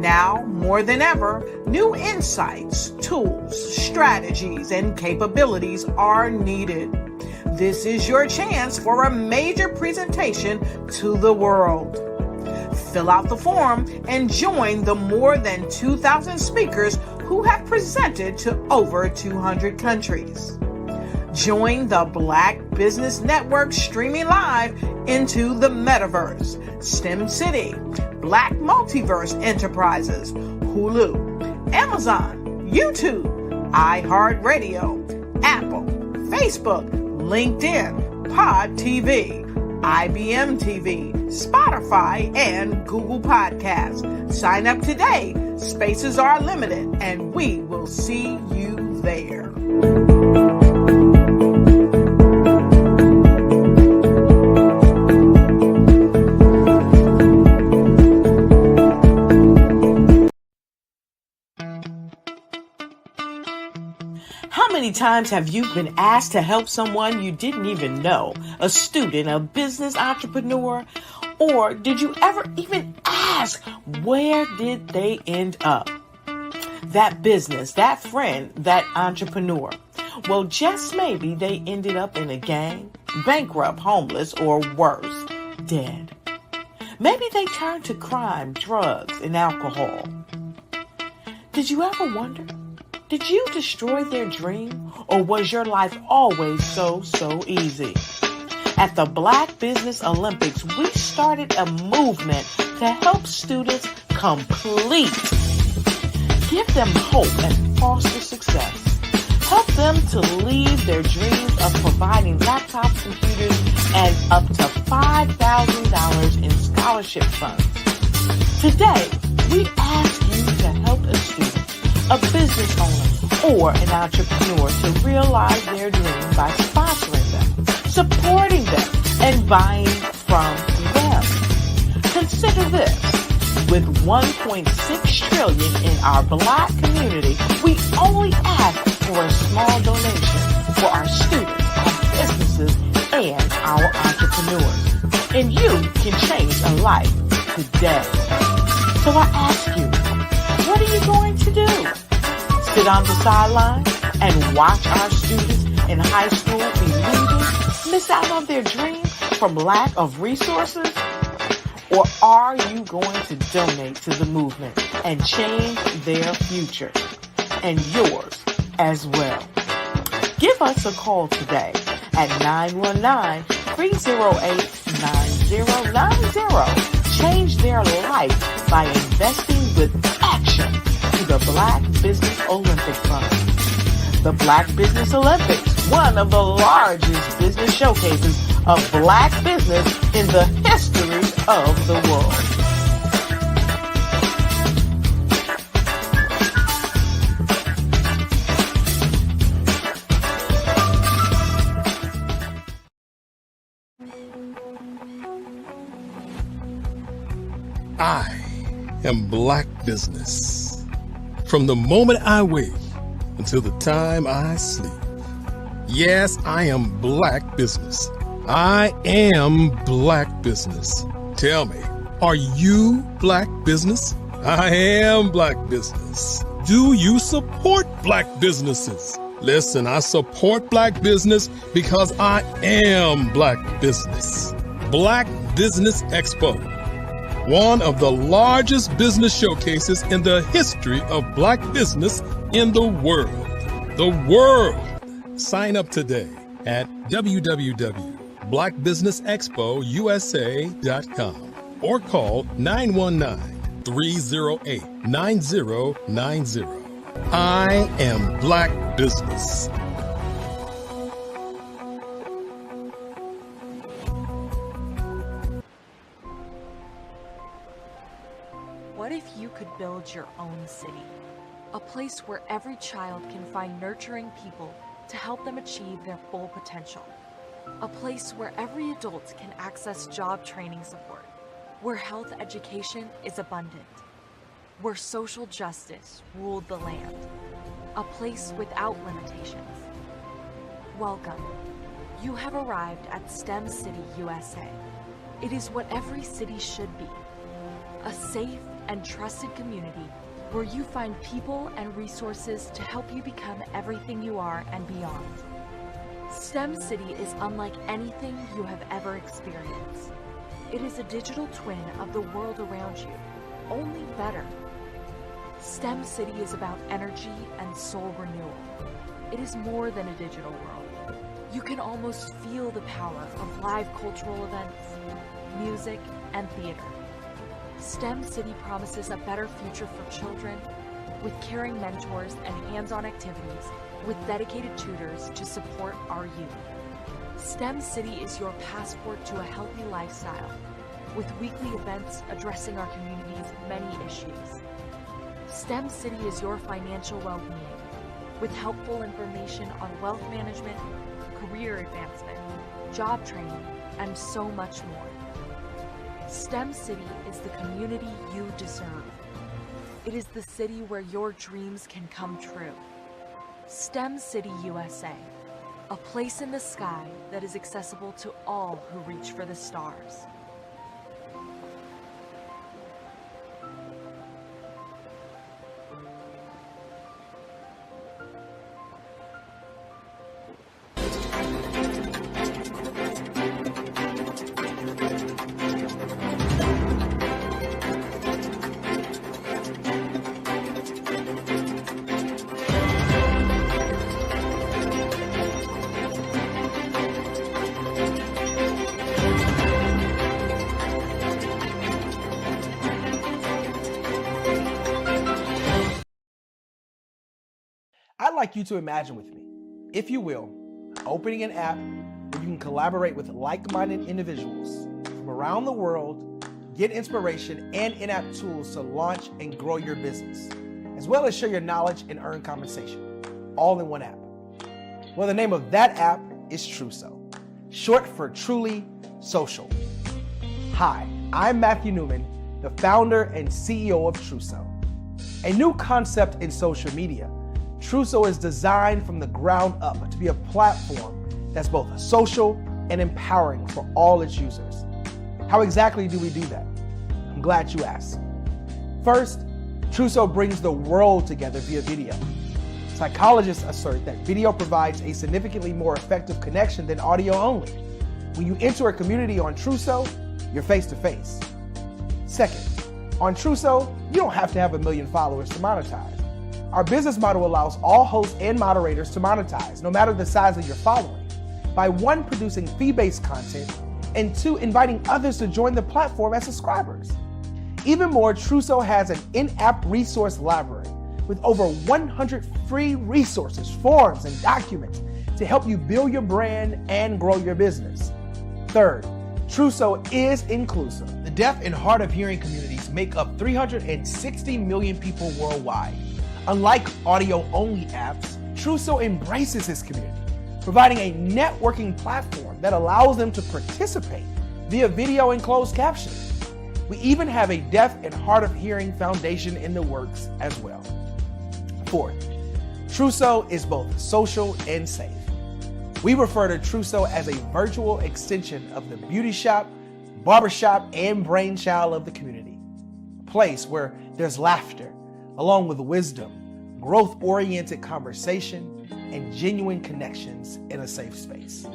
Now, more than ever, new insights, tools, strategies, and capabilities are needed. This is your chance for a major presentation to the world. Fill out the form and join the more than 2,000 speakers who have presented to over 200 countries. Join the Black Business Network streaming live into the Metaverse, STEM City, Black Multiverse Enterprises, Hulu, Amazon, YouTube, iHeartRadio, Apple, Facebook, LinkedIn, Pod TV, IBM TV, Spotify, and Google Podcasts. Sign up today. Spaces are limited, and we will see you there. How many times have you been asked to help someone you didn't even know, a student, a business entrepreneur, or did you ever even ask, where did they end up? That business, that friend, that entrepreneur. Well, just maybe they ended up in a gang, bankrupt, homeless, or worse, dead. Maybe they turned to crime, drugs, and alcohol. Did you ever wonder? Did you destroy their dream, or was your life always so easy? At the Black Business Olympics, we started a movement to help students complete. Give them hope and foster success. Help them to leave their dreams of providing laptops, computers, and up to $5,000 in scholarship funds. Today, we ask you to help a student, a business owner, or an entrepreneur to realize their dream by sponsoring them, supporting them, and buying from them. Consider this. With $1.6 trillion in our Black community, we only ask for a small donation for our students, our businesses, and our entrepreneurs. And you can change a life today. So I ask you, what are you going to do? Sit on the sideline and watch our students in high school be leaders, miss out on their dreams from lack of resources? Or are you going to donate to the movement and change their future and yours as well? Give us a call today at 919-308-9090. Change their life by investing with action to the Black Business Olympic Fund. The Black Business Olympics, one of the largest business showcases of Black business in the history of the world. I am Black Business. From the moment I wake until the time I sleep. Yes, I am Black Business. I am Black Business. Tell me, are you Black Business? I am Black Business. Do you support Black businesses? Listen, I support Black business because I am Black Business. Black Business Expo, one of the largest business showcases in the history of Black business in the world. The world! Sign up today at www.blackbusinessexpousa.com or call 919-308-9090. I am Black Business. What if you could build your own city? A place where every child can find nurturing people to help them achieve their full potential. A place where every adult can access job training support, where health education is abundant, where social justice ruled the land. A place without limitations. Welcome. You have arrived at STEM City USA. It is what every city should be. A safe and trusted community where you find people and resources to help you become everything you are and beyond. STEM City is unlike anything you have ever experienced. It is a digital twin of the world around you, only better. STEM City is about energy and soul renewal. It is more than a digital world. You can almost feel the power of live cultural events, music, and theater. STEM City promises a better future for children with caring mentors and hands-on activities with dedicated tutors to support our youth. STEM City is your passport to a healthy lifestyle with weekly events addressing our community's many issues. STEM City is your financial well-being with helpful information on wealth management, career advancement, job training, and so much more. STEM City is the community you deserve. It is the city where your dreams can come true. STEM City USA, a place in the sky that is accessible to all who reach for the stars. I'd like you to imagine with me, if you will, opening an app where you can collaborate with like-minded individuals from around the world, get inspiration and in-app tools to launch and grow your business, as well as share your knowledge and earn compensation, all in one app. Well, the name of that app is Truso, short for Truly Social. Hi, I'm Matthew Newman, the founder and CEO of Truso, a new concept in social media. Truso is designed from the ground up to be a platform that's both social and empowering for all its users. How exactly do we do that? I'm glad you asked. First, Truso brings the world together via video. Psychologists assert that video provides a significantly more effective connection than audio only. When you enter a community on Truso, you're face to face. Second, on Truso, you don't have to have 1 million followers to monetize. Our business model allows all hosts and moderators to monetize, no matter the size of your following, by 1, producing fee-based content, and 2, inviting others to join the platform as subscribers. Even more, Truso has an in-app resource library with over 100 free resources, forms, and documents to help you build your brand and grow your business. Third, Truso is inclusive. The deaf and hard of hearing communities make up 360 million people worldwide. Unlike audio-only apps, Truso embraces this community, providing a networking platform that allows them to participate via video and closed captioning. We even have a deaf and hard of hearing foundation in the works as well. Fourth, Trousseau is both social and safe. We refer to Trousseau as a virtual extension of the beauty shop, barbershop, and brainchild of the community. A place where there's laughter, along with wisdom, growth-oriented conversation, and genuine connections in a safe space.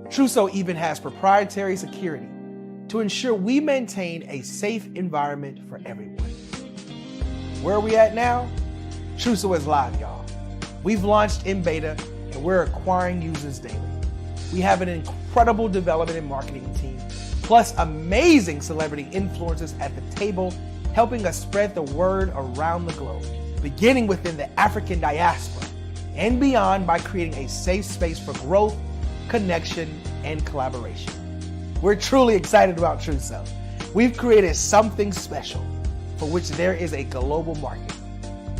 Trousseau even has proprietary security to ensure we maintain a safe environment for everyone. Where are we at now? Trousseau is live, y'all. We've launched in beta and we're acquiring users daily. We have an incredible development and marketing team, plus amazing celebrity influencers at the table, helping us spread the word around the globe, beginning within the African diaspora and beyond by creating a safe space for growth, connection, and collaboration. We're truly excited about Trousseau. We've created something special for which there is a global market.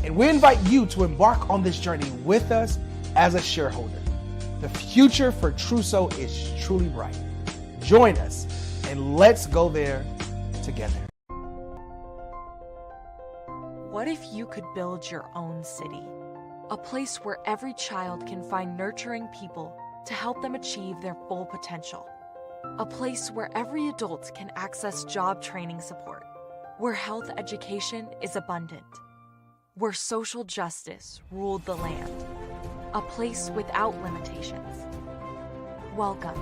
And we invite you to embark on this journey with us as a shareholder. The future for Trousseau is truly bright. Join us and let's go there together. What if you could build your own city? A place where every child can find nurturing people to help them achieve their full potential. A place where every adult can access job training support. Where health education is abundant. Where social justice ruled the land. A place without limitations. Welcome.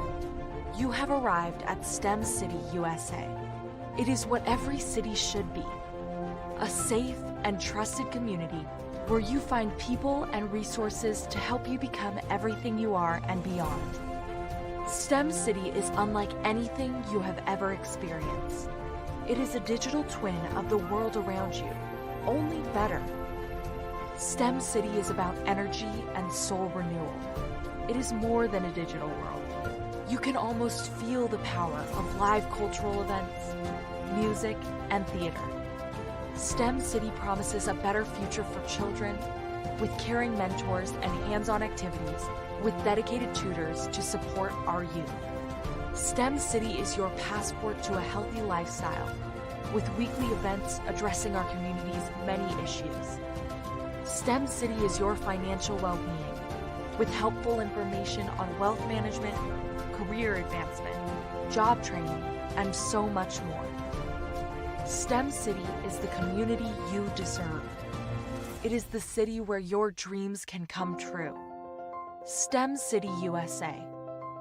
You have arrived at STEM City USA. It is what every city should be. A safe and trusted community where you find people and resources to help you become everything you are and beyond. STEM City is unlike anything you have ever experienced. It is a digital twin of the world around you, only better. STEM City is about energy and soul renewal. It is more than a digital world. You can almost feel the power of live cultural events, music, and theater. STEM City promises a better future for children with caring mentors and hands-on activities with dedicated tutors to support our youth. STEM City is your passport to a healthy lifestyle with weekly events addressing our community's many issues. STEM City is your financial well-being with helpful information on wealth management, career advancement, job training, and so much more. STEM City is the community you deserve. It is the city where your dreams can come true. STEM City USA,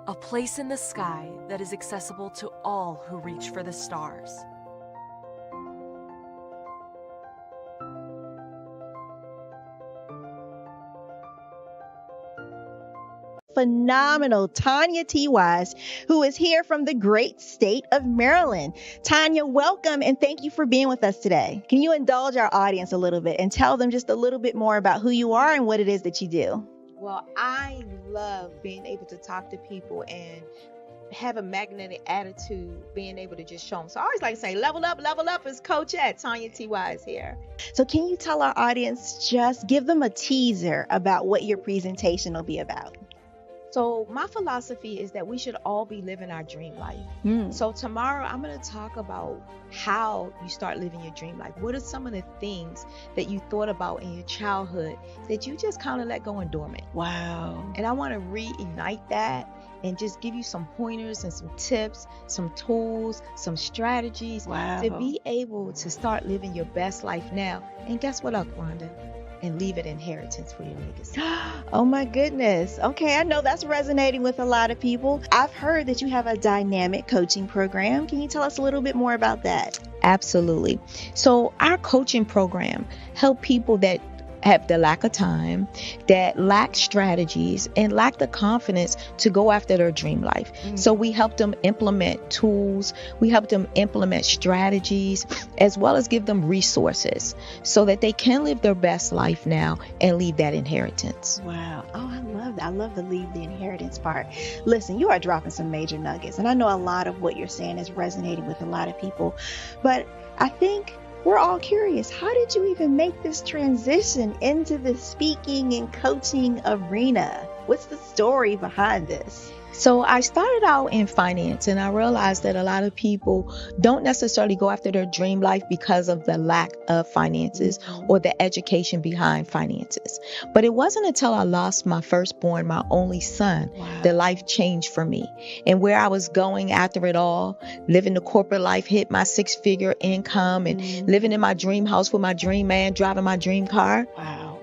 a place in the sky that is accessible to all who reach for the stars. Phenomenal Tanya T. Wise, who is here from the great state of Maryland. Tanya, welcome and thank you for being with us today. Can you indulge our audience a little bit and tell them just a little bit more about who you are and what it is that you do? Well, I love being able to talk to people and have a magnetic attitude, being able to just show them. So I always like to say, level up is Coach at Tanya T. Wise here. So can you tell our audience, just give them a teaser about what your presentation will be about? So my philosophy is that we should all be living our dream life. So tomorrow I'm going to talk about how you start living your dream life. What are some of the things that you thought about in your childhood that you just kind of let go and dormant? Wow. And I want to reignite that and just give you some pointers and some tips, some tools, some strategies to be able to start living your best life now. And guess what, Rhonda? And leave it inheritance for your legacy. Oh my goodness. Okay, I know that's resonating with a lot of people. I've heard that you have a dynamic coaching program. Can you tell us a little bit more about that? Absolutely. So our coaching program help people that have the lack of time, that lack strategies, and lack the confidence to go after their dream life. So we help them implement tools, we help them implement strategies, as well as give them resources so that they can live their best life now and leave that inheritance. Wow. Oh, I love that. I love the leave the inheritance part. Listen, you are dropping some major nuggets, and I know a lot of what you're saying is resonating with a lot of people, but I think we're all curious, how did you even make this transition into the speaking and coaching arena? What's the story behind this? So I started out in finance, and I realized that a lot of people don't necessarily go after their dream life because of the lack of finances or the education behind finances. But it wasn't until I lost my firstborn, my only son, that life changed for me. And where I was going after it all, living the corporate life, hit my 6-figure income and living in my dream house with my dream man, driving my dream car.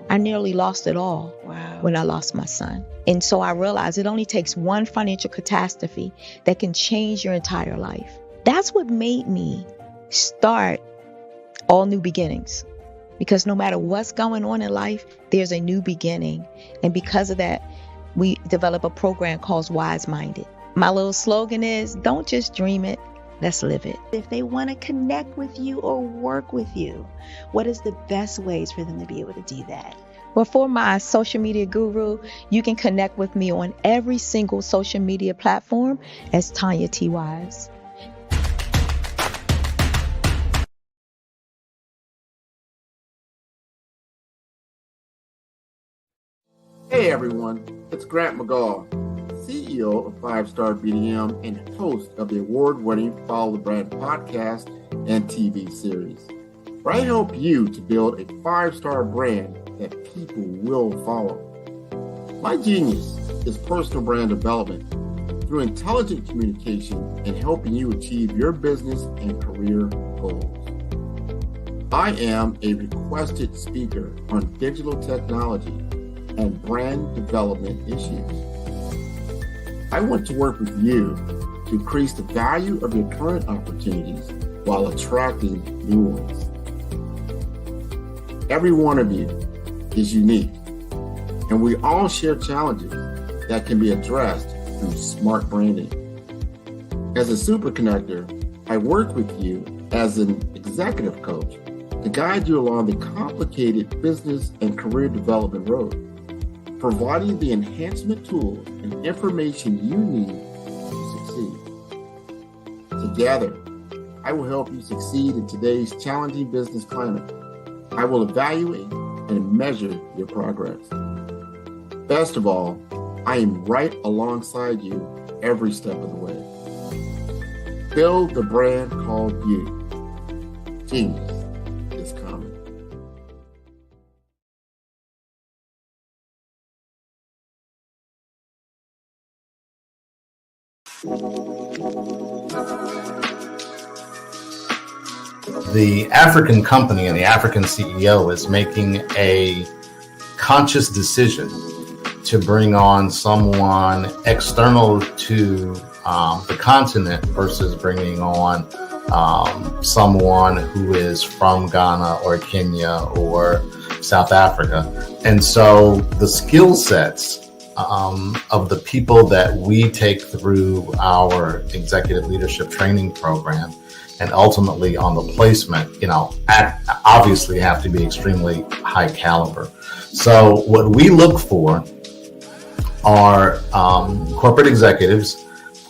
I nearly lost it all when I lost my son. And so I realized it only takes one financial catastrophe that can change your entire life. That's what made me start All New Beginnings. Because no matter what's going on in life, there's a new beginning. And because of that, we develop a program called Wise Minded. My little slogan is, don't just dream it, let's live it. If they want to connect with you or work with you, what is the best ways for them to be able to do that? Well, for my social media guru, you can connect with me on every single social media platform as Tanya T. Wise. Hey everyone, it's Grant McGaw, CEO of 5-Star BDM and host of the award-winning Follow the Brand podcast and TV series, where I help you to build a 5-star brand that people will follow. My genius is personal brand development through intelligent communication and helping you achieve your business and career goals. I am a requested speaker on digital technology and brand development issues. I want to work with you to increase the value of your current opportunities while attracting new ones. Every one of you is unique, and we all share challenges that can be addressed through smart branding. As a super connector, I work with you as an executive coach to guide you along the complicated business and career development road, providing the enhancement tools and information you need to succeed. Together, I will help you succeed in today's challenging business climate. I will evaluate and measure your progress. Best of all, I am right alongside you every step of the way. Build the brand called you. Genius is coming. The African company and the African CEO is making a conscious decision to bring on someone external to the continent versus bringing on someone who is from Ghana or Kenya or South Africa. And so the skill sets of the people that we take through our executive leadership training program and ultimately on the placement, obviously have to be extremely high caliber. So what we look for are corporate executives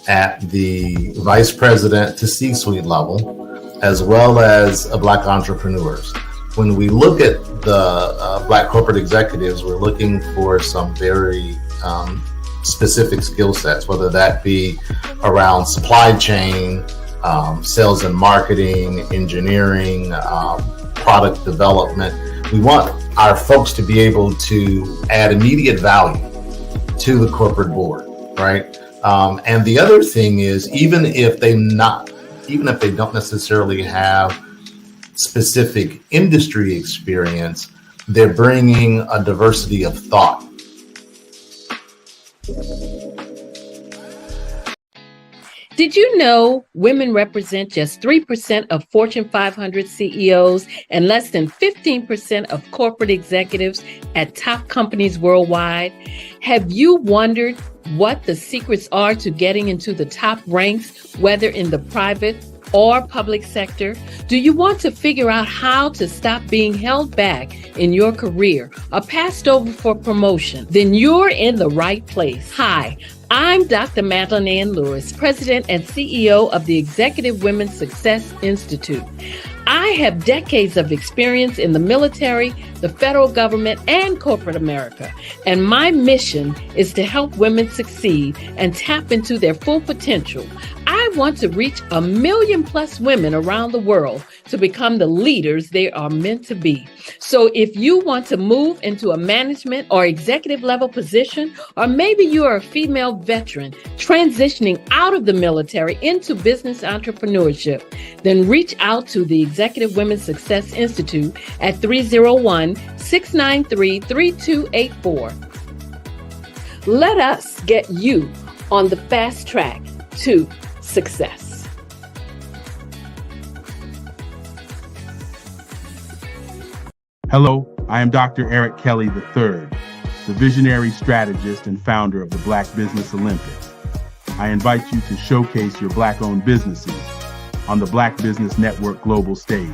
at the vice president to C-suite level, as well as Black entrepreneurs. When we look at the Black corporate executives, we're looking for some very specific skill sets, whether that be around supply chain, sales and marketing, engineering, product development. We want our folks to be able to add immediate value to the corporate board, right? And the other thing is, even if they don't necessarily have specific industry experience, they're bringing a diversity of thought. Did you know women represent just 3% of Fortune 500 CEOs and less than 15% of corporate executives at top companies worldwide? Have you wondered what the secrets are to getting into the top ranks, whether in the private or public sector? Do you want to figure out how to stop being held back in your career or passed over for promotion? Then you're in the right place. Hi, I'm Dr. Madeline Ann Lewis, President and CEO of the Executive Women's Success Institute. I have decades of experience in the military, the federal government, and corporate America, and my mission is to help women succeed and tap into their full potential. I want to reach 1 million+ women around the world to become the leaders they are meant to be. So if you want to move into a management or executive level position, or maybe you are a female veteran transitioning out of the military into business entrepreneurship, then reach out to the Executive Women's Success Institute at 301-693-3284. Let us get you on the fast track to success. Hello, I am Dr. Eric Kelly III, the visionary strategist and founder of the Black Business Olympics. I invite you to showcase your Black-owned businesses on the Black Business Network global stage.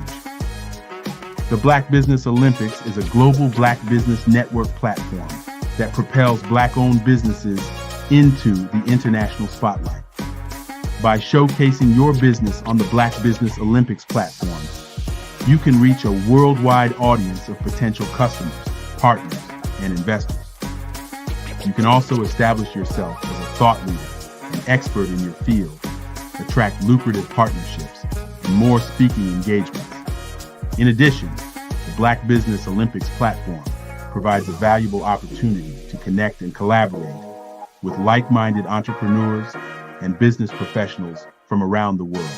The Black Business Olympics is a global Black Business Network platform that propels Black-owned businesses into the international spotlight. By showcasing your business on the Black Business Olympics platform, you can reach a worldwide audience of potential customers, partners, and investors. You can also establish yourself as a thought leader and expert in your field, attract lucrative partnerships, and more speaking engagements. In addition, the Black Business Olympics platform provides a valuable opportunity to connect and collaborate with like-minded entrepreneurs and business professionals from around the world.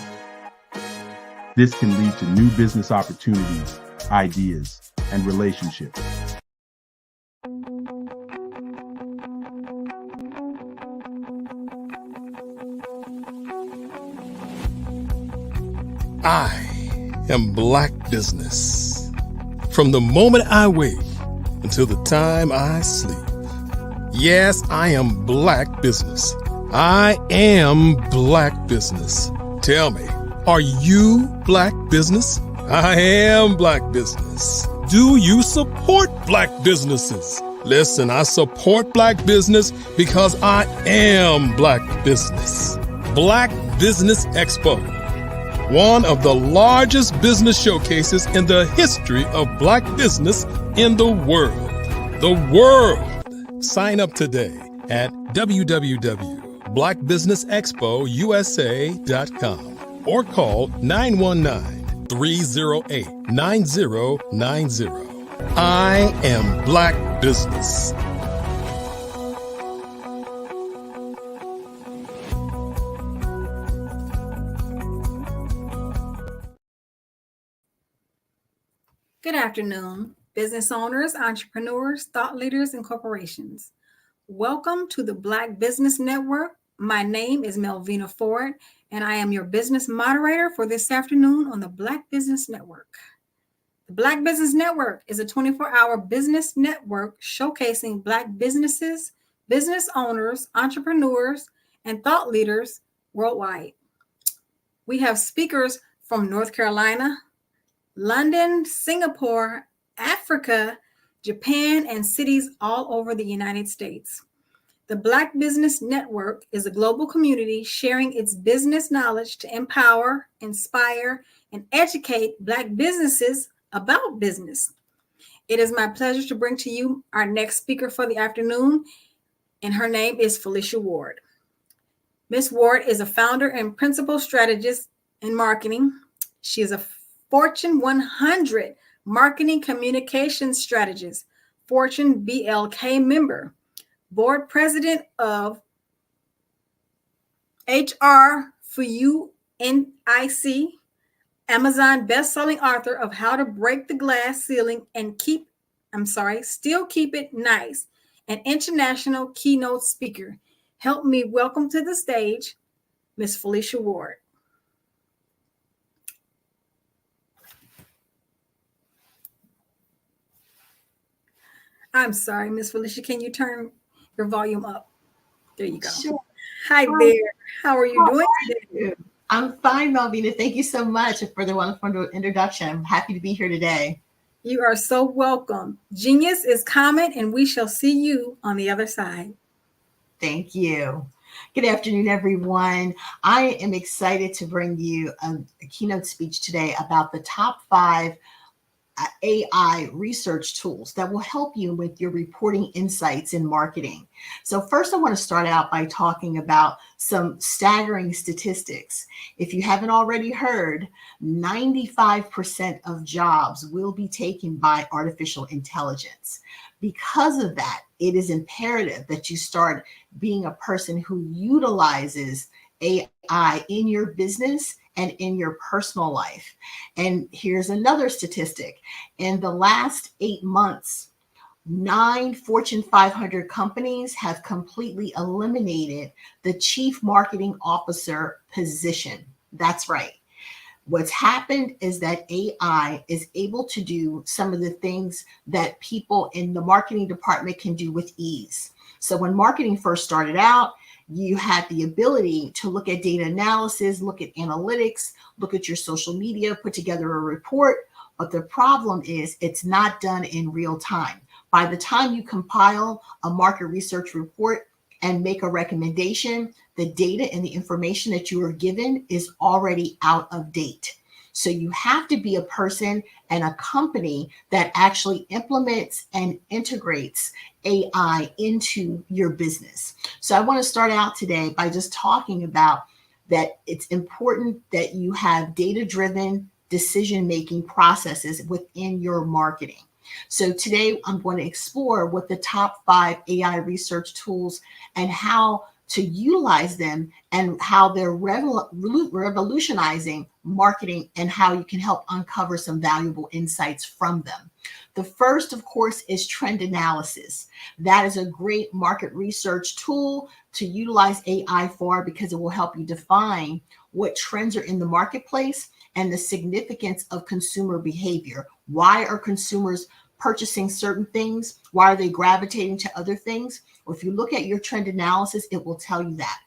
This can lead to new business opportunities, ideas, and relationships. I am Black Business. From the moment I wake until the time I sleep. Yes, I am Black Business. I am Black Business. Tell me, are you Black Business? I am Black Business. Do you support Black businesses? Listen, I support Black business because I am Black Business. Black Business Expo, one of the largest business showcases in the history of Black business in the world. The world. Sign up today at www.blackbusinessexpousa.com or call 919-308-9090. I am Black Business. Good afternoon, business owners, entrepreneurs, thought leaders, and corporations. Welcome to the Black Business Network. My name is Melvina Ford, and I am your business moderator for this afternoon on the Black Business Network. The Black Business Network is a 24-hour business network showcasing Black businesses, business owners, entrepreneurs, and thought leaders worldwide. We have speakers from North Carolina, London, Singapore, Africa, Japan, and cities all over the United States. The Black Business Network is a global community sharing its business knowledge to empower, inspire, and educate Black businesses about business. It is my pleasure to bring to you our next speaker for the afternoon, and her name is Felicia Ward. Ms. Ward is a founder and principal strategist in marketing. She is a Fortune 100 marketing communications strategist, Fortune BLK member, board president of HR for You NIC, Amazon best-selling author of How to Break the Glass Ceiling and Still Keep It Nice, an international keynote speaker. Help me welcome to the stage, Ms. Felicia Ward. I'm sorry, Ms. Felicia, can you turn your volume up? There you go. Sure. Hi there. How are you doing today? I'm fine, Melvina. Thank you so much for the wonderful introduction. I'm happy to be here today. You are so welcome. Genius is common, and we shall see you on the other side. Thank you. Good afternoon, everyone. I am excited to bring you a keynote speech today about the top 5 AI research tools that will help you with your reporting insights in marketing. So first, I want to start out by talking about some staggering statistics. If you haven't already heard, 95% of jobs will be taken by artificial intelligence. Because of that, it is imperative that you start being a person who utilizes AI in your business and in your personal life. And here's another statistic. In the last 8 months, 9 Fortune 500 companies have completely eliminated the chief marketing officer position. That's right. What's happened is that AI is able to do some of the things that people in the marketing department can do with ease. So when marketing first started out, you had the ability to look at data analysis, look at analytics, look at your social media, put together a report. But the problem is it's not done in real time. By the time you compile a market research report and make a recommendation, the data and the information that you are given is already out of date. So you have to be a person and a company that actually implements and integrates AI into your business. So I want to start out today by just talking about that it's important that you have data-driven decision-making processes within your marketing. So today I'm going to explore what the top 5 AI research tools and how to utilize them and how they're revolutionizing marketing and how you can help uncover some valuable insights from them. The first, of course, is trend analysis. That is a great market research tool to utilize AI for because it will help you define what trends are in the marketplace and the significance of consumer behavior. Why are consumers purchasing certain things? Why are they gravitating to other things? Well, if you look at your trend analysis, it will tell you that.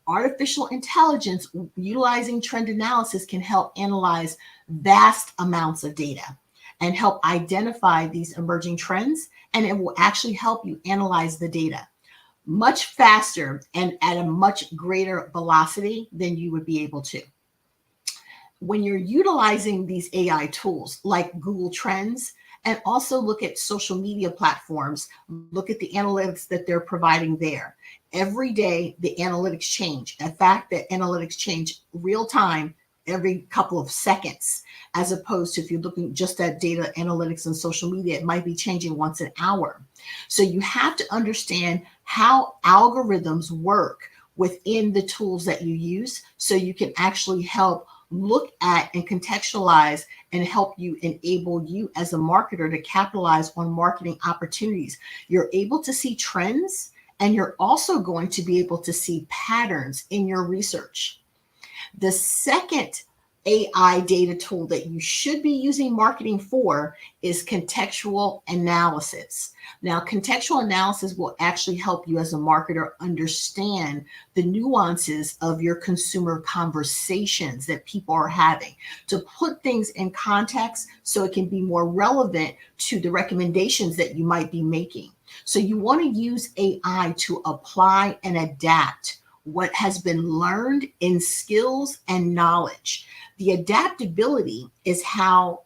Artificial intelligence utilizing trend analysis can help analyze vast amounts of data and help identify these emerging trends, and it will actually help you analyze the data much faster and at a much greater velocity than you would be able to. When you're utilizing these AI tools like Google Trends, and also look at social media platforms, look at the analytics that they're providing there. Every day, the analytics change. In fact, that analytics change real time every couple of seconds, as opposed to if you're looking just at data analytics and social media, it might be changing once an hour. So you have to understand how algorithms work within the tools that you use so you can actually help look at and contextualize and help you enable you as a marketer to capitalize on marketing opportunities. You're able to see trends, and you're also going to be able to see patterns in your research. The second AI data tool that you should be using marketing for is contextual analysis. Now, contextual analysis will actually help you as a marketer understand the nuances of your consumer conversations that people are having, to put things in context so it can be more relevant to the recommendations that you might be making. So you want to use AI to apply and adapt what has been learned in skills and knowledge. The adaptability is how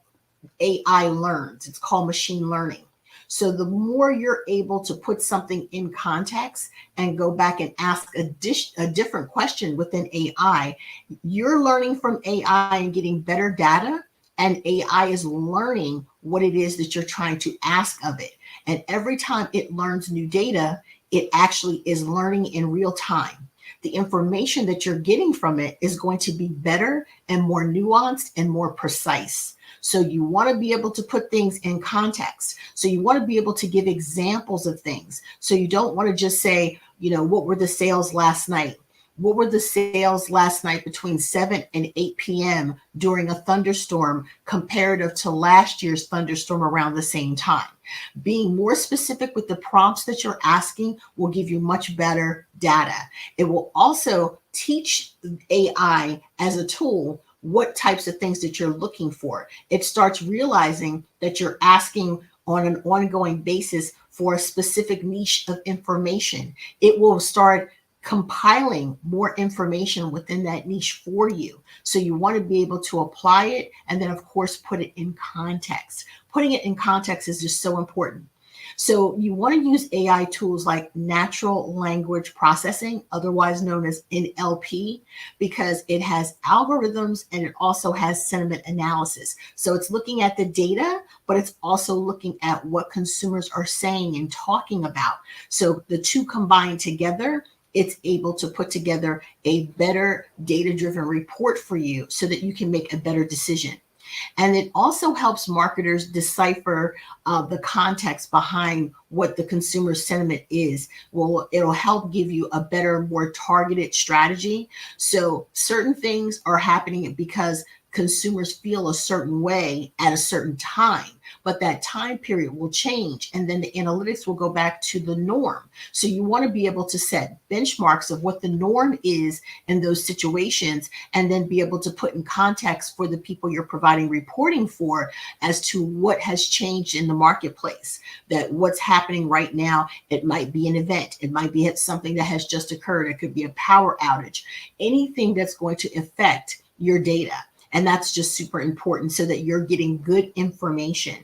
AI learns. It's called machine learning. So the more you're able to put something in context and go back and ask a different question within AI, you're learning from AI and getting better data, and AI is learning what it is that you're trying to ask of it. And every time it learns new data, it actually is learning in real time. The information that you're getting from it is going to be better and more nuanced and more precise. So you want to be able to put things in context. So you want to be able to give examples of things. So you don't want to just say, what were the sales last night? What were the sales last night between 7 and 8 p.m. during a thunderstorm comparative to last year's thunderstorm around the same time? Being more specific with the prompts that you're asking will give you much better data. It will also teach AI as a tool what types of things that you're looking for. It starts realizing that you're asking on an ongoing basis for a specific niche of information. It will start compiling more information within that niche for you. So you want to be able to apply it and then, of course, put it in context. Putting it in context is just so important. So you want to use AI tools like natural language processing, otherwise known as NLP, because it has algorithms and it also has sentiment analysis. So it's looking at the data, but it's also looking at what consumers are saying and talking about. So the two combined together, it's able to put together a better data-driven report for you so that you can make a better decision. And it also helps marketers decipher the context behind what the consumer sentiment is. Well, it'll help give you a better, more targeted strategy. So certain things are happening because consumers feel a certain way at a certain time, but that time period will change and then the analytics will go back to the norm. So you want to be able to set benchmarks of what the norm is in those situations and then be able to put in context for the people you're providing reporting for as to what has changed in the marketplace, that what's happening right now. It might be an event. It might be something that has just occurred. It could be a power outage, anything that's going to affect your data. And that's just super important so that you're getting good information.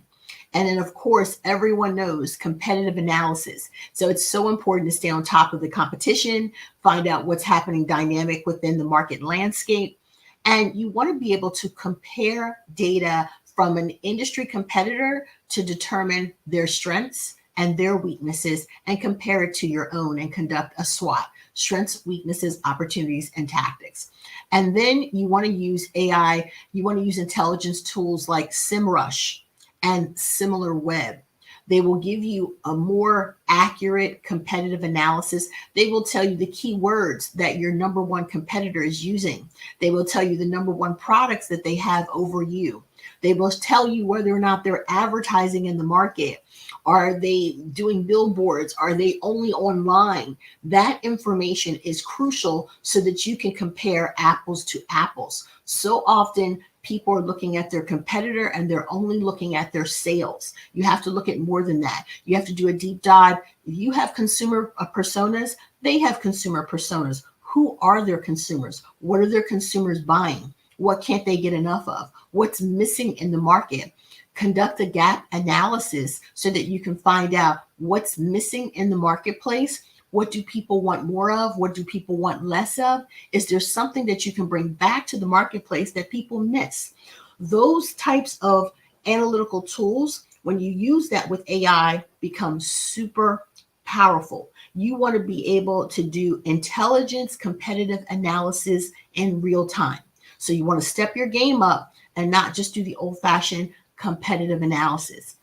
And then, of course, everyone knows competitive analysis. So it's so important to stay on top of the competition, find out what's happening dynamic within the market landscape. And you want to be able to compare data from an industry competitor to determine their strengths and their weaknesses and compare it to your own and conduct a SWOT. Strengths, weaknesses, opportunities, and tactics. And then you want to use AI, you want to use intelligence tools like SEMrush and SimilarWeb. They will give you a more accurate competitive analysis. They will tell you the keywords that your number one competitor is using. They will tell you the number one products that they have over you. They will tell you whether or not they're advertising in the market. Are they doing billboards? Are they only online? That information is crucial so that you can compare apples to apples. So often people are looking at their competitor and they're only looking at their sales. You have to look at more than that. You have to do a deep dive. If you have consumer personas, they have consumer personas. Who are their consumers? What are their consumers buying? What can't they get enough of? What's missing in the market? Conduct a gap analysis so that you can find out what's missing in the marketplace. What do people want more of? What do people want less of? Is there something that you can bring back to the marketplace that people miss? Those types of analytical tools, when you use that with AI, become super powerful. You want to be able to do intelligence, competitive analysis in real time. So you want to step your game up and not just do the old-fashioned competitive analysis.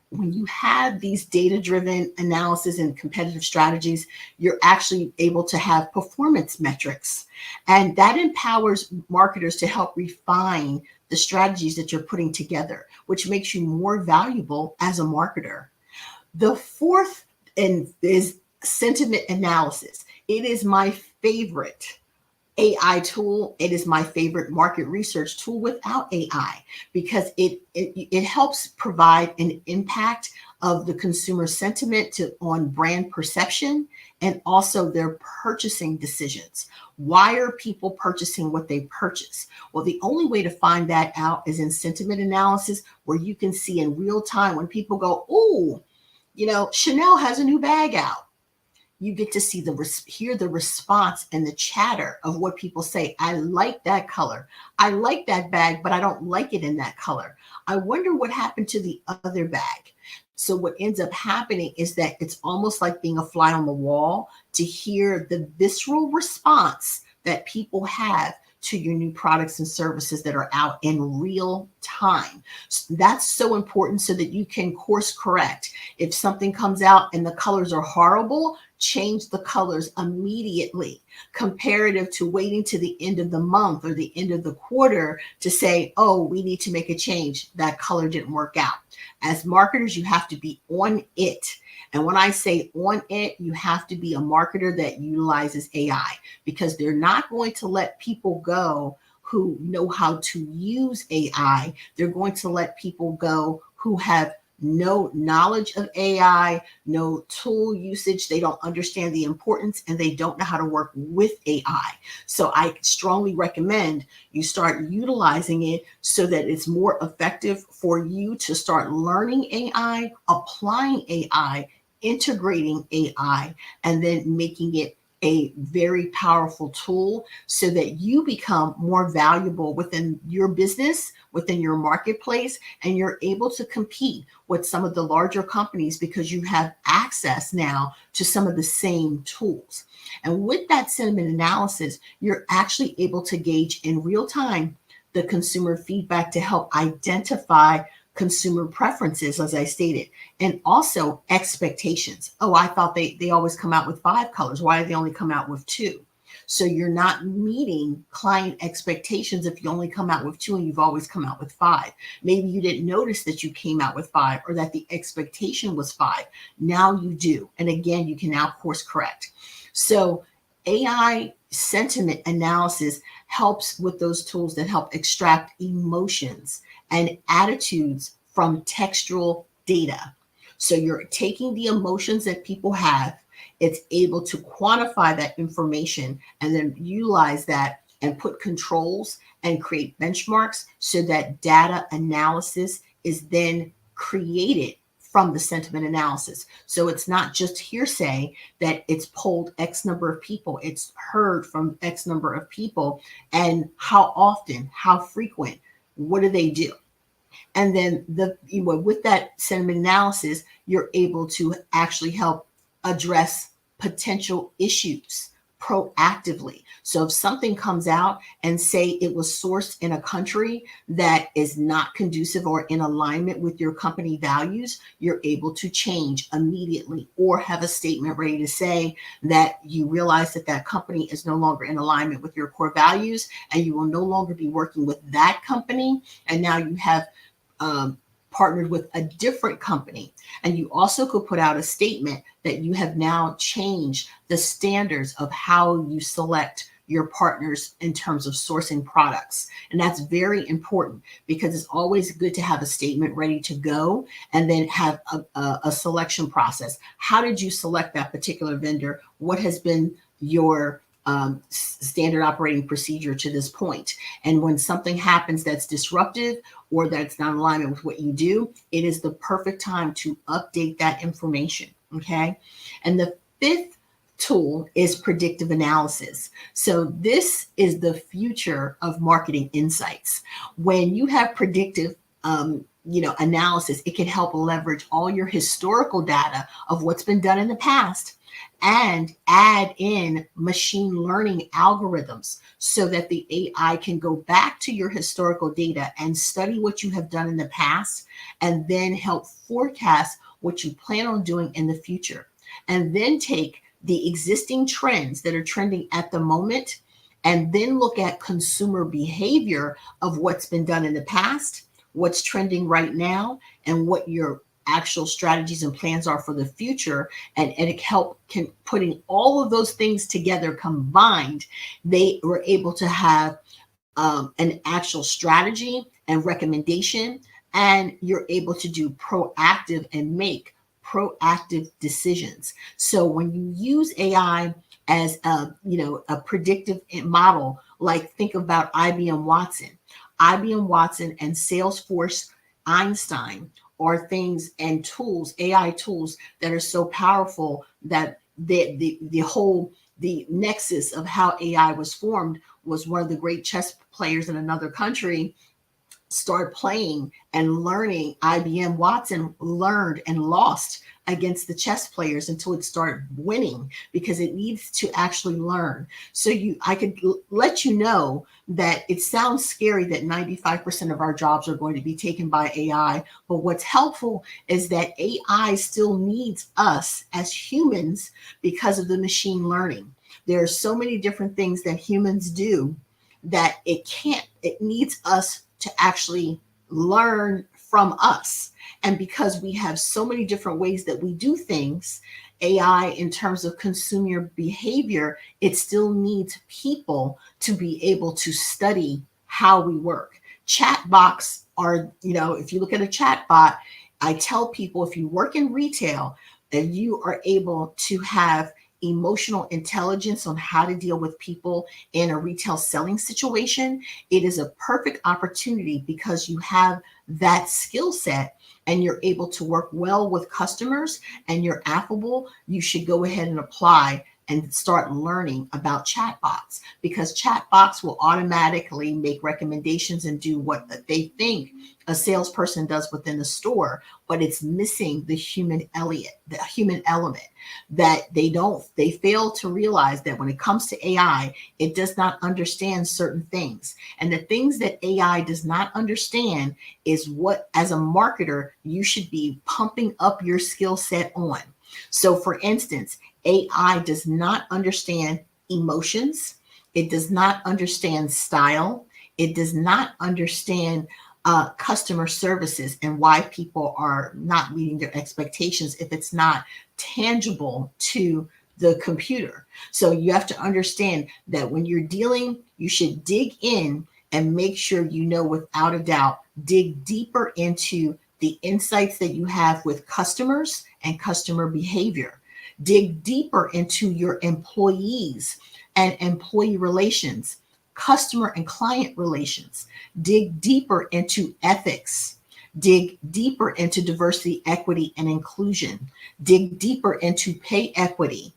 When you have these data-driven analysis and competitive strategies, you're actually able to have performance metrics. And that empowers marketers to help refine the strategies that you're putting together, which makes you more valuable as a marketer. The fourth is sentiment analysis. It is my favorite AI tool. It is my favorite market research tool without AI because it helps provide an impact of the consumer sentiment on brand perception and also their purchasing decisions. Why are people purchasing what they purchase? Well, the only way to find that out is in sentiment analysis, where you can see in real time when people go, "Ooh, Chanel has a new bag out." You get to see hear the response and the chatter of what people say. I like that color. I like that bag, but I don't like it in that color. I wonder what happened to the other bag. So what ends up happening is that it's almost like being a fly on the wall to hear the visceral response that people have to your new products and services that are out in real time. That's so important so that you can course correct. If something comes out and the colors are horrible, change the colors immediately, comparative to waiting to the end of the month or the end of the quarter to say, oh, we need to make a change. That color didn't work out. As marketers, you have to be on it. And when I say on it, you have to be a marketer that utilizes AI, because they're not going to let people go who know how to use AI. They're going to let people go who have no knowledge of AI, no tool usage. They don't understand the importance and they don't know how to work with AI. So I strongly recommend you start utilizing it so that it's more effective for you to start learning AI, applying AI, integrating AI, and then making it a very powerful tool so that you become more valuable within your business, within your marketplace, and you're able to compete with some of the larger companies because you have access now to some of the same tools. And with that sentiment analysis, you're actually able to gauge in real time the consumer feedback to help identify consumer preferences, as I stated, and also expectations. Oh, I thought they always come out with 5 colors. Why do they only come out with 2? So you're not meeting client expectations if you only come out with 2 and you've always come out with 5. Maybe you didn't notice that you came out with 5 or that the expectation was 5. Now you do. And again, you can now course correct. So AI sentiment analysis helps with those tools that help extract emotions and attitudes from textual data. So you're taking the emotions that people have, it's able to quantify that information and then utilize that and put controls and create benchmarks so that data analysis is then created from the sentiment analysis. So it's not just hearsay that it's polled X number of people, it's heard from X number of people, and how often, how frequent, what do they do? And then with that sentiment analysis, you're able to actually help address potential issues proactively. So if something comes out and say it was sourced in a country that is not conducive or in alignment with your company values, you're able to change immediately or have a statement ready to say that you realize that that company is no longer in alignment with your core values and you will no longer be working with that company. And now you have partnered with a different company. And you also could put out a statement that you have now changed the standards of how you select your partners in terms of sourcing products. And that's very important because it's always good to have a statement ready to go and then have a selection process. How did you select that particular vendor? What has been your standard operating procedure to this point? And when something happens that's disruptive or that's not in alignment with what you do, it is the perfect time to update that information. Okay. And the 5th tool is predictive analysis. So this is the future of marketing insights. When you have predictive analysis, it can help leverage all your historical data of what's been done in the past and add in machine learning algorithms so that the AI can go back to your historical data and study what you have done in the past and then help forecast what you plan on doing in the future. And then take the existing trends that are trending at the moment and then look at consumer behavior of what's been done in the past, what's trending right now, and what your actual strategies and plans are for the future. And it can putting all of those things together combined, they were able to have an actual strategy and recommendation, and you're able to do proactive and make proactive decisions. So when you use AI as a predictive model, like think about IBM Watson and Salesforce Einstein are things and tools, AI tools that are so powerful that the nexus of how AI was formed was one of the great chess players in another country start playing and learning. IBM Watson learned and lost against the chess players until it started winning because it needs to actually learn. So I could let you know that it sounds scary that 95% of our jobs are going to be taken by AI. But what's helpful is that AI still needs us as humans because of the machine learning. There are so many different things that humans do that it needs us to actually learn from us. And because we have so many different ways that we do things, AI in terms of consumer behavior, it still needs people to be able to study how we work. Chat bots are, if you look at a chat bot, I tell people, if you work in retail and you are able to have emotional intelligence on how to deal with people in a retail selling situation, it is a perfect opportunity because you have that skill set and you're able to work well with customers and you're affable. You should go ahead and apply and start learning about chatbots, because chatbots will automatically make recommendations and do what they think a salesperson does within the store, but it's missing the human element that they fail to realize that when it comes to AI, it does not understand certain things. And the things that AI does not understand is what, as a marketer, you should be pumping up your skill set on. So for instance, AI does not understand emotions. It does not understand style. It does not understand customer services and why people are not meeting their expectations if it's not tangible to the computer. So you have to understand that when you're dealing, you should dig in and make sure you know without a doubt, dig deeper into the insights that you have with customers and customer behavior. Dig deeper into your employees and employee relations, customer and client relations. Dig deeper into ethics. Dig deeper into diversity, equity, and inclusion. Dig deeper into pay equity,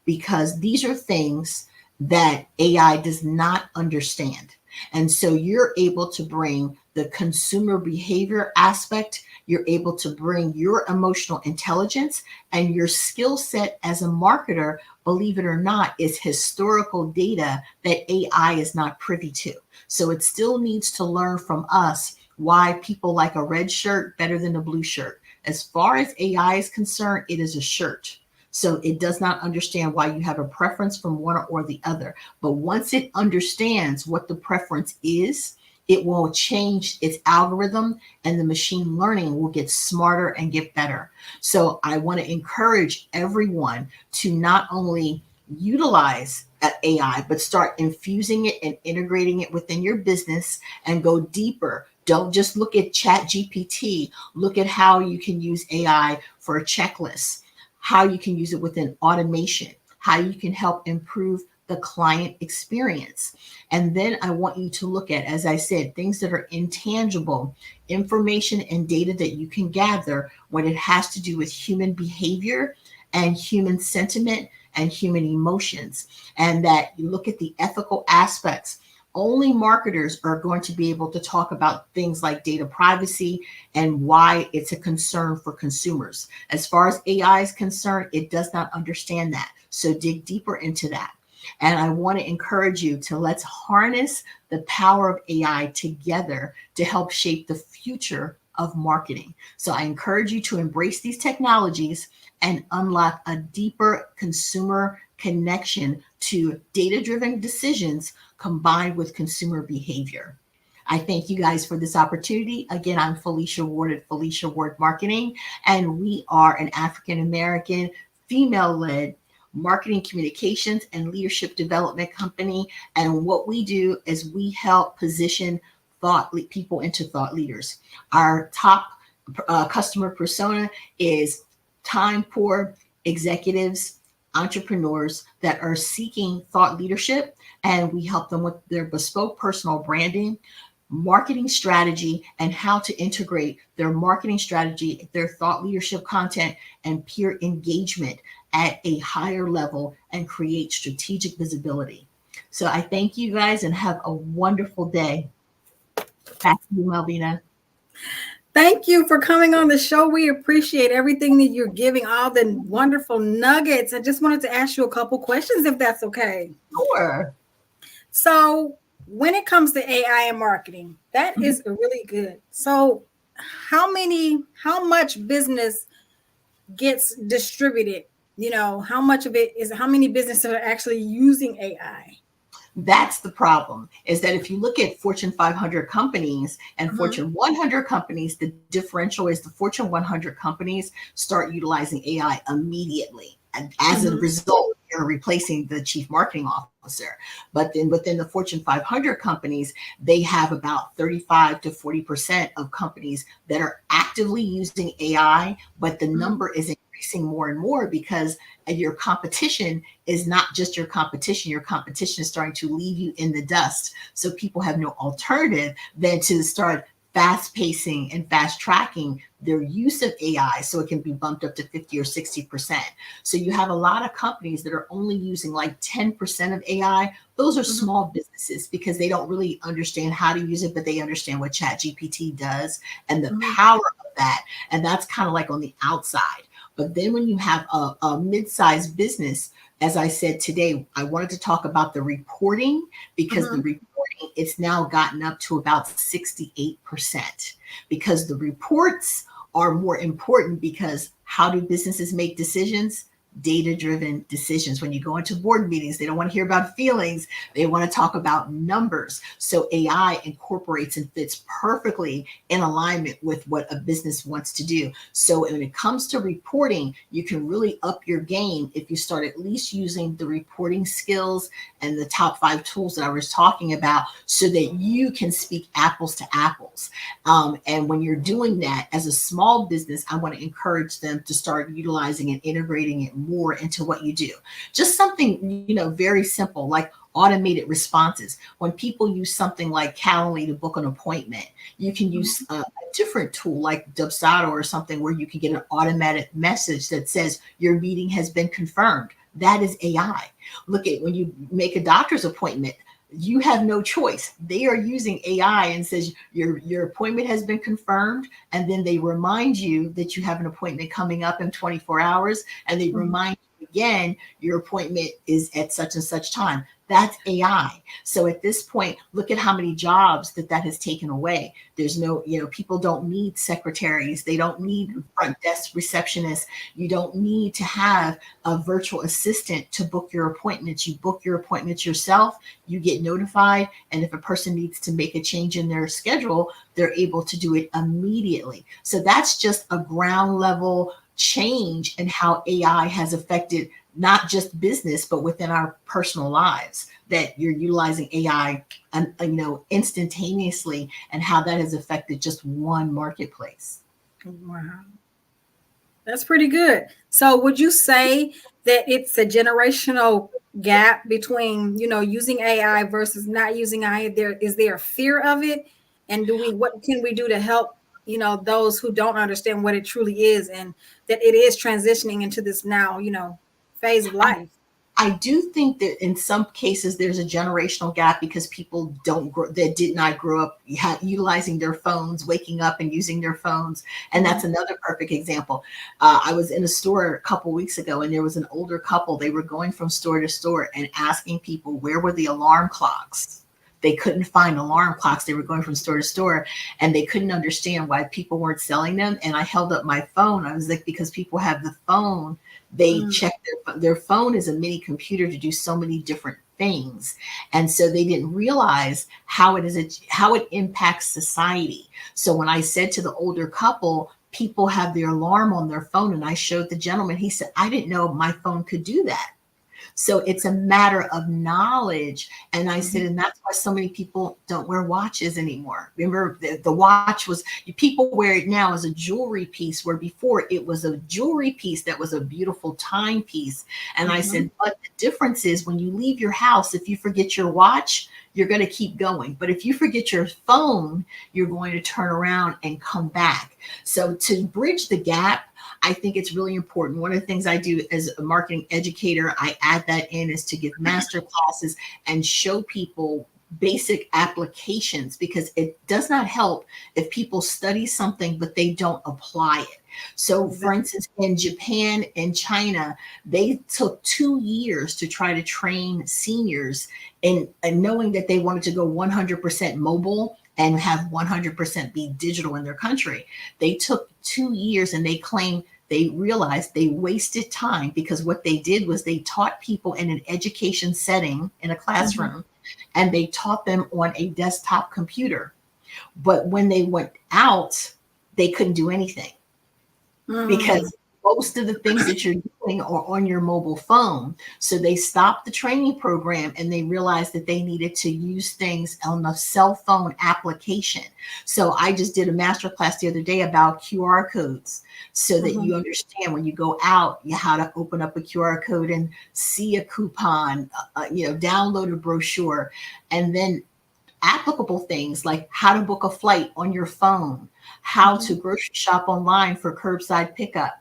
because these are things that AI does not understand. And so you're able to bring the consumer behavior aspect, you're able to bring your emotional intelligence and your skill set as a marketer, believe it or not, is historical data that AI is not privy to. So it still needs to learn from us why people like a red shirt better than a blue shirt. As far as AI is concerned, it is a shirt. So it does not understand why you have a preference from one or the other. But once it understands what the preference is, it will change its algorithm and the machine learning will get smarter and get better. So I want to encourage everyone to not only utilize AI, but start infusing it and integrating it within your business and go deeper. Don't just look at ChatGPT. Look at how you can use AI for a checklist, how you can use it within automation, how you can help improve the client experience. And then I want you to look at, as I said, things that are intangible, information and data that you can gather when it has to do with human behavior and human sentiment and human emotions. And that you look at the ethical aspects. Only marketers are going to be able to talk about things like data privacy and why it's a concern for consumers. As far as AI is concerned, it does not understand that. So dig deeper into that. And I want to encourage you to let's harness the power of AI together to help shape the future of marketing. So I encourage you to embrace these technologies and unlock a deeper consumer connection to data-driven decisions combined with consumer behavior. I thank you guys for this opportunity. Again, I'm Felicia Ward at Felicia Ward Marketing, and we are an African-American, female-led marketing communications and leadership development company. And what we do is we help position people into thought leaders. Our top customer persona is time-poor executives, entrepreneurs that are seeking thought leadership, and we help them with their bespoke personal branding, marketing strategy, and how to integrate their marketing strategy, their thought leadership content, and peer engagement at a higher level and create strategic visibility. So I thank you guys and have a wonderful day. Back to you, Malvina. Thank you for coming on the show. We appreciate everything that you're giving, all the wonderful nuggets. I just wanted to ask you a couple questions, if that's okay. Sure. So when it comes to AI and marketing, that is really good. So how much business gets distributed? You know, how much of it is, how many businesses are actually using AI? That's the problem, is that if you look at Fortune 500 companies and Fortune 100 companies, the differential is the Fortune 100 companies start utilizing AI immediately. And as a result, They're replacing the chief marketing officer. But then within the Fortune 500 companies, they have about 35 to 40% of companies that are actively using AI, but the number is increasing more and more because your competition is not just your competition. Your competition is starting to leave you in the dust. So people have no alternative than to start fast pacing and fast tracking their use of AI so it can be bumped up to 50 or 60%. So you have a lot of companies that are only using like 10% of AI. Those are small businesses because they don't really understand how to use it, but they understand what ChatGPT does and the power of that. And that's kind of like on the outside. But then when you have a mid-sized business, as I said today, I wanted to talk about the reporting because the reporting, it's now gotten up to about 68% because the reports are more important because how do businesses make decisions? Data-driven decisions. When you go into board meetings, they don't want to hear about feelings. They want to talk about numbers. So AI incorporates and fits perfectly in alignment with what a business wants to do. So when it comes to reporting, you can really up your game if you start at least using the reporting skills and the top 5 tools that I was talking about so that you can speak apples to apples. And when you're doing that as a small business, I want to encourage them to start utilizing and integrating it more into what you do. Just something, very simple, like automated responses. When people use something like Calendly to book an appointment, you can use a different tool like Dubsado or something where you can get an automatic message that says your meeting has been confirmed. That is AI. Look at when you make a doctor's appointment, you have no choice. They are using AI and says your appointment has been confirmed. And then they remind you that you have an appointment coming up in 24 hours. And they remind you again, your appointment is at such and such time. That's AI. So at this point, look at how many jobs that has taken away. There's no, people don't need secretaries. They don't need front desk receptionists. You don't need to have a virtual assistant to book your appointments. You book your appointments yourself. You get notified. And if a person needs to make a change in their schedule, they're able to do it immediately. So that's just a ground level change in how AI has affected not just business, but within our personal lives, that you're utilizing AI, instantaneously, and how that has affected just one marketplace. Wow. That's pretty good. So would you say that it's a generational gap between, using AI versus not using AI? Is there a fear of it? And what can we do to help, those who don't understand what it truly is and that it is transitioning into this now, phase of life? I do think that in some cases there's a generational gap because people that did not grow up utilizing their phones, waking up and using their phones. And that's another perfect example. I was in a store a couple weeks ago and there was an older couple. They were going from store to store and asking people, where were the alarm clocks? They couldn't find alarm clocks. They were going from store to store and they couldn't understand why people weren't selling them. And I held up my phone. I was like, because people have the phone. They check their phone is a mini computer to do so many different things. And so they didn't realize how it impacts society. So when I said to the older couple, people have their alarm on their phone, and I showed the gentleman, he said, I didn't know my phone could do that. So it's a matter of knowledge. And I said, and that's why so many people don't wear watches anymore. Remember, the watch people wear it now as a jewelry piece, where before it was a jewelry piece that was a beautiful timepiece. And I said, but the difference is when you leave your house, if you forget your watch, you're going to keep going. But if you forget your phone, you're going to turn around and come back. So to bridge the gap, I think it's really important. One of the things I do as a marketing educator, I add that in, is to give master classes and show people basic applications, because it does not help if people study something but they don't apply it. So for instance, in Japan and China, they took 2 years to try to train seniors and knowing that they wanted to go 100% mobile and have 100% be digital in their country. They took 2 years and they realized they wasted time, because what they did was they taught people in an education setting in a classroom and they taught them on a desktop computer. But when they went out, they couldn't do anything because most of the things that you're doing are on your mobile phone. So they stopped the training program and they realized that they needed to use things on the cell phone application. So I just did a masterclass the other day about QR codes so that you understand when you go out, how to open up a QR code and see a coupon, download a brochure, and then applicable things like how to book a flight on your phone, how to grocery shop online for curbside pickup.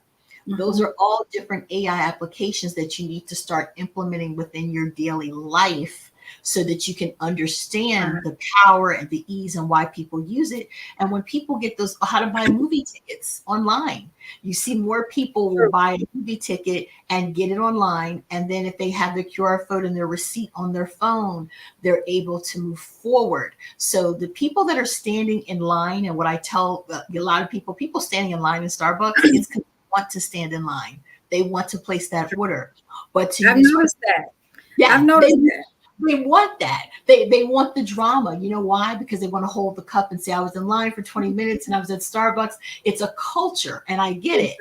Those are all different AI applications that you need to start implementing within your daily life so that you can understand the power and the ease and why people use it. And when people get those, how to buy movie tickets online, you see more people will buy a movie ticket and get it online. And then if they have the QR code and their receipt on their phone, they're able to move forward. So the people that are standing in line, and what I tell a lot of people standing in line in Starbucks, is want to stand in line. They want to place that order. But I've noticed that. Yeah, I've noticed that. They want that. They want the drama. You know why? Because they want to hold the cup and say, I was in line for 20 minutes and I was at Starbucks. It's a culture, and I get it.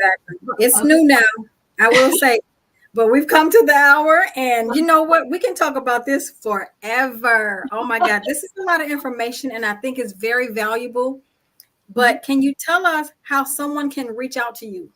It's new now, I will say. But we've come to the hour, and you know what? We can talk about this forever. Oh my God, this is a lot of information, and I think it's very valuable. But can you tell us how someone can reach out to you?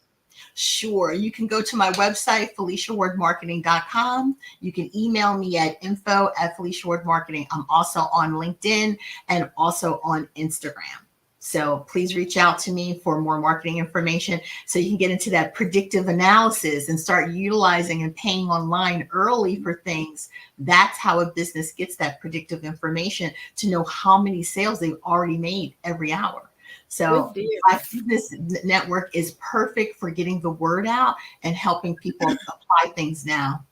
Sure. You can go to my website, FeliciaWardMarketing.com. You can email me at info@FeliciaWardMarketing. I'm also on LinkedIn and also on Instagram. So please reach out to me for more marketing information so you can get into that predictive analysis and start utilizing and paying online early for things. That's how a business gets that predictive information to know how many sales they've already made every hour. So Black Business Network is perfect for getting the word out and helping people apply things now.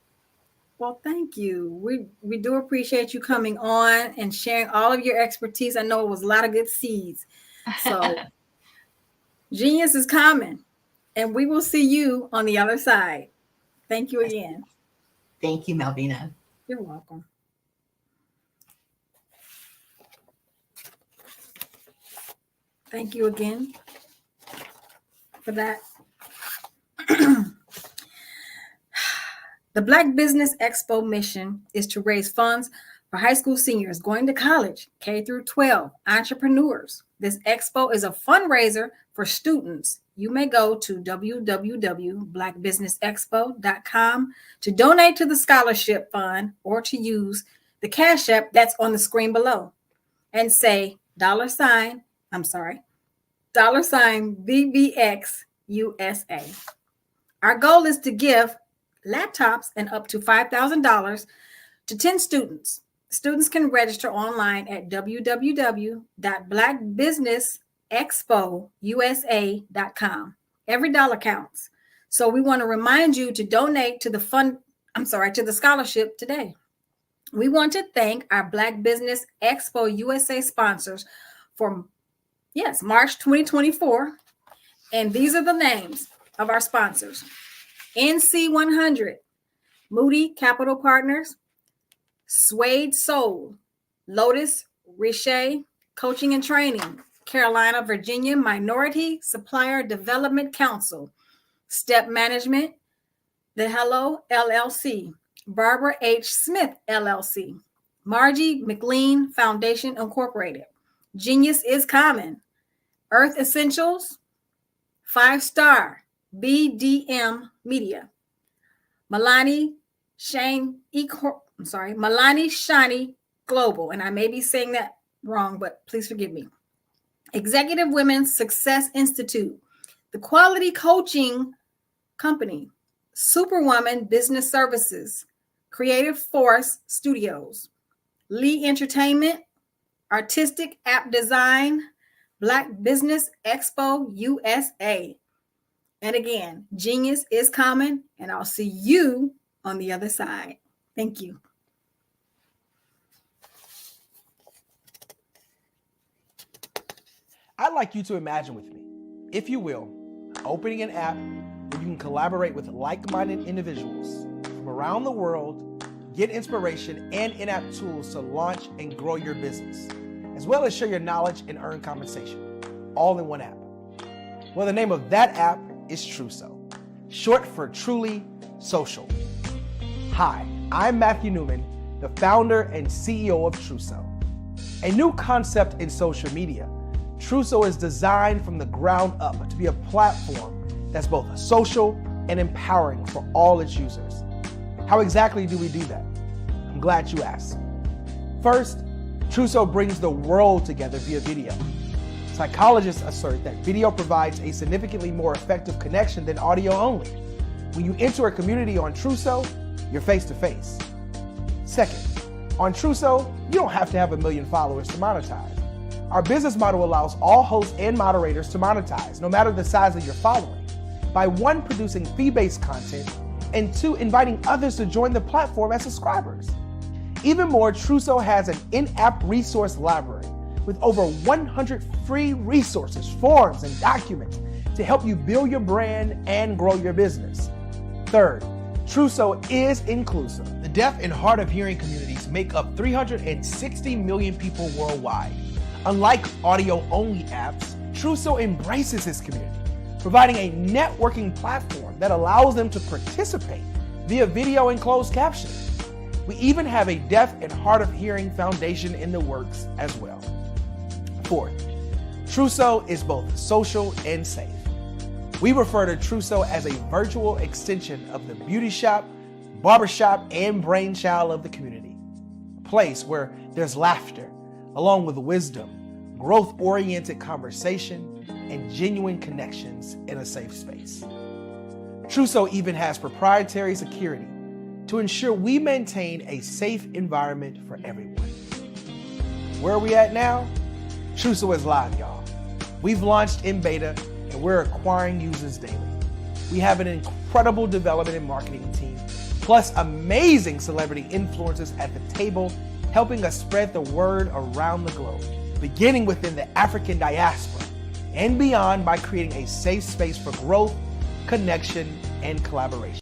Well, thank you. We do appreciate you coming on and sharing all of your expertise. I know it was a lot of good seeds. So genius is coming, and we will see you on the other side. Thank you again. Thank you, Malvina. You're welcome. Thank you again for that. The Black Business Expo mission is to raise funds for high school seniors going to college, K through 12, entrepreneurs. This expo is a fundraiser for students. You may go to www.blackbusinessexpo.com to donate to the scholarship fund or to use the Cash App that's on the screen below and say $BBX USA. Our goal is to give laptops and up to $5,000 to 10 students. Students can register online at www.blackbusinessexpousa.com. Every dollar counts. So we want to remind you to donate to the to the scholarship today. We want to thank our Black Business Expo USA sponsors for March 2024. And these are the names of our sponsors: NC100, Moody Capital Partners, Suede Soul, Lotus Richey Coaching and Training, Carolina, Virginia Minority Supplier Development Council, Step Management, The Hello LLC, Barbara H. Smith LLC, Margie McLean Foundation Incorporated, Genius is Common, Earth Essentials, 5-Star, BDM Media, Milani Shani Global, and I may be saying that wrong, but please forgive me. Executive Women's Success Institute, the Quality Coaching Company, Superwoman Business Services, Creative Force Studios, Lee Entertainment, Artistic App Design, Black Business Expo USA. And again, Genius is Common, and I'll see you on the other side. Thank you. I'd like you to imagine with me, if you will, opening an app where you can collaborate with like-minded individuals from around the world, get inspiration and in-app tools to launch and grow your business, as well as share your knowledge and earn compensation, all in one app. Well, the name of that app is Truso. short for truly social. Hi, I'm Matthew Newman, the founder and CEO of Truso. A new concept in social media, Truso is designed from the ground up to be a platform that's both social and empowering for all its users. How exactly do we do that? I'm glad you asked. First, Truso brings the world together via video. Psychologists assert that video provides a significantly more effective connection than audio only. When you enter a community on Truso, you're face to face. Second, on Truso, you don't have to have 1 million followers to monetize. Our business model allows all hosts and moderators to monetize, no matter the size of your following, by 1, producing fee-based content, and 2, inviting others to join the platform as subscribers. Even more, Truso has an in-app resource library with over 100 free resources, forms, and documents to help you build your brand and grow your business. Third, Truso is inclusive. The deaf and hard of hearing communities make up 360 million people worldwide. Unlike audio-only apps, Truso embraces its community, providing a networking platform that allows them to participate via video and closed captioning. We even have a deaf and hard of hearing foundation in the works as well. Fourth, Truso is both social and safe. We refer to Truso as a virtual extension of the beauty shop, barbershop, and brainchild of the community. A place where there's laughter, along with wisdom, growth-oriented conversation, and genuine connections in a safe space. Truso even has proprietary security to ensure we maintain a safe environment for everyone. Where are we at now? Truso is live, y'all. We've launched in beta and we're acquiring users daily. We have an incredible development and marketing team, plus amazing celebrity influencers at the table, helping us spread the word around the globe, beginning within the African diaspora and beyond by creating a safe space for growth, connection, and collaboration.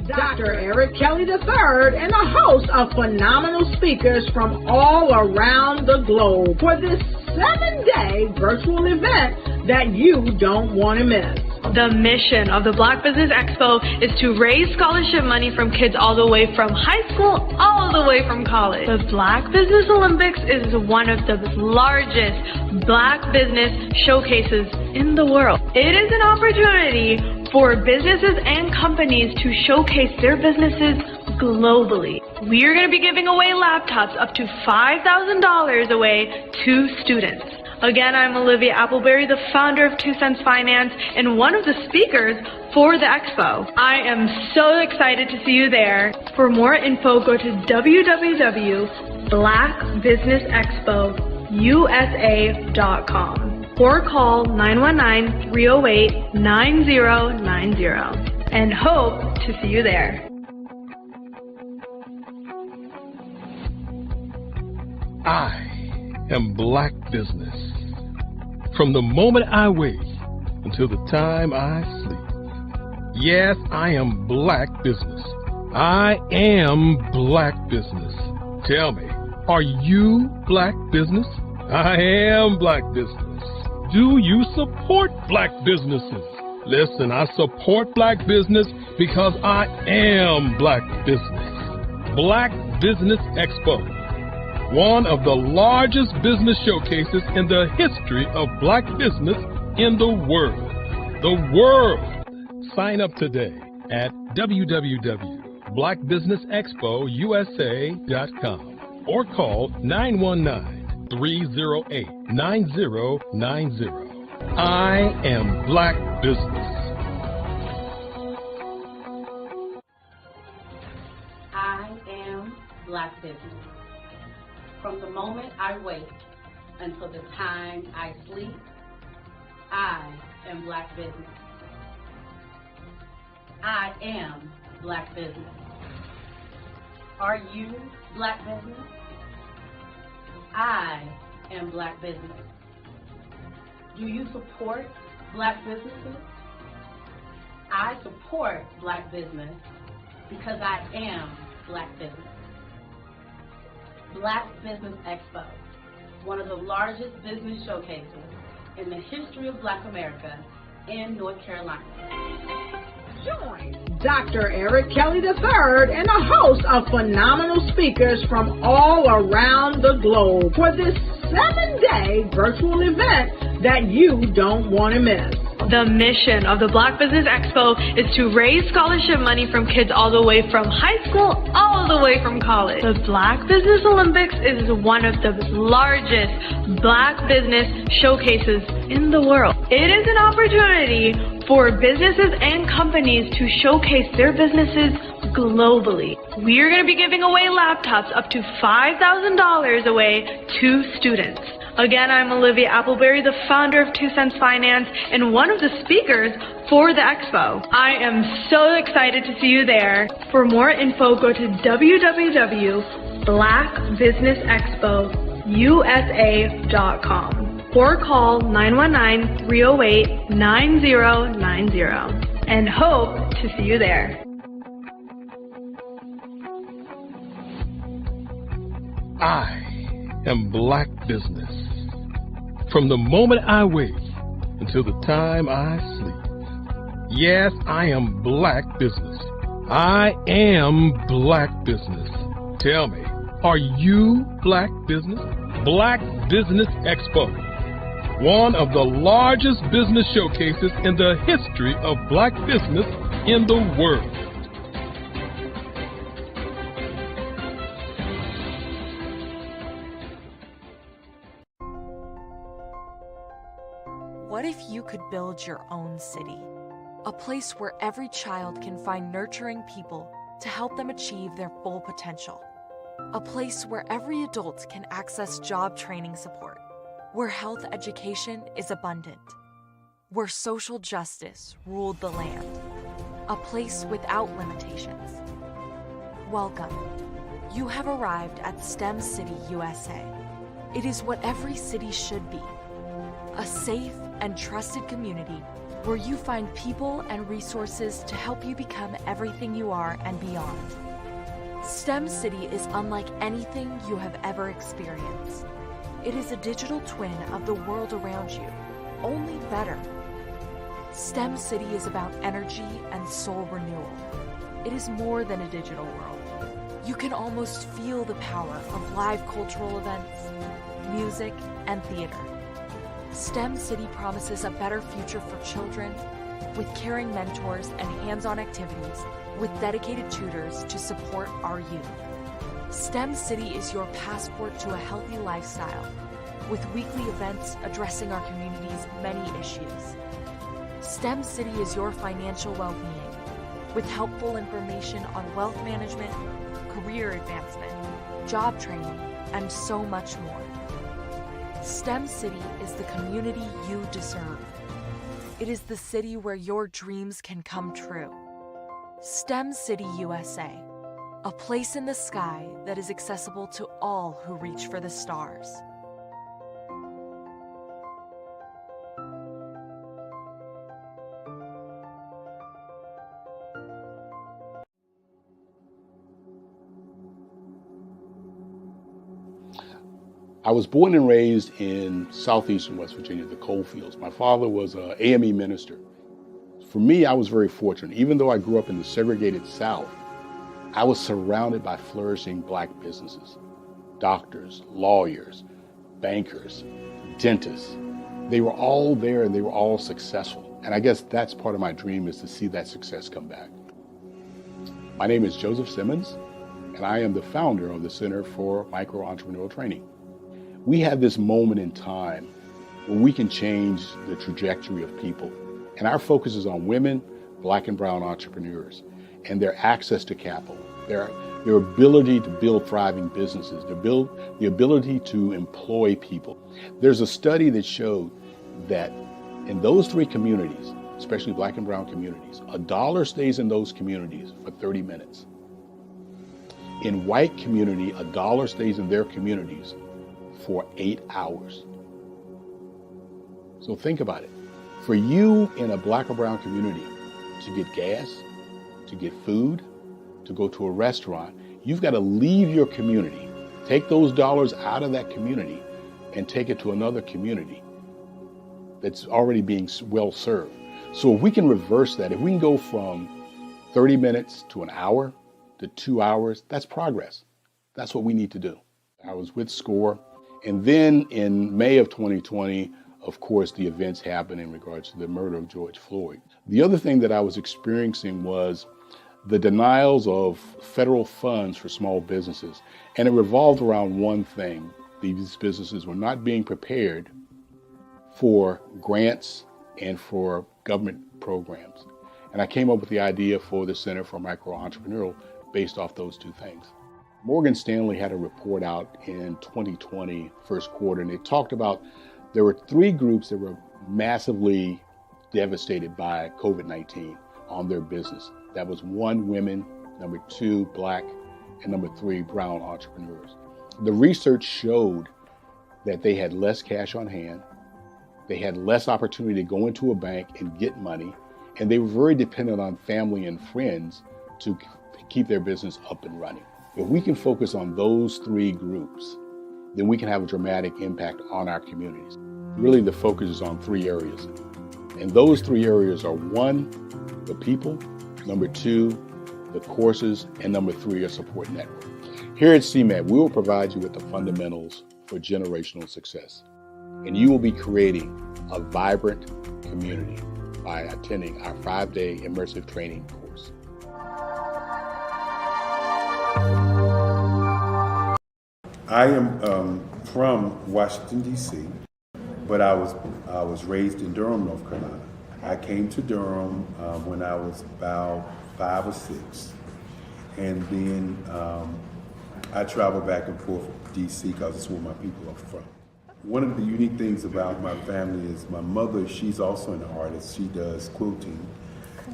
Dr. Eric Kelly III and a host of phenomenal speakers from all around the globe for this 7-day virtual event that you don't want to miss. The mission of the Black Business Expo is to raise scholarship money from kids all the way from high school all the way from college. The Black Business Olympics is one of the largest Black business showcases in the world. It is an opportunity for businesses and companies to showcase their businesses globally. We are going to be giving away laptops up to $5,000 away to students. Again, I'm Olivia Appleberry, the founder of 2 Cents Finance and one of the speakers for the expo. I am so excited to see you there. For more info, go to www.blackbusinessexpousa.com or call 919-308-9090 and hope to see you there. I am Black Business. From the moment I wake until the time I sleep. Yes, I am Black Business. I am Black Business. Tell me, are you Black Business? I am Black Business. Do you support Black businesses? Listen, I support Black business because I am Black Business. Black Business Expo, one of the largest business showcases in the history of Black business in the world. The world! Sign up today at www.blackbusinessexpousa.com or call 919-308-9090. I am Black Business. I am Black Business. From the moment I wake until the time I sleep. I am Black Business. I am Black Business. Are you Black Business? I am Black Business. Do you support Black businesses? I support Black business because I am Black Business. Black Business Expo, one of the largest business showcases in the history of Black America in North Carolina. Join Dr. Eric Kelly III and a host of phenomenal speakers from all around the globe for this 7-day virtual event that you don't want to miss. The mission of the Black Business Expo is to raise scholarship money from kids all the way from high school, all the way from college. The Black Business Olympics is one of the largest Black business showcases in the world. It is an opportunity for businesses and companies to showcase their businesses globally. We are going to be giving away laptops up to $5,000 away to students. Again, I'm Olivia Appleberry, the founder of 2 Cents Finance and one of the speakers for the expo. I am so excited to see you there. For more info, go to www.blackbusinessexpousa.com or call 919-308-9090 and hope to see you there. I am Black Business. From the moment I wake until the time I sleep. Yes, I am Black Business. I am Black Business. Tell me, are you Black Business? Black Business Expo, one of the largest business showcases in the history of Black business in the world. What if you could build your own city? A place where every child can find nurturing people to help them achieve their full potential. A place where every adult can access job training support. Where health education is abundant. Where social justice ruled the land. A place without limitations. Welcome. You have arrived at STEM City, USA. It is what every city should be. A safe and trusted community where you find people and resources to help you become everything you are and beyond. STEM City is unlike anything you have ever experienced. It is a digital twin of the world around you, only better. STEM City is about energy and soul renewal. It is more than a digital world. You can almost feel the power of live cultural events, music, and theater. STEM City promises a better future for children with caring mentors and hands-on activities with dedicated tutors to support our youth. STEM City is your passport to a healthy lifestyle with weekly events addressing our community's many issues. STEM City is your financial well-being with helpful information on wealth management, career advancement, job training, and so much more. STEM City is the community you deserve. It is the city where your dreams can come true. STEM City USA, a place in the sky that is accessible to all who reach for the stars. I was born and raised in southeastern West Virginia, the coal fields. My father was an AME minister. For me, I was very fortunate. Even though I grew up in the segregated South, I was surrounded by flourishing Black businesses. Doctors, lawyers, bankers, dentists. They were all there and they were all successful. And I guess that's part of my dream, is to see that success come back. My name is Joseph Simmons, and I am the founder of the Center for Micro-Entrepreneurial Training. We have this moment in time where we can change the trajectory of people. And our focus is on women, Black and brown entrepreneurs, and their access to capital, their their ability to build thriving businesses, the ability to employ people. There's a study that showed that in those three communities, especially Black and brown communities, $1 stays in those communities for 30 minutes. In white community, $1 stays in their communities for 8 hours. So think about it. For you in a Black or brown community to get gas, to get food, to go to a restaurant, you've got to leave your community, take those dollars out of that community and take it to another community that's already being well served. So if we can reverse that, if we can go from 30 minutes to an hour to 2 hours, that's progress. That's what we need to do. I was with SCORE, and then in May of 2020, of course, the events happened in regards to the murder of George Floyd. The other thing that I was experiencing was the denials of federal funds for small businesses. And it revolved around one thing. These businesses were not being prepared for grants and for government programs. And I came up with the idea for the Center for Micro-Entrepreneurial based off those two things. Morgan Stanley had a report out in 2020, first quarter, and it talked about there were 3 groups that were massively devastated by COVID-19 on their business. That was 1, women, number 2, Black, and number 3, brown entrepreneurs. The research showed that they had less cash on hand, they had less opportunity to go into a bank and get money, and they were very dependent on family and friends to keep their business up and running. If we can focus on those 3 groups, then we can have a dramatic impact on our communities. Really, the focus is on 3 areas. And those 3 areas are 1, the people, number 2, the courses, and number 3, a support network. Here at CMAT, we will provide you with the fundamentals for generational success. And you will be creating a vibrant community by attending our 5-day immersive training course. I am from Washington, D.C., but I was raised in Durham, North Carolina. I came to Durham when I was about 5 or 6, and then I traveled back and forth to D.C. because it's where my people are from. One of the unique things about my family is my mother, she's also an artist. She does quilting,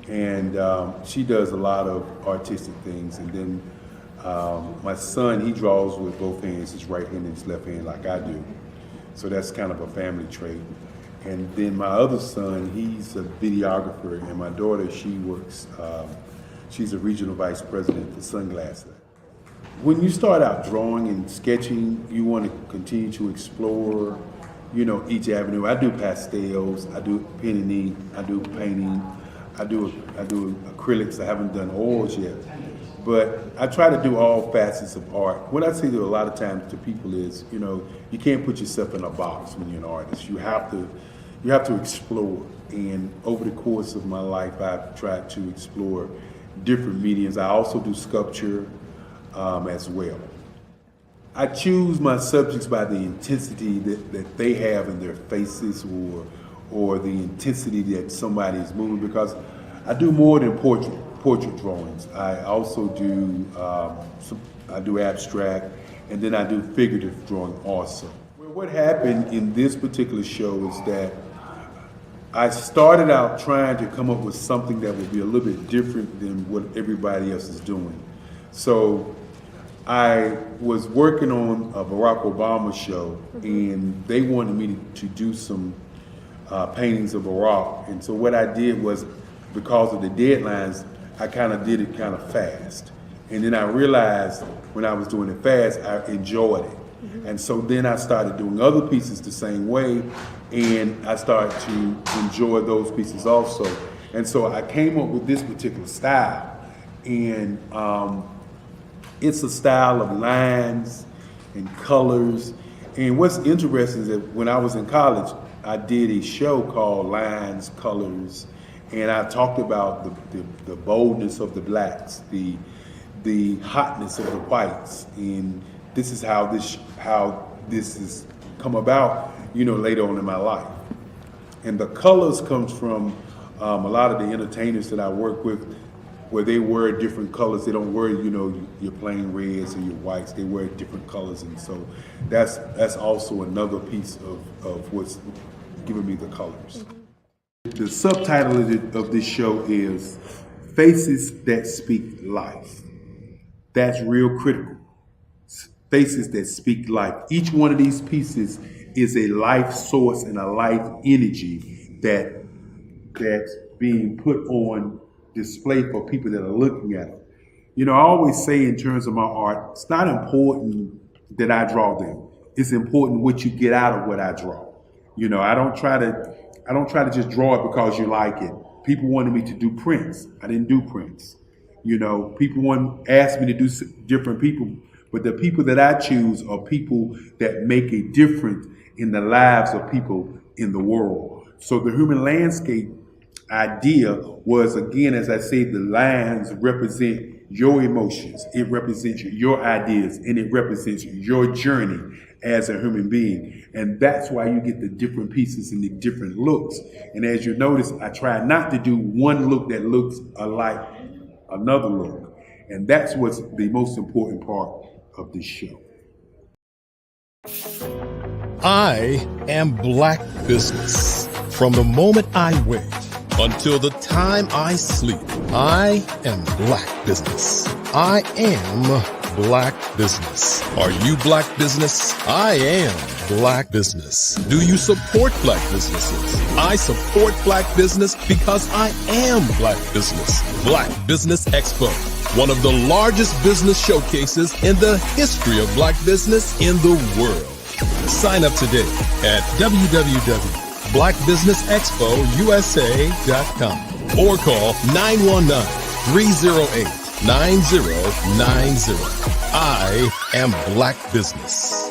and she does a lot of artistic things. And then my son, he draws with both hands, his right hand and his left hand like I do. So that's kind of a family trait. And then my other son, he's a videographer, and my daughter, she works, she's a regional vice president for Sunglasses. When you start out drawing and sketching, you want to continue to explore, each avenue. I do pastels, I do pen and ink, I do painting, I do acrylics. I haven't done oils yet, but I try to do all facets of art. What I say to a lot of times to people is, you can't put yourself in a box when you're an artist. You have to explore. And over the course of my life, I've tried to explore different mediums. I also do sculpture as well. I choose my subjects by the intensity that they have in their faces, or the intensity that somebody is moving, because I do more than portrait drawings. I also do I do abstract, and then I do figurative drawing also. What happened in this particular show is that I started out trying to come up with something that would be a little bit different than what everybody else is doing. So I was working on a Barack Obama show, and they wanted me to do some paintings of Barack. And so what I did was, because of the deadlines, I kind of did it kind of fast. And then I realized when I was doing it fast, I enjoyed it. And so then I started doing other pieces the same way, and I started to enjoy those pieces also. And so I came up with this particular style, and it's a style of lines and colors. And what's interesting is that when I was in college, I did a show called Lines, Colors, and I talked about the boldness of the blacks, the hotness of the whites, and this is how this has come about, later on in my life. And the colors comes from a lot of the entertainers that I work with. where they wear different colors. They don't wear, your plain reds or your whites. They wear different colors, and so that's also another piece of what's giving me the colors. The subtitle of this show is Faces That Speak Life. That's real critical. Faces that speak life. Each one of these pieces is a life source and a life energy that's being put on display for people that are looking at it. I always say in terms of my art, it's not important that I draw them. It's important what you get out of what I draw. I don't try to just draw it because you like it. People wanted me to do prints. I didn't do prints. People asked me to do different people, but the people that I choose are people that make a difference in the lives of people in the world. So the human landscape idea was, again, as I say, the lines represent your emotions, it represents your ideas, and it represents your journey as a human being. And that's why you get the different pieces and the different looks. And as you notice, I try not to do one look that looks alike another look. And that's what's the most important part of this show. I am Black Business. From the moment I wake until the time I sleep, I am Black Business. I am Black Business. Are you Black Business? I am Black Business. Do you support Black businesses? I support Black business because I am Black Business. Black Business Expo, one of the largest business showcases in the history of Black business in the world. Sign up today at www.blackbusinessexpousa.com or call 919-308-9090. I am Black Business.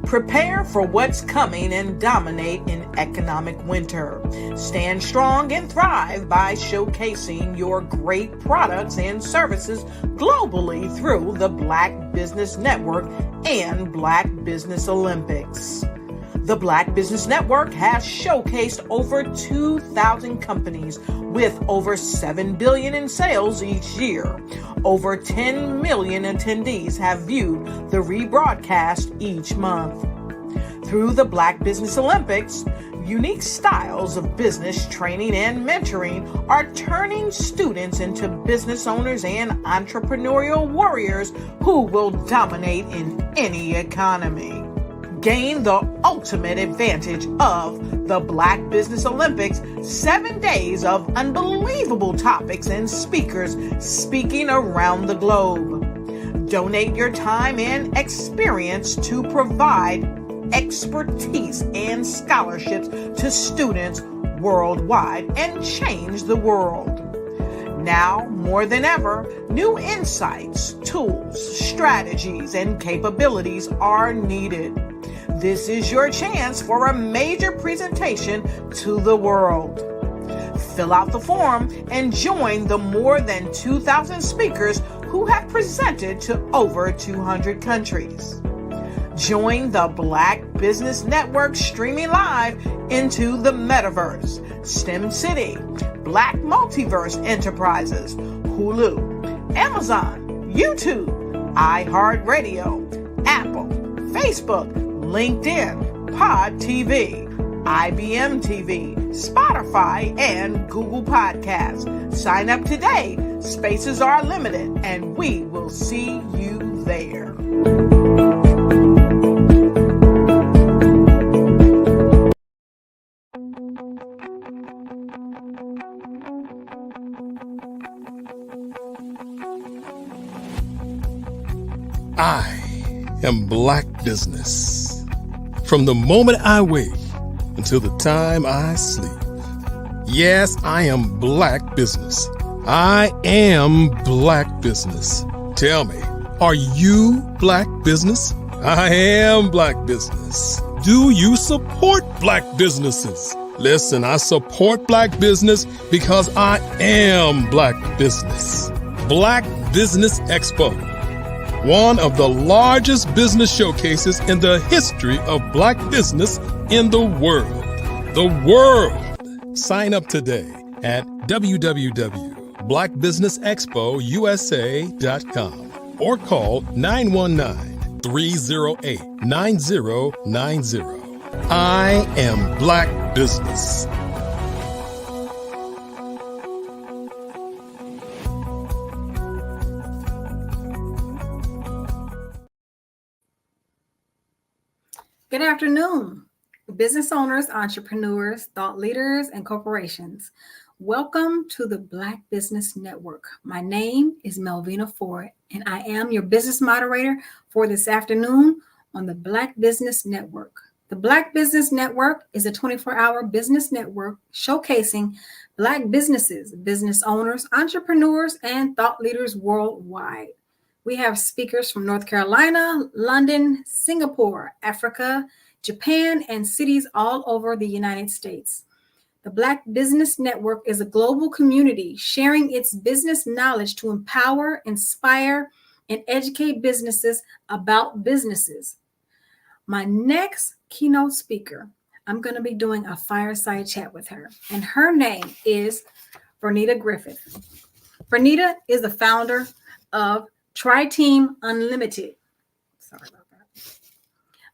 Prepare for what's coming and dominate in economic winter. Stand strong and thrive by showcasing your great products and services globally through the Black Business Network and Black Business Olympics. The Black Business Network has showcased over 2,000 companies with over $7 billion in sales each year. Over 10 million attendees have viewed the rebroadcast each month. Through the Black Business Olympics, unique styles of business training and mentoring are turning students into business owners and entrepreneurial warriors who will dominate in any economy. Gain the ultimate advantage of the Black Business Olympics, 7 days of unbelievable topics and speakers speaking around the globe. Donate your time and experience to provide expertise and scholarships to students worldwide and change the world. Now, more than ever, new insights, tools, strategies, and capabilities are needed. This is your chance for a major presentation to the world. Fill out the form and join the more than 2,000 speakers who have presented to over 200 countries. Join the Black Business Network streaming live into the Metaverse, STEM City, Black Multiverse Enterprises, Hulu, Amazon, YouTube, iHeartRadio, Apple, Facebook, LinkedIn, Pod TV, IBM TV, Spotify, and Google Podcasts. Sign up today. Spaces are limited, and we will see you there. I am Black Business. From the moment I wake until the time I sleep. Yes, I am Black Business. I am Black Business. Tell me, are you Black Business? I am Black Business. Do you support Black businesses? Listen, I support Black business because I am Black Business. Black Business Expo, one of the largest business showcases in the history of Black business in the world. the world. Sign up today at www.blackbusinessexpousa.com or call 919-308-9090. I am Black Business. Good afternoon, business owners, entrepreneurs, thought leaders, and corporations. Welcome to the Black Business Network. My name is Melvina Ford, and I am your business moderator for this afternoon on the Black Business Network. The Black Business Network is a 24-hour business network showcasing Black businesses, business owners, entrepreneurs, and thought leaders worldwide. We have speakers from North Carolina, London, Singapore, Africa, Japan, and cities all over the United States. The Black Business Network is a global community sharing its business knowledge to empower, inspire, and educate businesses about businesses. My next keynote speaker, I'm going to be doing a fireside chat with her, and her name is Vernita Griffith. Vernita is the founder of Tri-Team Unlimited. Sorry about that.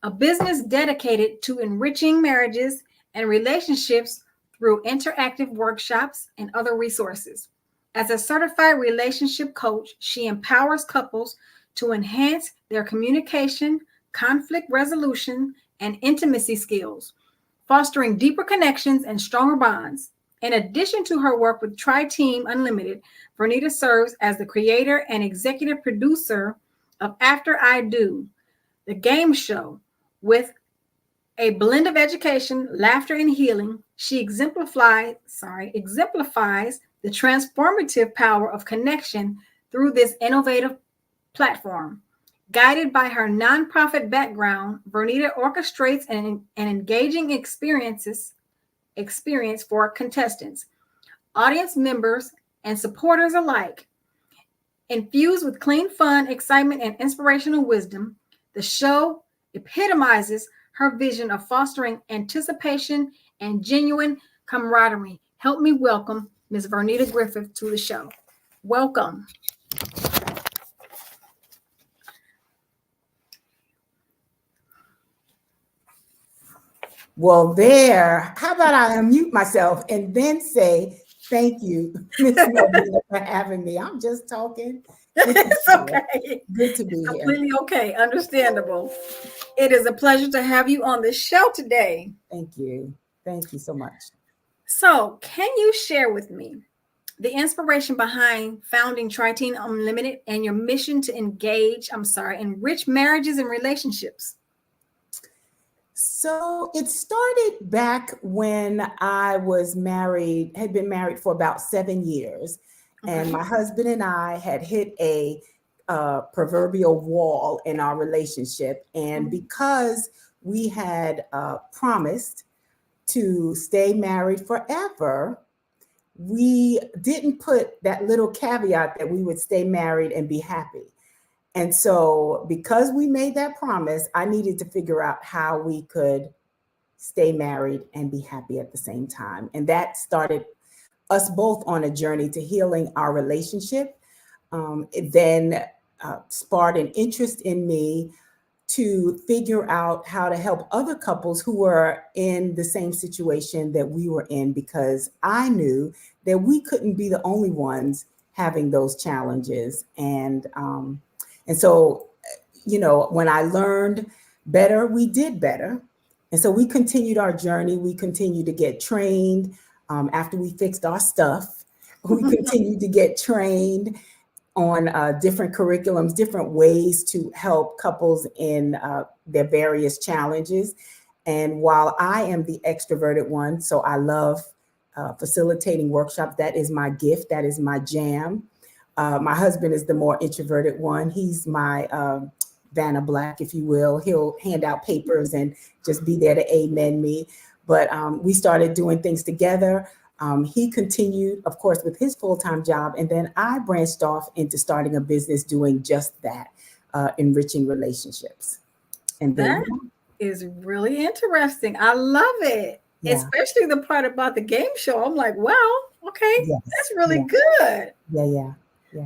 A business dedicated to enriching marriages and relationships through interactive workshops and other resources. As a certified relationship coach, she empowers couples to enhance their communication, conflict resolution, and intimacy skills, fostering deeper connections and stronger bonds. In addition to her work with Tri-Team Unlimited, Vernita serves as the creator and executive producer of After I Do, the game show. With a blend of education, laughter, and healing, she exemplifies the transformative power of connection through this innovative platform. Guided by her nonprofit background, Vernita orchestrates an engaging experience for contestants, audience members, and supporters alike. Infused with clean fun, excitement, and inspirational wisdom, the show epitomizes her vision of fostering anticipation and genuine camaraderie. Help me welcome Ms. Vernita Griffith to the show. Welcome. Well, how about I unmute myself and then say thank you, Ms. Melvina, for having me. I'm just talking. It's okay. Good to be here. Completely okay. Understandable. It is a pleasure to have you on the show today. Thank you. Thank you so much. So, can you share with me the inspiration behind founding Tri-Team Unlimited and your mission to enrich marriages and relationships? So it started back when I was married, had been married for about 7 years. And my husband and I had hit a proverbial wall in our relationship. And because we had promised to stay married forever, we didn't put that little caveat that we would stay married and be happy. And so because we made that promise, I needed to figure out how we could stay married and be happy at the same time. And that started us both on a journey to healing our relationship. It then sparked an interest in me to figure out how to help other couples who were in the same situation that we were in, because I knew that we couldn't be the only ones having those challenges. And so, when I learned better, we did better. And so we continued our journey. We continued to get trained. After we fixed our stuff, we continued to get trained on different curriculums, different ways to help couples in their various challenges. And while I am the extroverted one, so I love facilitating workshops, that is my gift, that is my jam. My husband is the more introverted one. He's my Vanna Black, if you will. He'll hand out papers and just be there to amen me. But we started doing things together. He continued, of course, with his full-time job. And then I branched off into starting a business doing just that, enriching relationships. And then that is really interesting. I love it. Especially the part about the game show. I'm like, wow, okay, that's really good. Yeah.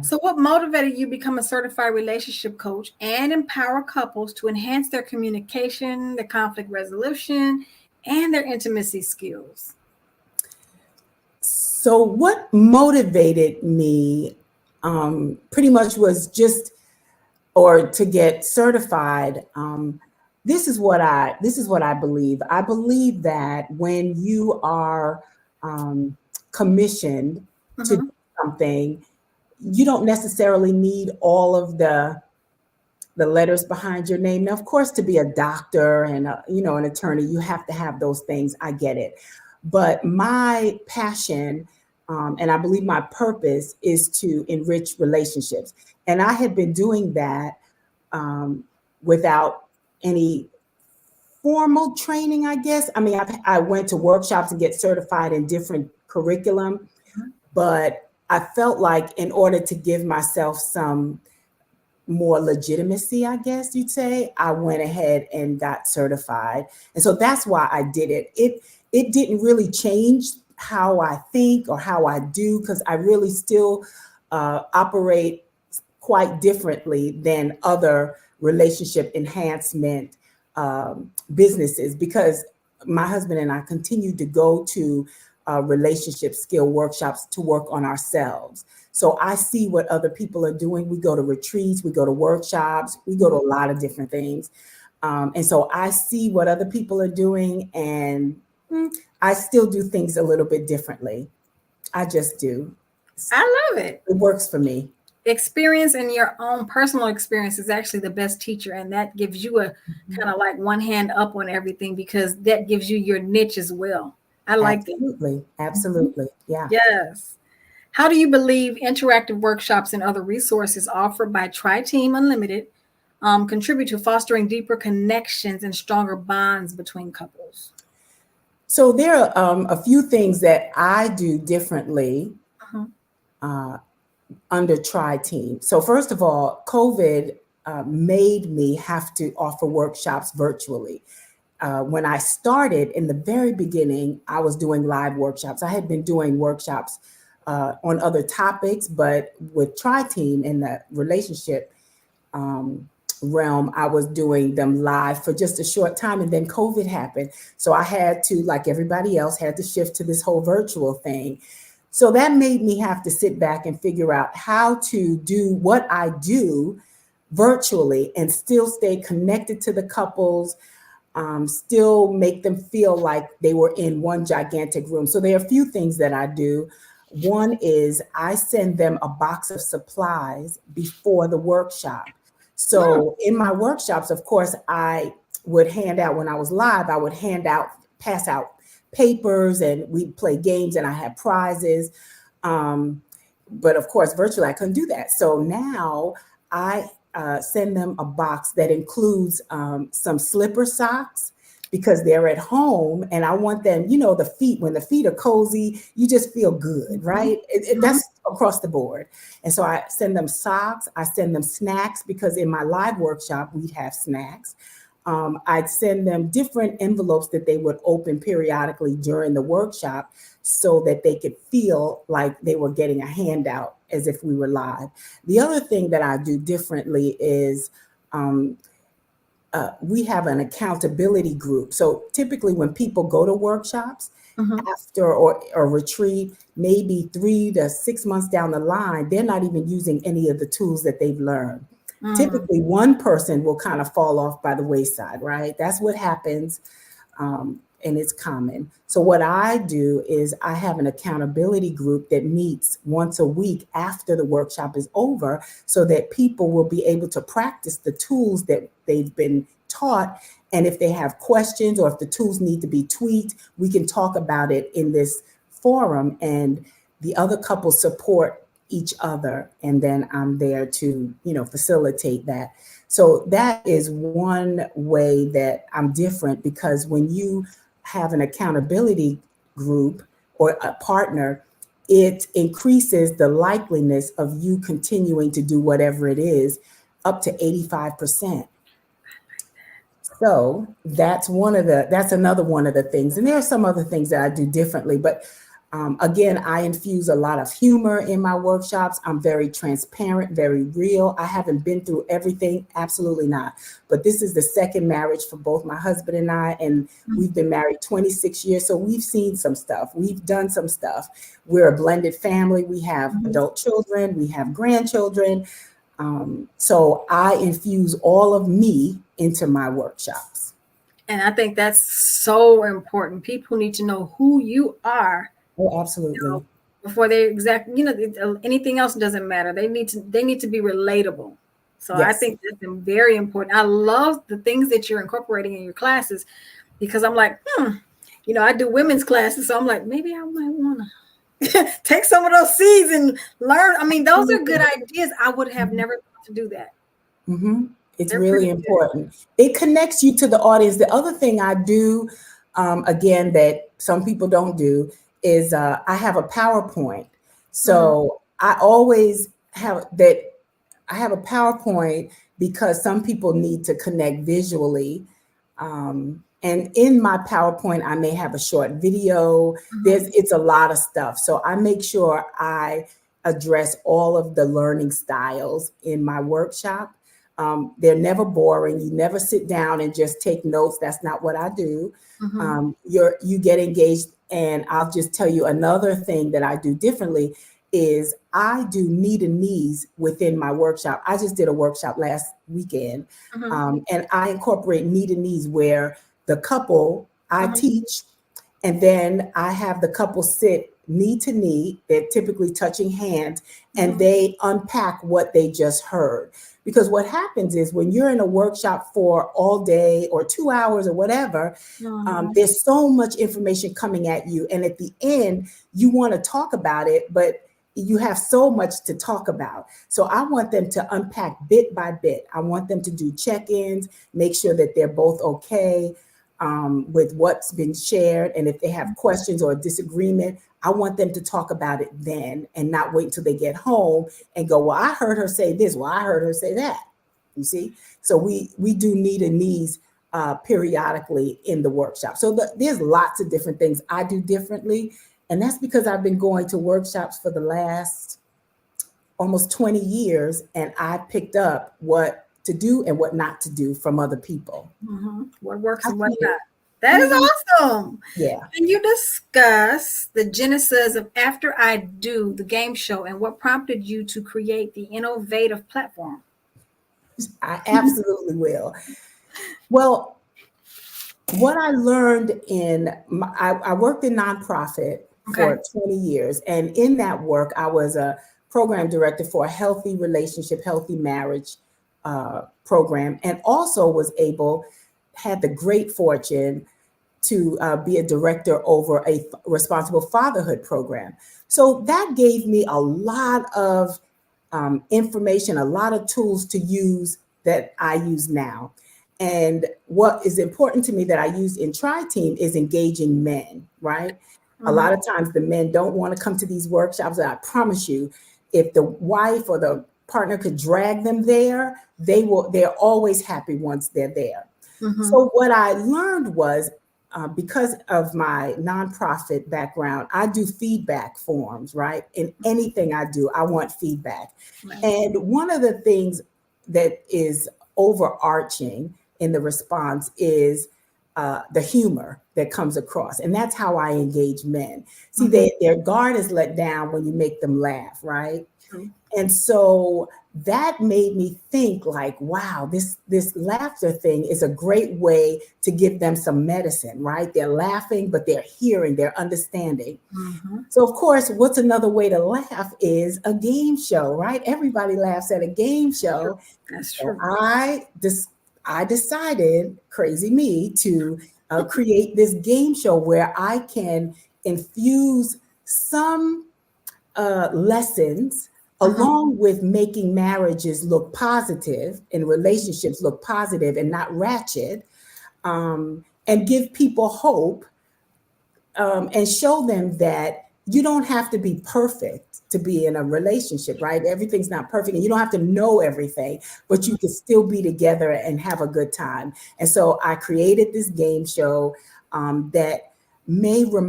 So what motivated you to become a certified relationship coach and empower couples to enhance their communication, their conflict resolution, and their intimacy skills? So what motivated me pretty much was just, or to get certified. This is what I believe. I believe that when you are commissioned to do something, you don't necessarily need all of the letters behind your name. Now, of course, to be a doctor and an attorney, you have to have those things. I get it. But my passion, and I believe my purpose, is to enrich relationships. And I had been doing that without any formal training, I guess. I mean, I went to workshops and get certified in different curriculum, but I felt like in order to give myself some more legitimacy, I guess you'd say, I went ahead and got certified. And so that's why I did it. It didn't really change how I think or how I do, because I really still operate quite differently than other relationship enhancement businesses, because my husband and I continue to go to relationship skill workshops to work on ourselves. So I see what other people are doing. We go to retreats, we go to workshops, we go to a lot of different things. And so I see what other people are doing, and I still do things a little bit differently. I just do. I love it. It works for me. Experience and your own personal experience is actually the best teacher. And that gives you a kind of like one hand up on everything, because that gives you your niche as well. I like that. Absolutely. Yeah. Yes. How do you believe interactive workshops and other resources offered by Tri-Team Unlimited contribute to fostering deeper connections and stronger bonds between couples? So there are a few things that I do differently under Tri-Team. So first of all, COVID made me have to offer workshops virtually. When I started in the very beginning, I was doing live workshops. I had been doing workshops on other topics, but with Tri-Team in the relationship realm, I was doing them live for just a short time, and then COVID happened. So I had to, like everybody else, had to shift to this whole virtual thing. So that made me have to sit back and figure out how to do what I do virtually and still stay connected to the couples, still make them feel like they were in one gigantic room. So there are a few things that I do. One is I send them a box of supplies before the workshop. So in my workshops, of course, I would hand out, when I was live, I would pass out papers, and we'd play games, and I had prizes. But of course, virtually, I couldn't do that. So now I send them a box that includes some slipper socks, because they're at home, and I want them, the feet, when the feet are cozy, you just feel good, right? That's across the board. And so I send them socks, I send them snacks, because in my live workshop, we'd have snacks. I'd send them different envelopes that they would open periodically during the workshop, so that they could feel like they were getting a handout as if we were live. The other thing that I do differently is we have an accountability group. So typically when people go to workshops after or retreat, maybe 3 to 6 months down the line, they're not even using any of the tools that they've learned. Typically one person will kind of fall off by the wayside, right? That's what happens. And it's common. So what I do is I have an accountability group that meets once a week after the workshop is over, so that people will be able to practice the tools that they've been taught. And if they have questions, or if the tools need to be tweaked, we can talk about it in this forum, and the other couples support each other. And then I'm there to, facilitate that. So that is one way that I'm different, because when you have an accountability group or a partner, it increases the likeliness of you continuing to do whatever it is up to 85%. So that's another one of the things. And there are some other things that I do differently, but again, I infuse a lot of humor in my workshops. I'm very transparent, very real. I haven't been through everything, absolutely not. But this is the second marriage for both my husband and I, and we've been married 26 years. So we've seen some stuff. We've done some stuff. We're a blended family. We have adult children. We have grandchildren. So I infuse all of me into my workshops. And I think that's so important. People need to know who you are. Oh, absolutely. Before they anything else doesn't matter. They need to be relatable. So yes. I think that's very important. I love the things that you're incorporating in your classes, because I'm like, I do women's classes. So I'm like, maybe I might want to take some of those seeds and learn. I mean, those are good ideas. I would have never thought to do that. Mm-hmm. It's really important. It connects you to the audience. The other thing I do, again, that some people don't do is I have a PowerPoint. So I always have that. I have a PowerPoint because some people need to connect visually. And in my PowerPoint, I may have a short video. It's a lot of stuff. So I make sure I address all of the learning styles in my workshop. They're never boring. You never sit down and just take notes. That's not what I do. You get engaged. And I'll just tell you another thing that I do differently is I do knee to knees within my workshop. I just did a workshop last weekend, and I incorporate knee to knees where the couple I teach, and then I have the couple sit knee to knee. They're typically touching hands, and they unpack what they just heard. Because what happens is when you're in a workshop for all day or 2 hours or whatever, there's so much information coming at you. And at the end, you want to talk about it, but you have so much to talk about. So I want them to unpack bit by bit. I want them to do check-ins, make sure that they're both okay with what's been shared. And if they have questions or a disagreement, I want them to talk about it then and not wait until they get home and go, well, I heard her say this. Well, I heard her say that. You see? So we do knee to knees periodically in the workshop. So there's lots of different things I do differently. And that's because I've been going to workshops for the last almost 20 years. And I picked up what to do and what not to do from other people. What works and what not. That is awesome. Yeah. Can you discuss the genesis of After I Do, the game show, and what prompted you to create the innovative platform? I absolutely will. Well, what I learned I worked in nonprofit for 20 years. And in that work, I was a program director for a healthy relationship, healthy marriage program, and also had the great fortune to be a director over a responsible fatherhood program. So that gave me a lot of information, a lot of tools to use that I use now. And what is important to me that I use in Tri-Team is engaging men, right? A lot of times the men don't want to come to these workshops. And I promise you, if the wife or the partner could drag them there, they're always happy once they're there. So what I learned was, because of my nonprofit background, I do feedback forms, right? In anything I do, I want feedback. And one of the things that is overarching in the response is the humor that comes across. And that's how I engage men. See, their guard is let down when you make them laugh, right? And so that made me think like, wow, this laughter thing is a great way to give them some medicine, right? They're laughing, but they're hearing, they're understanding. So of course, what's another way to laugh is a game show, right? Everybody laughs at a game show. That's true. So I decided, crazy me, to create this game show where I can infuse some lessons along with making marriages look positive and relationships look positive and not ratchet, and give people hope, and show them that you don't have to be perfect to be in a relationship, right? Everything's not perfect and you don't have to know everything, but you can still be together and have a good time. And so I created this game show that may put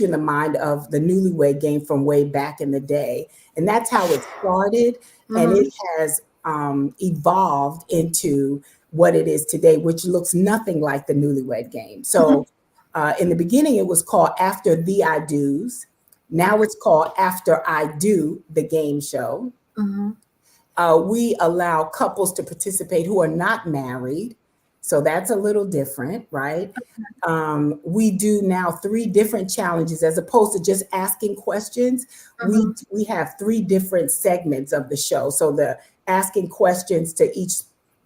you in the mind of the Newlywed Game from way back in the day. And that's how it started. And it has evolved into what it is today, which looks nothing like the Newlywed Game. So in the beginning, it was called After the I Do's. Now it's called After I Do, the game show. We allow couples to participate who are not married. So that's a little different, right? We do now 3 different challenges as opposed to just asking questions. We have 3 different segments of the show. So the asking questions to each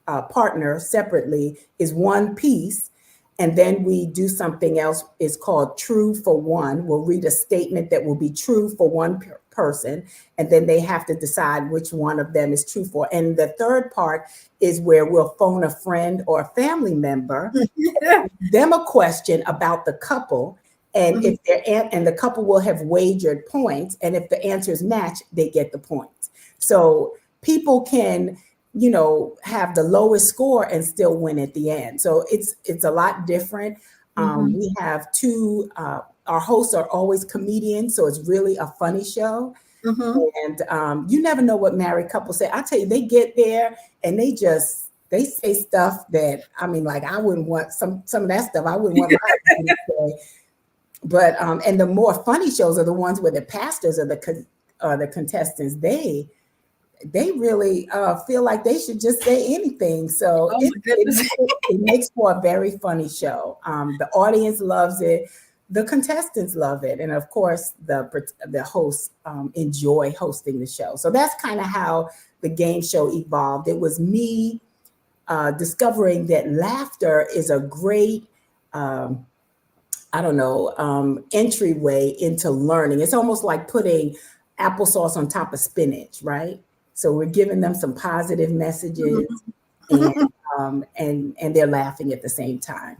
partner separately is one piece. And then we do something else. It's called True for One. We'll read a statement that will be true for one person, and then they have to decide which one of them is true for. And the third part is where we'll phone a friend or a family member, them a question about the couple, and if and the couple will have wagered points, and if the answers match, they get the points. So people can, you know, have the lowest score and still win at the end. So it's a lot different. We have 2, our hosts are always comedians, so it's really a funny show. And you never know what married couples say. I tell you, they get there and they say stuff that, I mean, like I wouldn't want some of that stuff. I wouldn't want my husband to say. But and the more funny shows are the ones where the pastors are the contestants. They really feel like they should just say anything. So it makes for a very funny show. The audience loves it. The contestants love it. And of course, the hosts enjoy hosting the show. So that's kind of how the game show evolved. It was me discovering that laughter is a great, entryway into learning. It's almost like putting applesauce on top of spinach, right? So we're giving them some positive messages and they're laughing at the same time.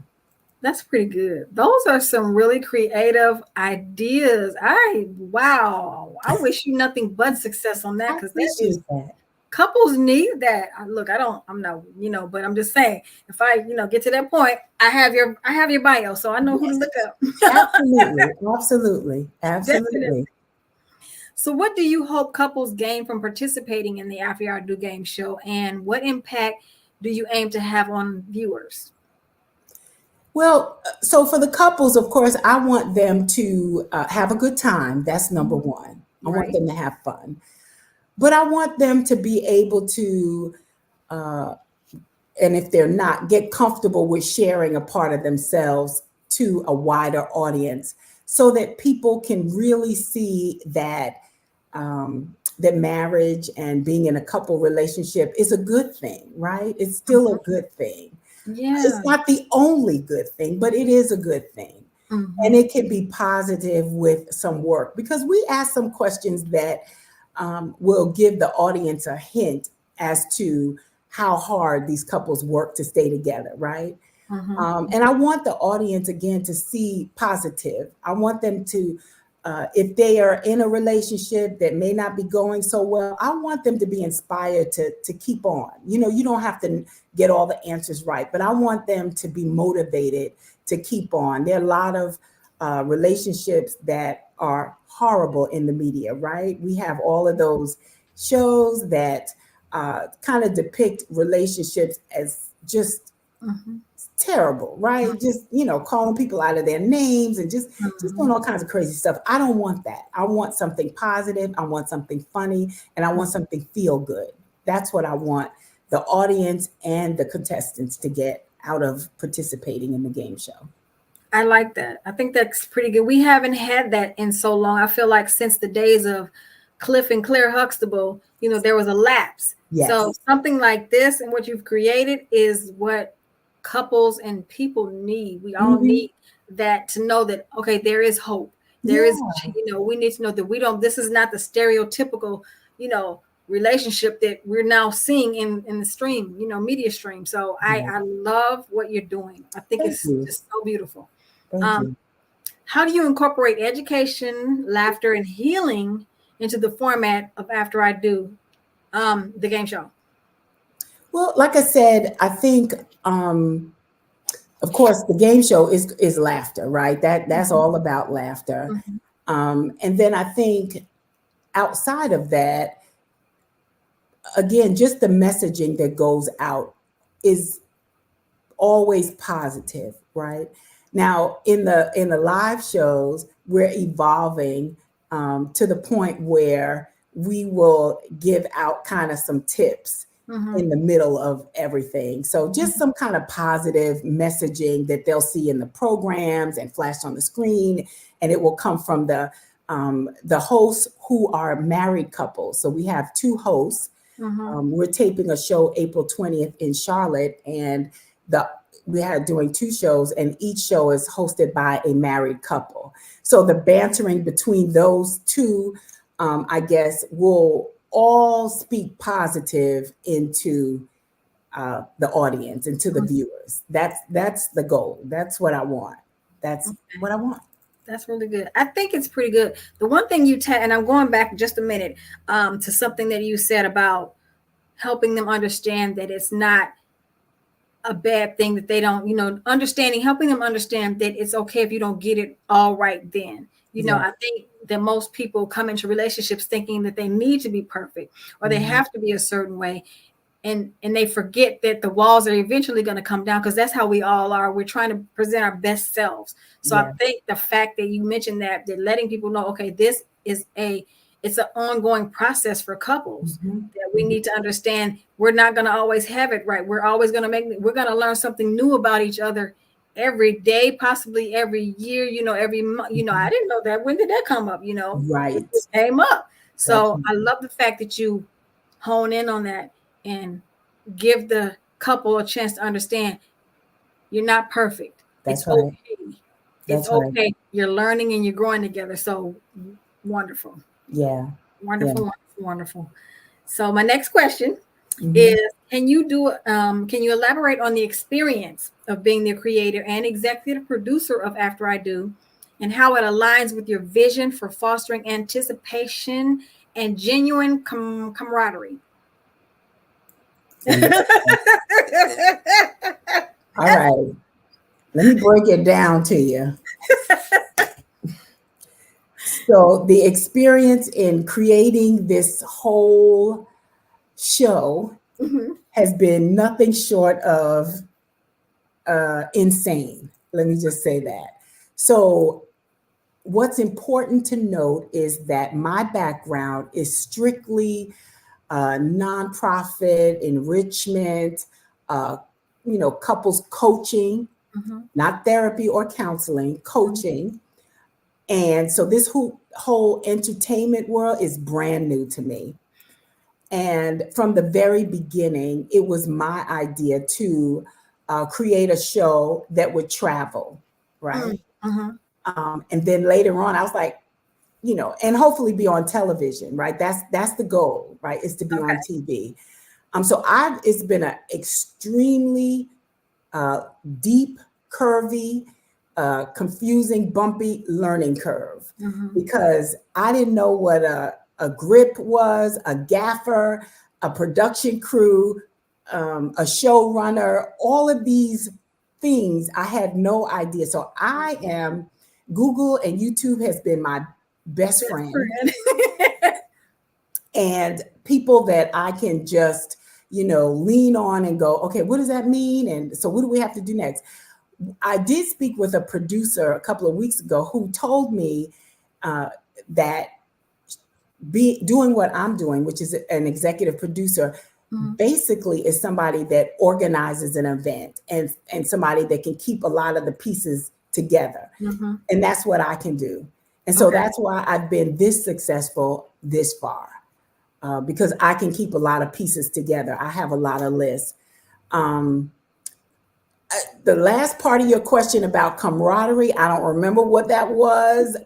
That's pretty good. Those are some really creative ideas. Wow. I wish you nothing but success on that, because couples need that. Look, I'm not, but I'm just saying, if I, get to that point, I have your bio, so I know who to look up. Absolutely. Definitely. So what do you hope couples gain from participating in the After I Do game show, and what impact do you aim to have on viewers? Well, so for the couples, of course, I want them to have a good time. That's number one. I want them to have fun. But I want them to be able to, and if they're not, get comfortable with sharing a part of themselves to a wider audience so that people can really see that that marriage and being in a couple relationship is a good thing, right? It's still a good thing. Yeah. It's not the only good thing, but it is a good thing. And it can be positive with some work, because we ask some questions that will give the audience a hint as to how hard these couples work to stay together, right? And I want the audience, again, to see positive. I want them to, if they are in a relationship that may not be going so well, I want them to be inspired to keep on. You don't have to get all the answers right, but I want them to be motivated to keep on. There are a lot of relationships that are horrible in the media, right? We have all of those shows that kind of depict relationships as just terrible, right? Just, calling people out of their names and just doing all kinds of crazy stuff. I don't want that. I want something positive. I want something funny, and I want something feel good. That's what I want the audience and the contestants to get out of participating in the game show. I like that. I think that's pretty good. We haven't had that in so long. I feel like since the days of Cliff and Claire Huxtable, there was a lapse. Yes. So something like this and what you've created is what couples and people need. We all need that, to know that, okay, there is hope. There is, we need to know that this is not the stereotypical, relationship that we're now seeing in the stream, media stream. So I love what you're doing. I think it's just so beautiful. How do you incorporate education, laughter, and healing into the format of After I Do, the game show? Well, like I said, I think, of course, the game show is laughter, right? That's all about laughter. And then I think outside of that, again, just the messaging that goes out is always positive, right? Now, in the live shows, we're evolving to the point where we will give out kind of some tips in the middle of everything. So just some kind of positive messaging that they'll see in the programs and flash on the screen, and it will come from the hosts who are married couples. So we have 2 hosts. We're taping a show April 20th in Charlotte, and we are doing 2 shows, and each show is hosted by a married couple. So the bantering between those 2, I guess, will all speak positive into the audience, into the viewers. That's the goal. That's what I want. That's what I want. That's really good. I think it's pretty good. The one thing and I'm going back just a minute to something that you said about helping them understand that it's not a bad thing that they don't, helping them understand that it's okay if you don't get it all right then. I think that most people come into relationships thinking that they need to be perfect or they have to be a certain way. And they forget that the walls are eventually going to come down, because that's how we all are. We're trying to present our best selves. So I think the fact that you mentioned that letting people know, okay, this is it's an ongoing process for couples that we need to understand. We're not going to always have it right. We're always going to we're going to learn something new about each other every day, possibly every year, every month. I didn't know that. When did that come up? Right. It just came up. So I love the fact that you hone in on that and give the couple a chance to understand you're not perfect. That's it's right. okay. It's okay. Right. You're learning and you're growing together. So wonderful. Yeah. Wonderful. So my next question is, can you elaborate on the experience of being the creator and executive producer of After I Do, and how it aligns with your vision for fostering anticipation and genuine camaraderie? All right. Let me break it down to you. So the experience in creating this whole show has been nothing short of insane. Let me just say that. So what's important to note is that my background is strictly nonprofit enrichment, couples coaching, not therapy or counseling, coaching. And so this whole entertainment world is brand new to me. And from the very beginning, it was my idea to create a show that would travel, right? And then later on, I was like, and hopefully be on television, right? That's the goal, right? Is to be on TV. So it's been an extremely deep, curvy, confusing, bumpy learning curve, because I didn't know what a grip was, a gaffer, a production crew, a showrunner, all of these things. I had no idea. So Google and YouTube has been my best friend. And people that I can just, lean on and go, okay, what does that mean? And so what do we have to do next? I did speak with a producer a couple of weeks ago who told me that doing what I'm doing, which is an executive producer, basically is somebody that organizes an event and somebody that can keep a lot of the pieces together. And that's what I can do. And so that's why I've been this successful this far, because I can keep a lot of pieces together. I have a lot of lists. The last part of your question about camaraderie, I don't remember what that was,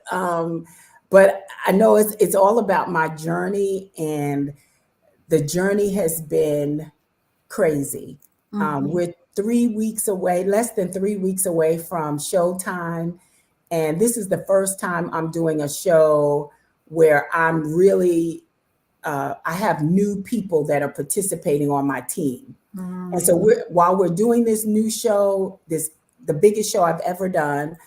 but I know it's all about my journey, and the journey has been crazy. We're 3 weeks away, less than 3 weeks away from showtime And this is the first time I'm doing a show where I'm really, I have new people that are participating on my team. And so while we're doing this new show, the biggest show I've ever done,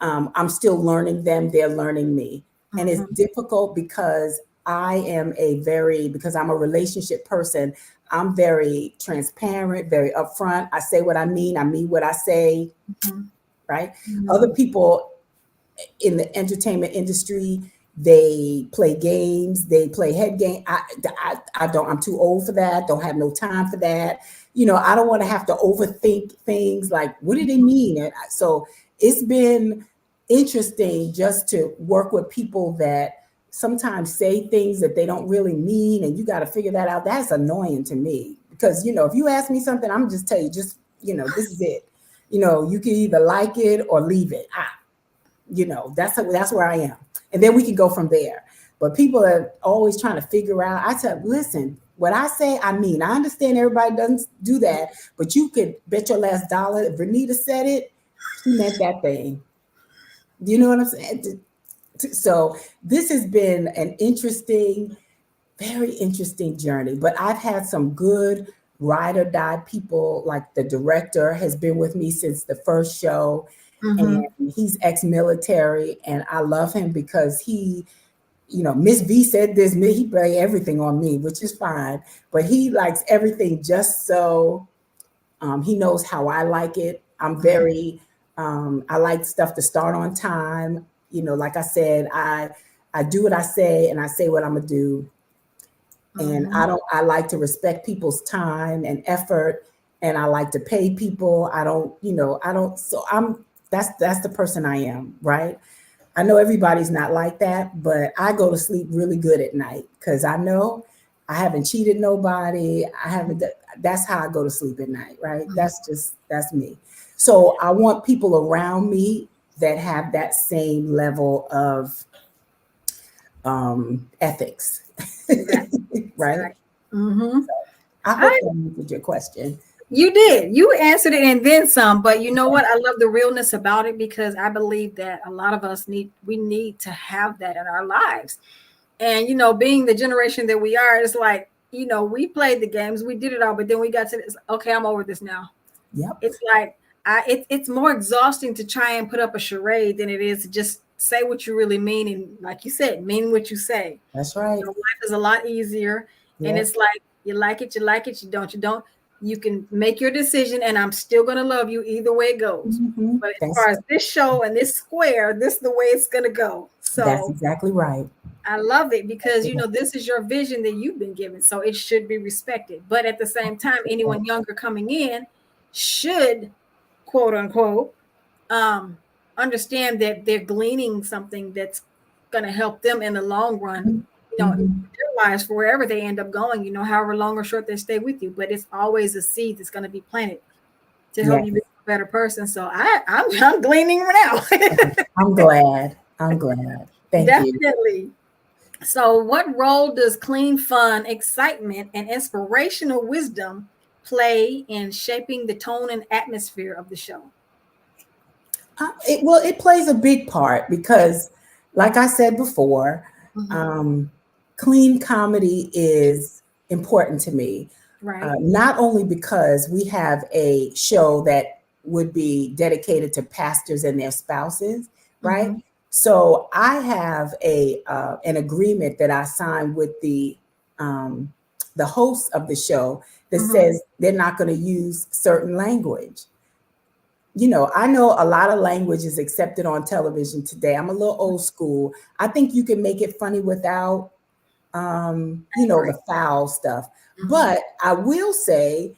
I'm still learning them, they're learning me. And it's difficult because because I'm a relationship person, I'm very transparent, very upfront. I say what I mean what I say, right? Other people in the entertainment industry, they play games, they play head game. I don't, I'm too old for that, don't have no time for that. I don't want to have to overthink things like, what do they mean? And so it's been interesting just to work with people that sometimes say things that they don't really mean, and you got to figure that out. That's annoying to me because, if you ask me something, I'm just tell you, this is it. You can either like it or leave it. That's where I am. And then we can go from there. But people are always trying to figure out. I tell, listen, what I say, I mean. I understand everybody doesn't do that, but you could bet your last dollar if Renita said it, she meant that thing. You know what I'm saying? So this has been an very interesting journey. But I've had some good ride or die people. Like the director has been with me since the first show. And he's ex-military, and I love him because he, Miss V said this, he play everything on me, which is fine, but he likes everything just so he knows how I like it. I'm very, I like stuff to start on time. Like I said, I do what I say and I say what I'm gonna do. And I like to respect people's time and effort, and I like to pay people. That's the person I am, right? I know everybody's not like that, but I go to sleep really good at night because I know I haven't cheated nobody. That's how I go to sleep at night, right? That's me. So I want people around me that have that same level of ethics, right? So I hope that answered your question. You did. You answered it and then some. But you know what? I love the realness about it because I believe that a lot of us need to have that in our lives. And, being the generation that we are, it's like, we played the games, we did it all, but then we got to this, okay, I'm over this now. Yep. It's like, it's more exhausting to try and put up a charade than it is to just say what you really mean. And like you said, mean what you say. That's right. Life is a lot easier. Yep. And it's like, you like it, you don't. You can make your decision, and I'm still going to love you either way it goes. But as far as this show and this square, this is the way it's going to go. So that's exactly right. I love it because, this is your vision that you've been given. So it should be respected. But at the same time, anyone younger coming in should, quote unquote, understand that they're gleaning something that's going to help them in the long run. Their lives for wherever they end up going, however long or short they stay with you. But it's always a seed that's going to be planted to help you be a better person. So I'm gleaning now. I'm glad. Thank you. Definitely. So what role does clean fun, excitement, and inspirational wisdom play in shaping the tone and atmosphere of the show? It plays a big part because, like I said before, clean comedy is important to me. Right. Not only because we have a show that would be dedicated to pastors and their spouses, right? So I have an agreement that I signed with the host of the show that says they're not going to use certain language. I know a lot of language is accepted on television today. I'm a little old school. I think you can make it funny without the foul stuff. But I will say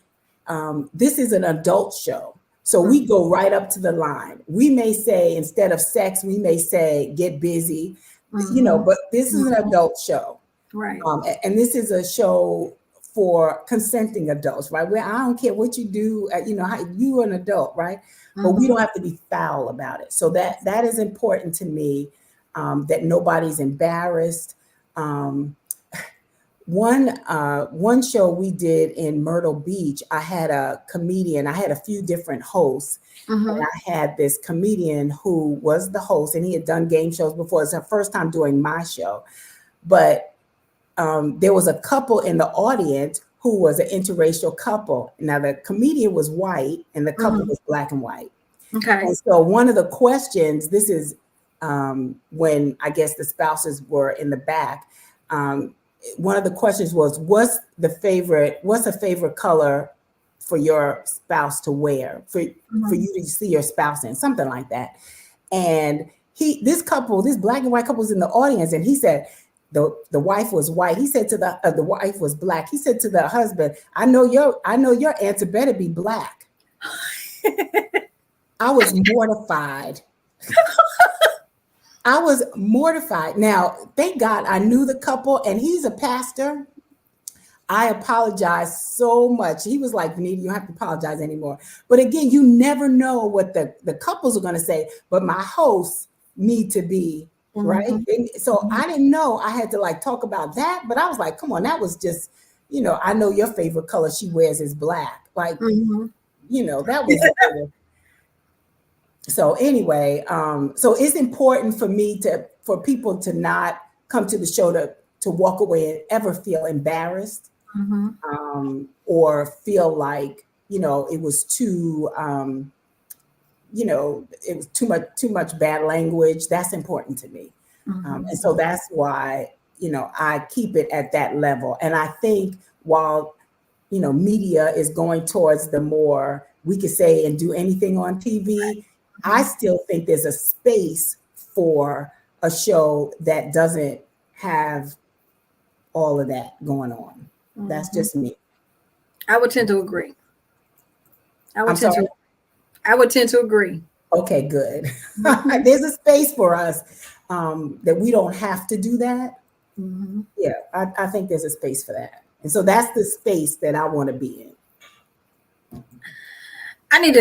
this is an adult show. So we go right up to the line. We may say, instead of sex, we may say, get busy, but this is an adult show. Right. And this is a show for consenting adults, right? Where I don't care what you do, you're an adult, right? But we don't have to be foul about it. So that is important to me, that nobody's embarrassed. one show we did in Myrtle Beach, I had a comedian. I had a few different hosts, and I had this comedian who was the host, and he had done game shows before. It's her first time doing my show, but there was a couple in the audience who was an interracial couple. Now the comedian was white, and the couple was black and white. Okay. And so one of the questions, this is when I guess the spouses were in the back. One of the questions was, what's a favorite color for your spouse to wear, for you to see your spouse in, something like that. And this black and white couple was in the audience, and he said the wife was white. He said to the wife was black. He said to the husband, I know your answer better be black. I was mortified. I was mortified. Now, thank God I knew the couple, and he's a pastor. I apologize so much. He was like, Vanita, you don't have to apologize anymore. But again, you never know what the couples are going to say, but my hosts need to be, right? And so I didn't know I had to like talk about that, but I was like, come on, that was just, I know your favorite color she wears is black. Like, that was So anyway, so it's important for people to not come to the show to walk away and ever feel embarrassed or feel like, it was too, it was too much bad language. That's important to me. And so that's why, I keep it at that level. And I think while, media is going towards the more we could say and do anything on TV, I still think there's a space for a show that doesn't have all of that going on. That's just me. I would tend to agree. I would tend to agree. Okay, good. There's a space for us that we don't have to do that. Yeah, I think there's a space for that. And so that's the space that I want to be in. I need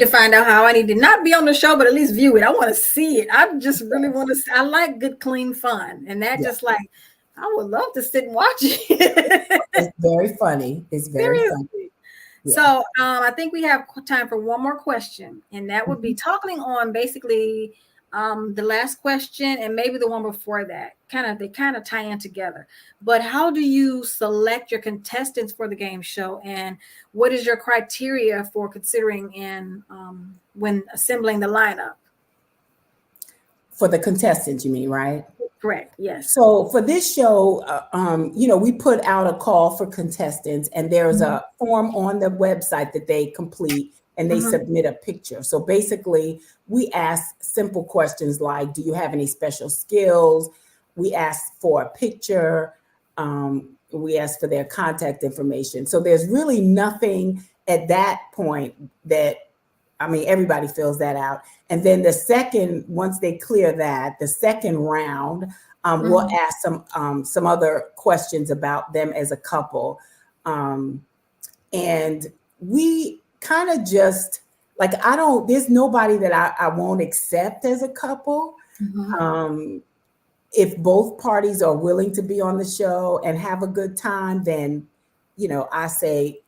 to find out how I need to not be on the show, but at least view it. I want to see it. I just really want to. I like good, clean fun, and that just like I would love to sit and watch it. It's very funny. It's very funny. Yeah. So I think we have time for one more question, and that would be talking on basically the last question and maybe the one before that. They kind of tie in together. But how do you select your contestants for the game show, and what is your criteria for considering when assembling the lineup? For the contestants, you mean, right? Correct. Yes. So for this show, we put out a call for contestants, and there's a form on the website that they complete, and they submit a picture. So basically, we ask simple questions like, do you have any special skills? We ask for a picture. We ask for their contact information. So there's really nothing at that point everybody fills that out. And then once they clear that, the second round, we'll ask some other questions about them as a couple. And we kind of just there's nobody that I won't accept as a couple. If both parties are willing to be on the show and have a good time, then, I say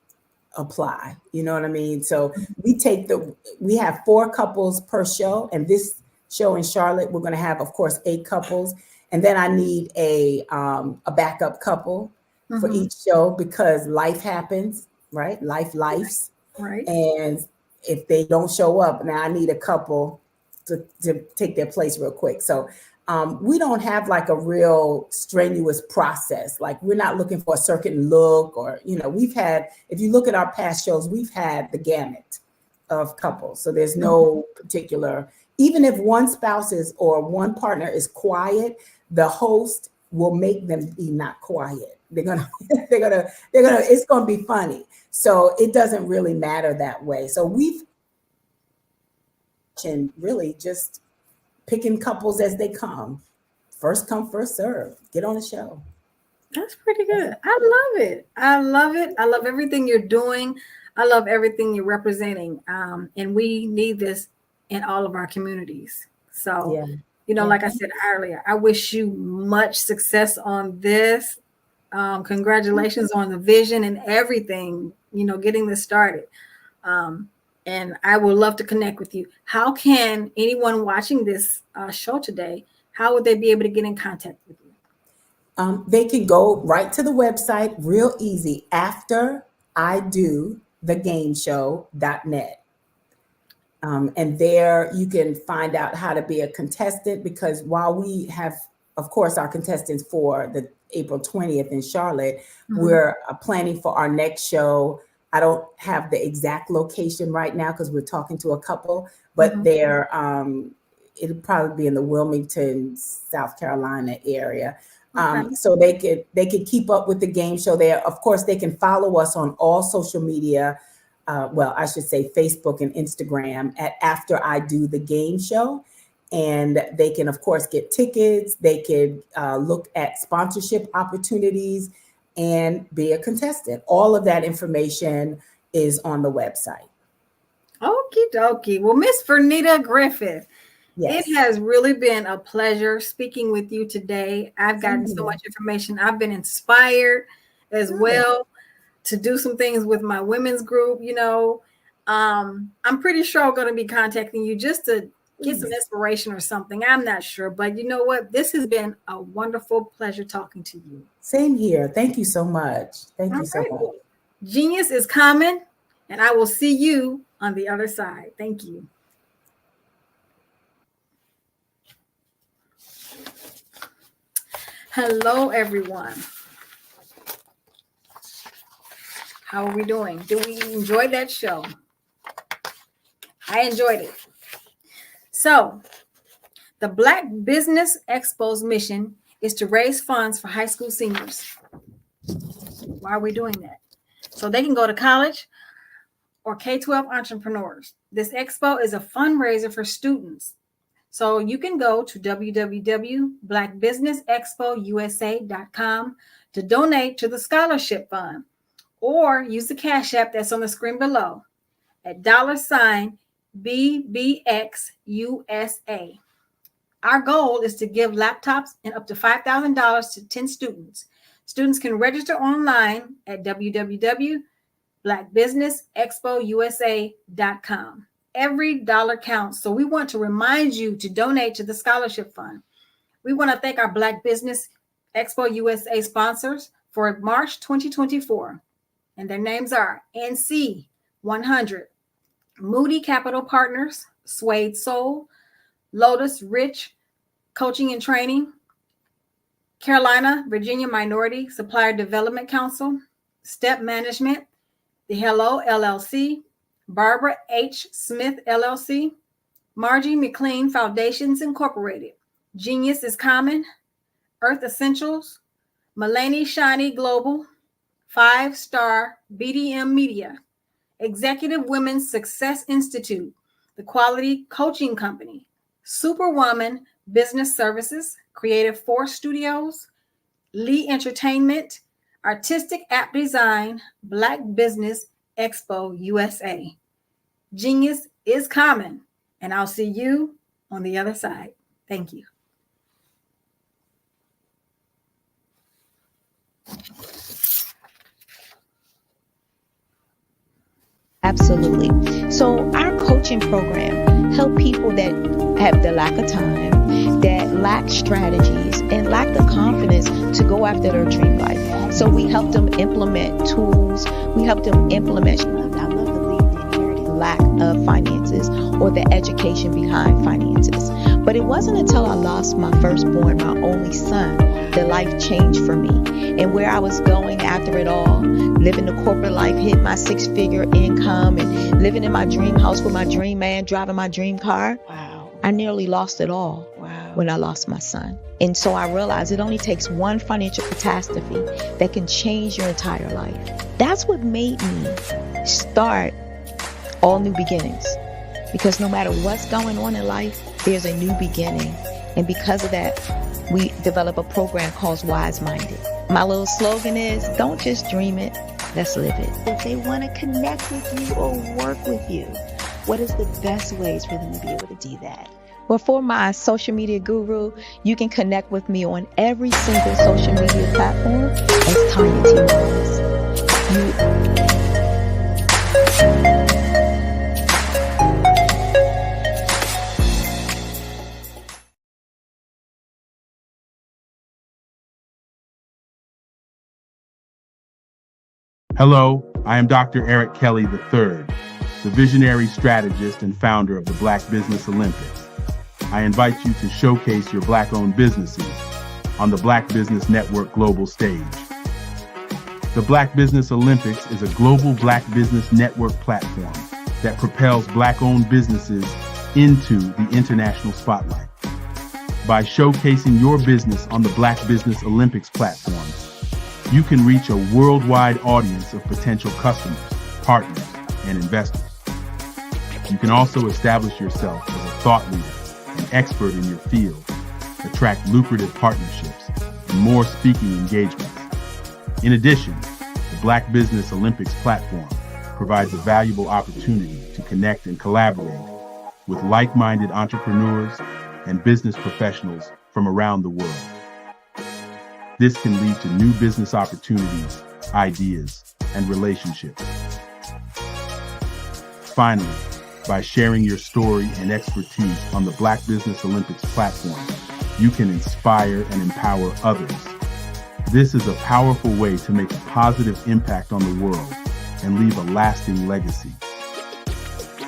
apply. You know what I mean? So we have 4 couples per show, and this show in Charlotte, we're going to have, of course, 8 couples. And then I need a backup couple for each show because life happens, right? Lifes. Right. And if they don't show up, now I need a couple to take their place real quick. So we don't have like a real strenuous process. Like we're not looking for a certain look or, if you look at our past shows, we've had the gamut of couples. So there's no particular, even if one spouse or one partner is quiet, the host will make them be not quiet. It's going to be funny. So it doesn't really matter that way. So we've can really just picking couples as they come. First come, first serve. Get on the show. That's pretty good. I love it. I love everything you're doing. I love everything you're representing. And we need this in all of our communities. So, like I said earlier, I wish you much success on this. Congratulations on the vision and everything, getting this started. And I would love to connect with you. How can anyone watching this show today, how would they be able to get in contact with you? They can go right to the website, real easy, afteridothegameshow.net. And there you can find out how to be a contestant, because while we have, of course, our contestants for the April 20th in Charlotte, we're planning for our next show. I don't have the exact location right now because we're talking to a couple, but they're it'll probably be in the Wilmington, South Carolina area. So they could keep up with the game show there. Of course, they can follow us on all social media. Well, I should say Facebook and Instagram at After I Do the Game Show. And they can, of course, get tickets. They could look at sponsorship opportunities and be a contestant. All of that information is on the website. Okie dokie. Well, Miss Vernita Griffith, yes. It has really been a pleasure speaking with you today. I've gotten so much information. I've been inspired as well to do some things with my women's group. I'm pretty sure I'm going to be contacting you just to get some inspiration or something. I'm not sure, but you know what? This has been a wonderful pleasure talking to you. Same here. Thank you so much. Thank you so much. Genius is common, and I will see you on the other side. Thank you. Hello, everyone. How are we doing? Did we enjoy that show? I enjoyed it. So, the Black Business Expo's mission is to raise funds for high school seniors. Why are we doing that? So they can go to college or K-12 entrepreneurs. This expo is a fundraiser for students. So you can go to www.blackbusinessexpousa.com to donate to the scholarship fund, or use the Cash App that's on the screen below at $BBXUSA. Our goal is to give laptops and up to $5,000 to 10 students. Students can register online at www.blackbusinessexpousa.com. Every dollar counts. So we want to remind you to donate to the scholarship fund. We want to thank our Black Business Expo USA sponsors for March 2024. And their names are NC 100, Moody Capital Partners, Suede Soul, Lotus Rich Coaching and Training, Carolina, Virginia Minority Supplier Development Council, Step Management, The Hello LLC, Barbara H. Smith LLC, Margie McLean Foundations Incorporated, Genius is Common, Earth Essentials, Mulaney Shiny Global, 5-Star BDM Media, Executive Women's Success Institute, The Quality Coaching Company, Superwoman Business Services, Creative Force Studios, Lee Entertainment, Artistic App Design, Black Business Expo USA. Genius is common, and I'll see you on the other side. Thank you. Absolutely. So our coaching program help people that have the lack of time, that lack strategies, and lack the confidence to go after their dream life. So we help them implement tools. We help them implement, I love to leave the inherited lack of finances or the education behind finances. But it wasn't until I lost my firstborn, my only son, that life changed for me. And where I was going after it all, living the corporate life, hit my 6-figure income, and living in my dream house with my dream man, driving my dream car. Wow. I nearly lost it all when I lost my son. And so I realized it only takes one financial catastrophe that can change your entire life. That's what made me start All New Beginnings. Because no matter what's going on in life, there's a new beginning. And because of that, we develop a program called Wise Minded. My little slogan is, don't just dream it, let's live it. If they want to connect with you or work with you, what is the best ways for them to be able to do that? Well, for my social media guru, you can connect with me on every single social media platform as Tanya T. Morris. Hello, I am Dr. Eric Kelly III, the visionary strategist and founder of the Black Business Olympics. I invite you to showcase your Black-owned businesses on the Black Business Network global stage. The Black Business Olympics is a global Black Business Network platform that propels Black-owned businesses into the international spotlight. By showcasing your business on the Black Business Olympics platform, you can reach a worldwide audience of potential customers, partners, and investors. You can also establish yourself as a thought leader and expert in your field, attract lucrative partnerships, and more speaking engagements. In addition, the Black Business Olympics platform provides a valuable opportunity to connect and collaborate with like-minded entrepreneurs and business professionals from around the world. This can lead to new business opportunities, ideas, and relationships. Finally, by sharing your story and expertise on the Black Business Olympics platform, you can inspire and empower others. This is a powerful way to make a positive impact on the world and leave a lasting legacy.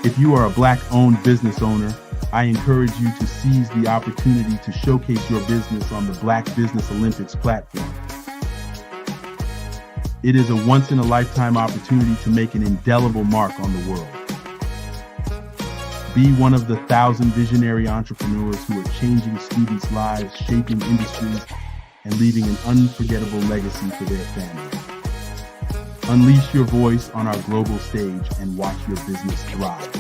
If you are a Black-owned business owner, I encourage you to seize the opportunity to showcase your business on the Black Business Olympics platform. It is a once-in-a-lifetime opportunity to make an indelible mark on the world. Be one of the 1,000 visionary entrepreneurs who are changing students' lives, shaping industries, and leaving an unforgettable legacy for their families. Unleash your voice on our global stage and watch your business thrive.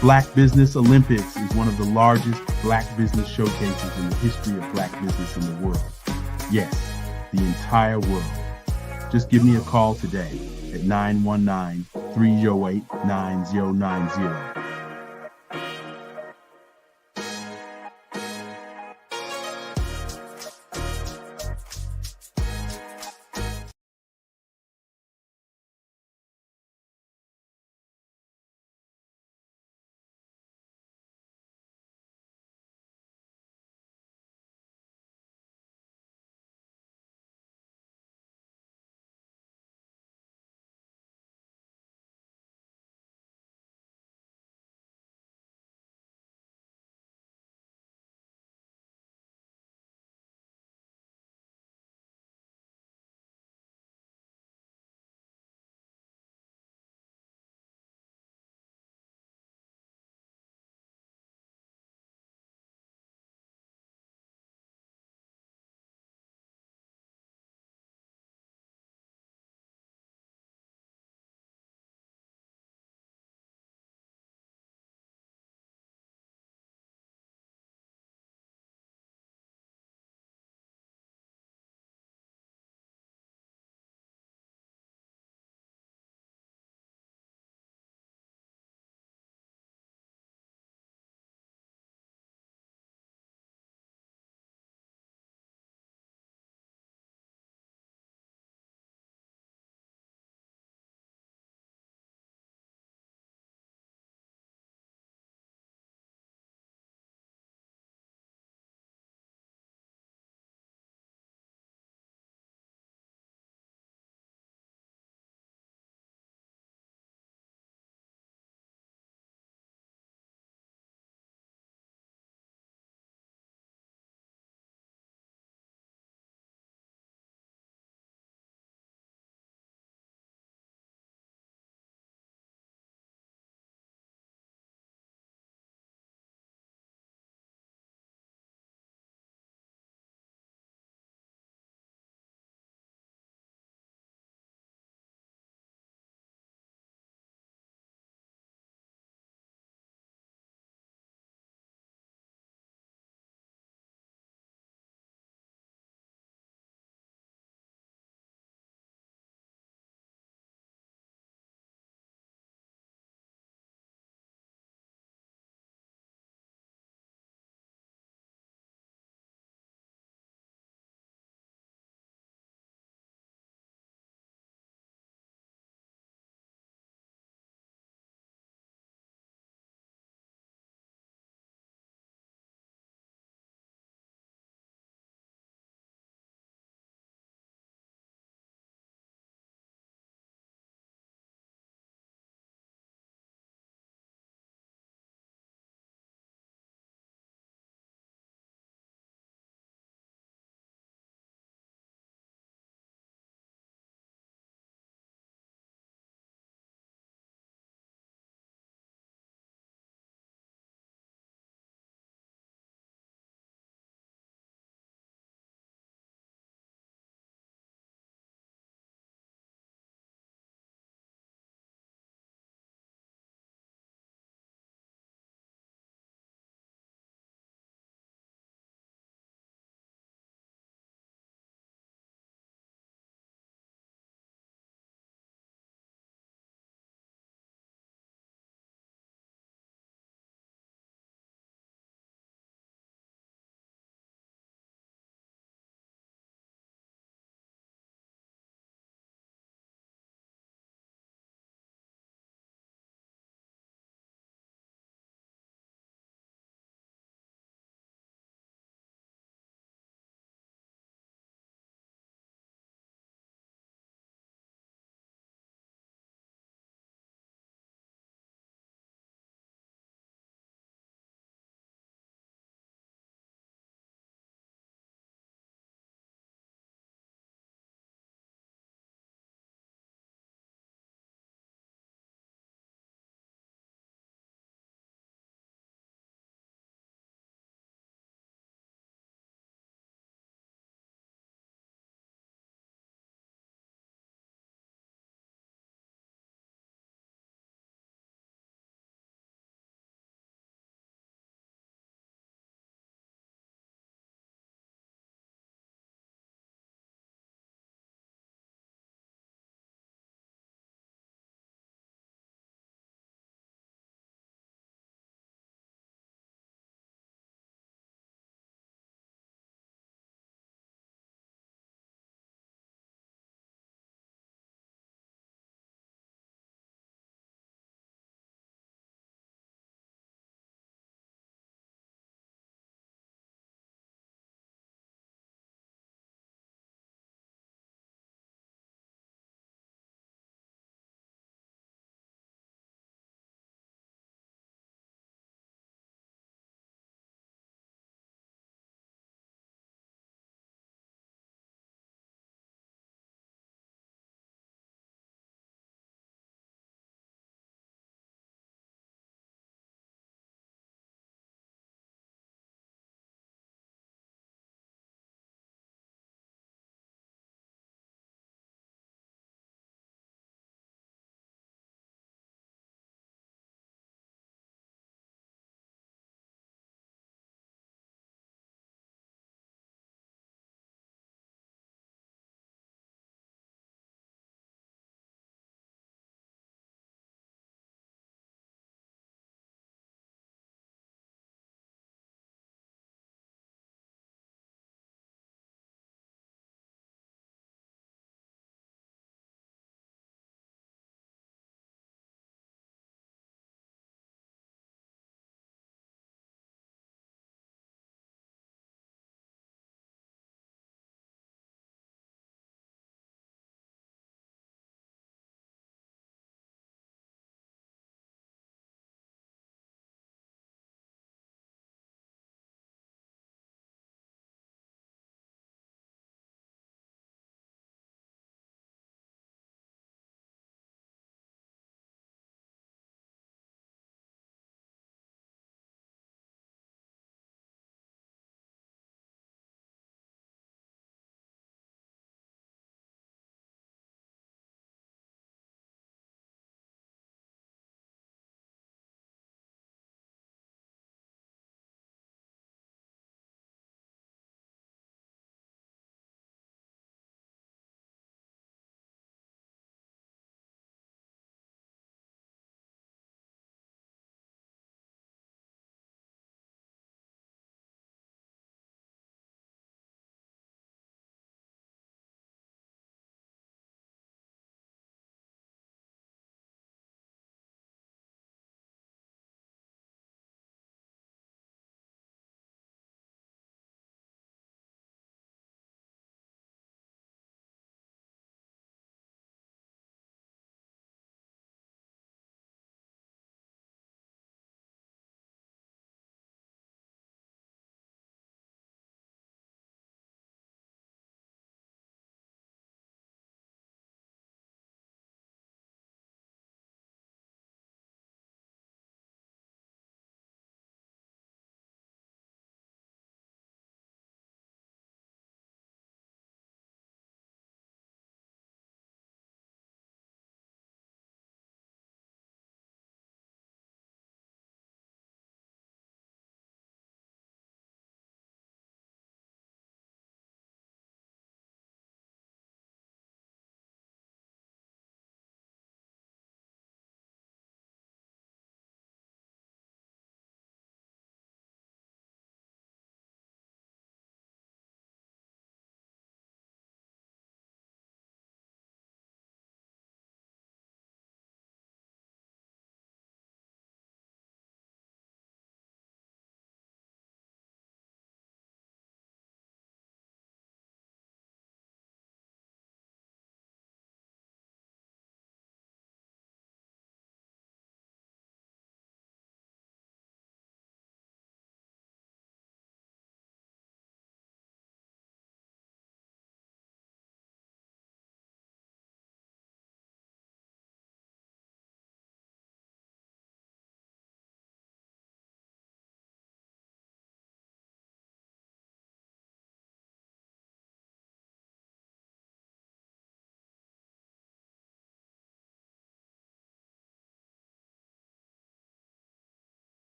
Black Business Olympics is one of the largest Black business showcases in the history of Black business in the world. Yes, the entire world. Just give me a call today at 919-308-9090